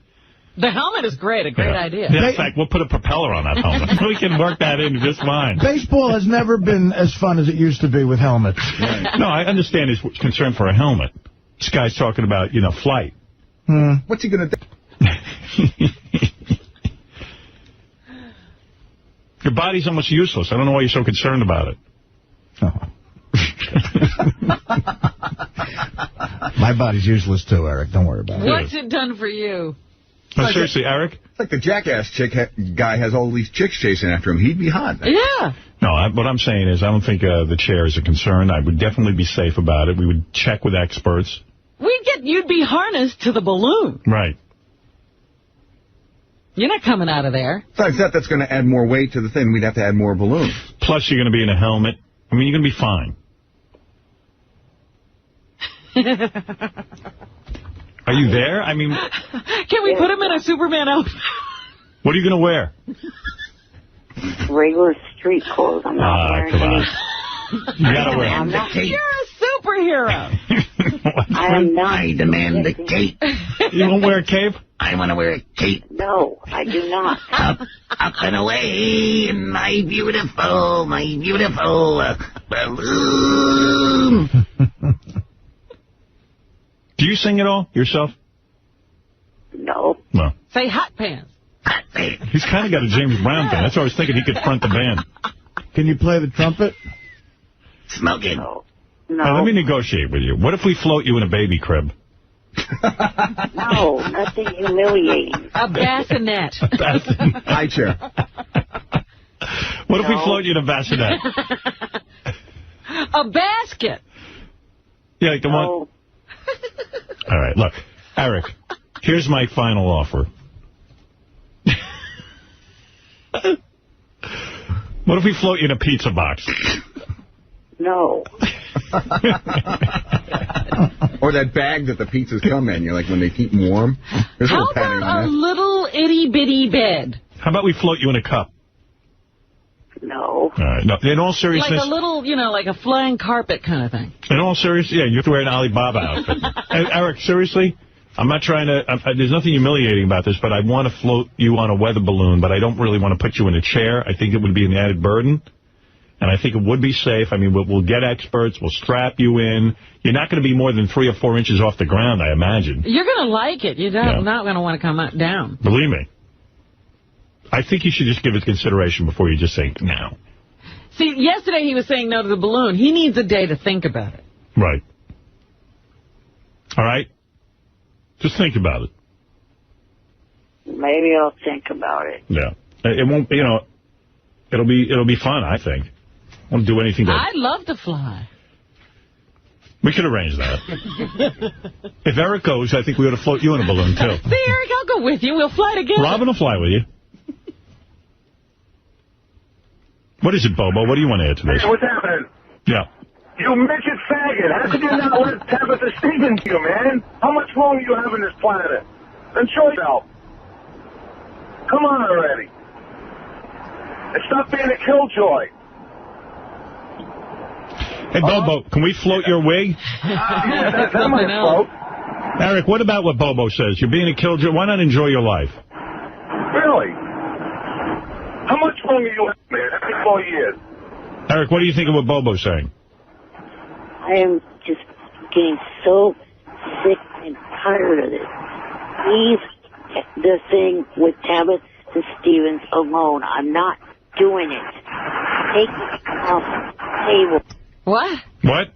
The helmet is great, a great idea. Yeah, in fact, we'll put a propeller on that helmet. We can work that in just fine. Baseball has never been as fun as it used to be with helmets. No, I understand his concern for a helmet. This guy's talking about, flight. What's he going to do? Your body's almost useless. I don't know why you're so concerned about it. My body's useless, too, Eric. Don't worry about it. What's it done for you? No, seriously, Eric? It's like the jackass guy has all these chicks chasing after him. He'd be hot. Yeah. No, what I'm saying is I don't think the chair is a concern. I would definitely be safe about it. We would check with experts. You'd be harnessed to the balloon. Right. You're not coming out of there. Besides that's going to add more weight to the thing. We'd have to add more balloons. Plus, you're going to be in a helmet. I mean, you're going to be fine. Are you there? I mean... Can we put him in a Superman outfit? What are you going to wear? Regular street clothes. I'm not wearing any. You got to wear I'm not. You're a superhero. I am not. I demand a cape. You won't wear a cape? I want to wear a cape. No, I do not. Up and away, my beautiful balloon. Do you sing at all yourself? No. No. Say hot pants. He's kind of got a James Brown thing. That's why I was thinking he could front the band. Can you play the trumpet? Smoking. No. Now, let me negotiate with you. What if we float you in a baby crib? No, nothing humiliating. A bassinet. High chair. What if we float you in a bassinet? A basket. Yeah, like the one... All right, look. Eric, here's my final offer. What if we float you in a pizza box? No. Or that bag that the pizzas come in. You're like, when they keep them warm. There's a How little padding about a on that. little itty-bitty bed? How about we float you in a cup? No. All right. No, in all seriousness... Like a little, like a flying carpet kind of thing. In all seriousness, yeah, you have to wear an Alibaba outfit. Hey, Eric, seriously? I'm not trying to... there's nothing humiliating about this, but I want to float you on a weather balloon, but I don't really want to put you in a chair. I think it would be an added burden. And I think it would be safe. I mean, we'll get experts. We'll strap you in. You're not going to be more than 3 or 4 inches off the ground, I imagine. You're going to like it. You're not going to want to come down. Believe me. I think you should just give it consideration before you just say no. See, yesterday he was saying no to the balloon. He needs a day to think about it. Right. All right? Just think about it. Maybe I'll think about it. Yeah. It won't, it'll be fun, I think. I won't do anything to... I'd love to fly. We could arrange that. If Eric goes, I think we ought to float you in a balloon, too. See, Eric, I'll go with you. We'll fly together. Robin will fly with you. What is it, Bobo? What do you want to add to this? Hey, what's happening? Yeah. You midget faggot. How could you not let Tabitha Stevens you, man? How much longer you have on this planet? Enjoy yourself. Come on already. And stop being a killjoy. Hey, Bobo, can we float your wig? Yeah, that might float. Eric, what about what Bobo says? You're being a killjoy. Why not enjoy your life? Really? How much longer you have, man? How many more years? Eric, what do you think of what Bobo's saying? I am just getting so sick and tired of this. Leave the thing with Tabitha Stevens alone. I'm not doing it. Take it off the table. What? What?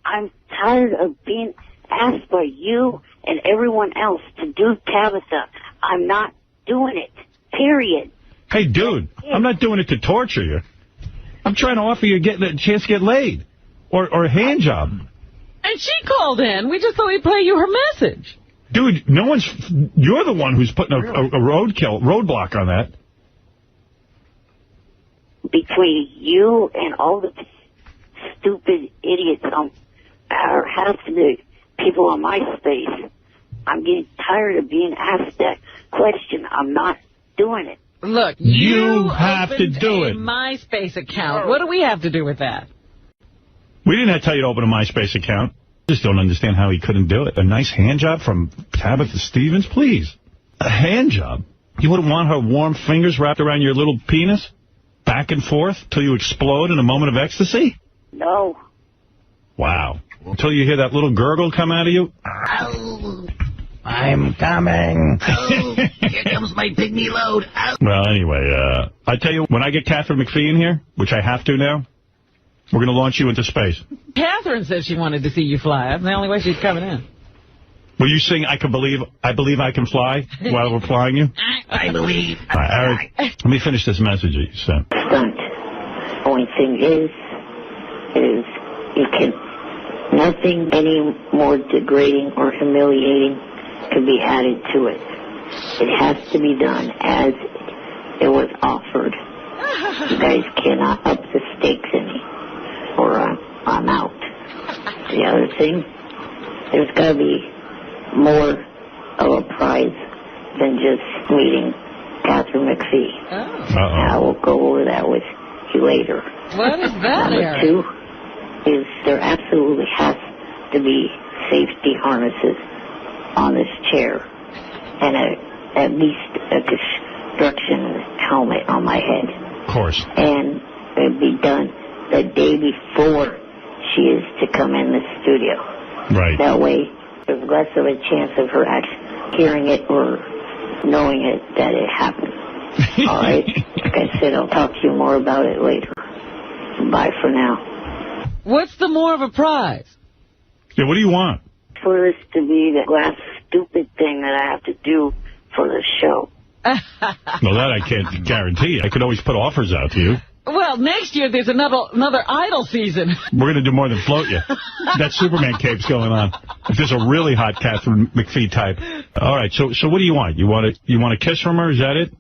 I'm tired of being asked by you and everyone else to do Tabitha. I'm not doing it. Period. Hey, dude, I'm not doing it to torture you. I'm trying to offer you a chance to get laid. Or a hand job. And she called in. We just thought we'd play you her message. Dude, you're the one who's putting a roadblock on that. Between you and all the stupid idiots or half the people on MySpace, I'm getting tired of being asked that question. I'm not doing it. Look, you have to do it. MySpace account. What do we have to do with that? We didn't have to tell you to open a MySpace account. Just don't understand how he couldn't do it. A nice hand job from Tabitha Stevens, please. A hand job? You wouldn't want her warm fingers wrapped around your little penis? Back and forth till you explode in a moment of ecstasy? No. Wow. Until you hear that little gurgle come out of you? Oh, I'm coming. Oh, here comes my pygmy load. Oh. Well, anyway, I tell you, when I get Catherine McPhee in here, which I have to now, we're going to launch you into space. Catherine said she wanted to see you fly. That's the only way she's coming in. Will you sing I Believe I Can Fly while we're flying you? I believe. Eric, let me finish this message you sent. Stunt. Only thing is you can, nothing any more degrading or humiliating can be added to it. It has to be done as it was offered. You guys cannot up the stakes any, or I'm out. The other thing, there's got to be more of a prize than just meeting Catherine McPhee. I will go over that with you later. What is that, Number Eric? 2 is there absolutely has to be safety harnesses on this chair and at least a construction helmet on my head. Of course. And it'd be done the day before she is to come in the studio. Right. That way, there's less of a chance of her actually hearing it or knowing it that it happened. All right? Like I said, I'll talk to you more about it later. Bye for now. What's the more of a prize? Yeah, what do you want? For this to be the last stupid thing that I have to do for the show. Well, that I can't guarantee. I could always put offers out to you. Well, next year there's another Idol season. We're going to do more than float you. That Superman cape's going on. If there's a really hot Catherine McPhee type. All right, so what do you want? You want a kiss from her? Is that it?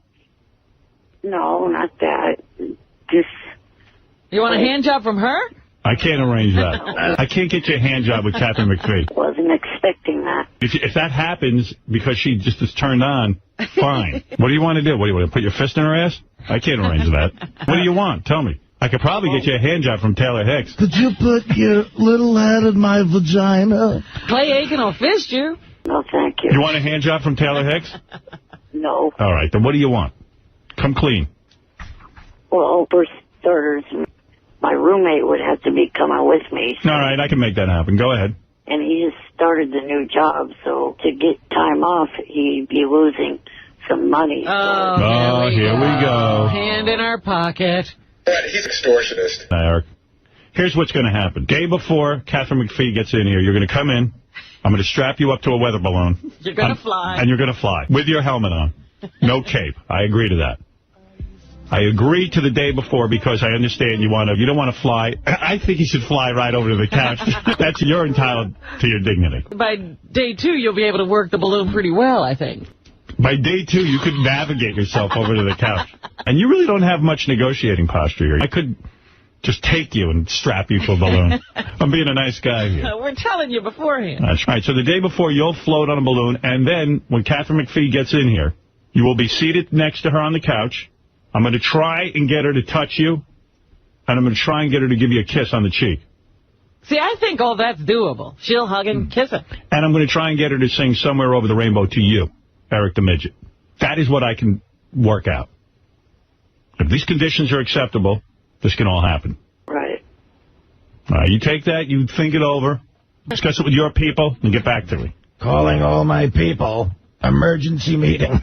No, not that. Just... You want a hand job from her? I can't arrange that. I can't get you a hand job with Catherine McPhee. Wasn't expecting that. If that happens because she just is turned on, fine. What do you want to do? What do you want to put your fist in her ass? I can't arrange that. What do you want? Tell me. I could probably get you a hand job from Taylor Hicks. Could you put your little head in my vagina? Clay Aiken will fist you. No, thank you. You want a hand job from Taylor Hicks? No. All right, then what do you want? Come clean. Well, for starters, my roommate would have to be coming with me. All right, I can make that happen. Go ahead. And he just started the new job, so to get time off, he'd be losing some money. Oh, here we go. Hand in our pocket. He's extortionist. Eric, here's what's going to happen. Day before Catherine McPhee gets in here, you're going to come in. I'm going to strap you up to a weather balloon. You're going to fly. And you're going to fly with your helmet on. No cape. I agree to that. I agree to the day before because I understand you don't want to fly. I think you should fly right over to the couch. You're entitled to your dignity. By day 2, you'll be able to work the balloon pretty well, I think. By day 2, you could navigate yourself over to the couch. And you really don't have much negotiating posture here. I could just take you and strap you to a balloon. I'm being a nice guy here. We're telling you beforehand. That's right. So the day before, you'll float on a balloon, and then when Catherine McPhee gets in here, you will be seated next to her on the couch. I'm going to try and get her to touch you, and I'm going to try and get her to give you a kiss on the cheek. See, I think all that's doable. She'll hug and kiss him. And I'm going to try and get her to sing Somewhere Over the Rainbow to you, Eric the Midget. That is what I can work out. If these conditions are acceptable, this can all happen. Right. All right, you take that, you think it over, discuss it with your people, and get back to me. Calling all my people. Emergency meeting.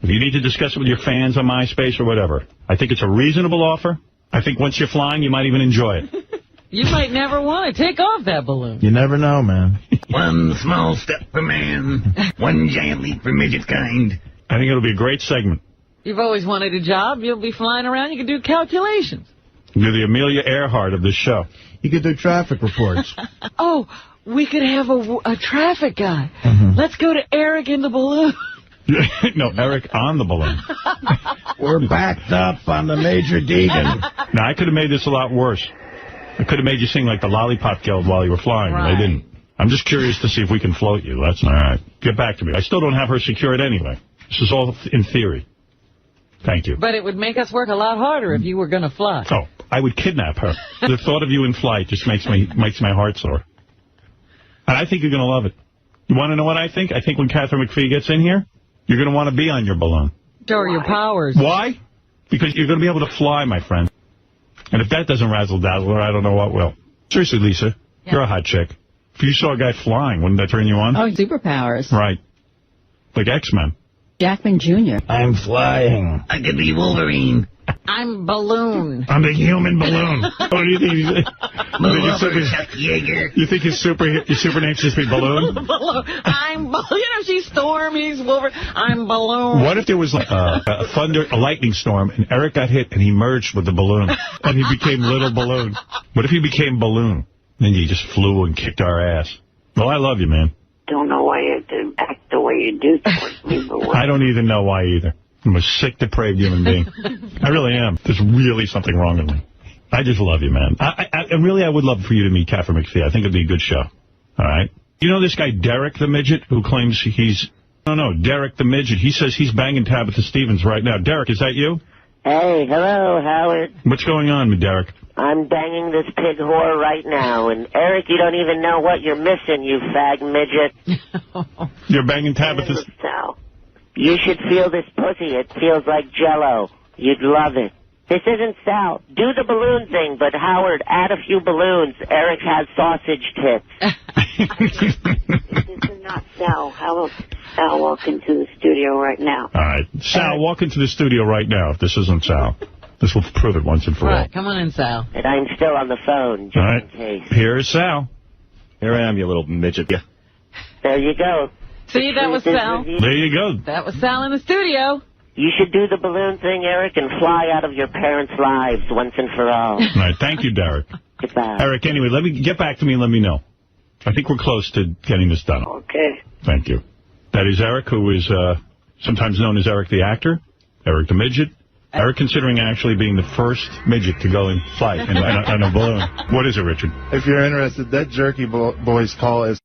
If you need to discuss it with your fans on MySpace or whatever, I think it's a reasonable offer. I think once you're flying, you might even enjoy it. You might never want to take off that balloon. You never know, man. One small step for man, one giant leap for midget kind. I think it'll be a great segment. You've always wanted a job. You'll be flying around. You can do calculations. You're the Amelia Earhart of this show. You could do traffic reports. Oh, we could have a traffic guy. Let's go to Eric in the balloon. No, Eric on the balloon. We're backed up on the Major Deegan. Now, I could have made this a lot worse. I could have made you sing like the Lollipop Guild while you were flying, but I didn't. I'm just curious to see if we can float you. That's all right. Get back to me. I still don't have her secured anyway. This is all in theory. Thank you. But it would make us work a lot harder if you were going to fly. Oh, I would kidnap her. The thought of you in flight just makes my heart sore. And I think you're going to love it. You want to know what I think? I think when Catherine McPhee gets in here, you're going to want to be on your balloon. Show your powers. Why? Because you're going to be able to fly, my friend. And if that doesn't razzle-dazzle her, I don't know what will. Seriously, Lisa, you're a hot chick. If you saw a guy flying, wouldn't that turn you on? Oh, superpowers. Right. Like X-Men. Jackman Jr. I'm flying. I could be Wolverine. I'm Balloon. I'm the human balloon. What do you think? Chuck Yeager. You think his super name should just be Balloon? Balloon. I'm Balloon. You know, she's Storm, he's Wolverine. I'm Balloon. What if there was like a lightning storm, and Eric got hit, and he merged with the balloon, and he became Little Balloon? What if he became Balloon, and you just flew and kicked our ass? Well, I love you, man. Don't know why you have to act the way you do towards me, but I don't even know why either. I'm a sick, depraved human being. I really am. There's really something wrong with me. I just love you, man. And really, I would love for you to meet Catherine McPhee. I think it'd be a good show. All right? You know this guy, Derek the Midget, who claims he's... No, Derek the Midget. He says he's banging Tabitha Stevens right now. Derek, is that you? Hey, hello, Howard. What's going on, Derek? I'm banging this pig whore right now. And, Eric, you don't even know what you're missing, you fag midget. You're banging Tabitha... Sal. You should feel this pussy. It feels like Jell-O. You'd love it. This isn't Sal. Do the balloon thing, but Howard, add a few balloons. Eric has sausage tits. this is not Sal. How about Sal walk into the studio right now? All right. Sal, walk into the studio right now if this isn't Sal. This will prove it once and for all. Right, come on in, Sal. And I'm still on the phone, just all right. in case. Here's Sal. Here I am, you little midget. Yeah. There you go. See, that was Sal. There you go. That was Sal in the studio. You should do the balloon thing, Eric, and fly out of your parents' lives once and for all. All right, thank you, Derek. Goodbye. Eric, anyway, let me get back to me and let me know. I think we're close to getting this done. Okay. Thank you. That is Eric, who is sometimes known as Eric the Actor, Eric the Midget, Eric considering actually being the first midget to go and fly in a balloon. What is it, Richard? If you're interested, that Jerky Boys call is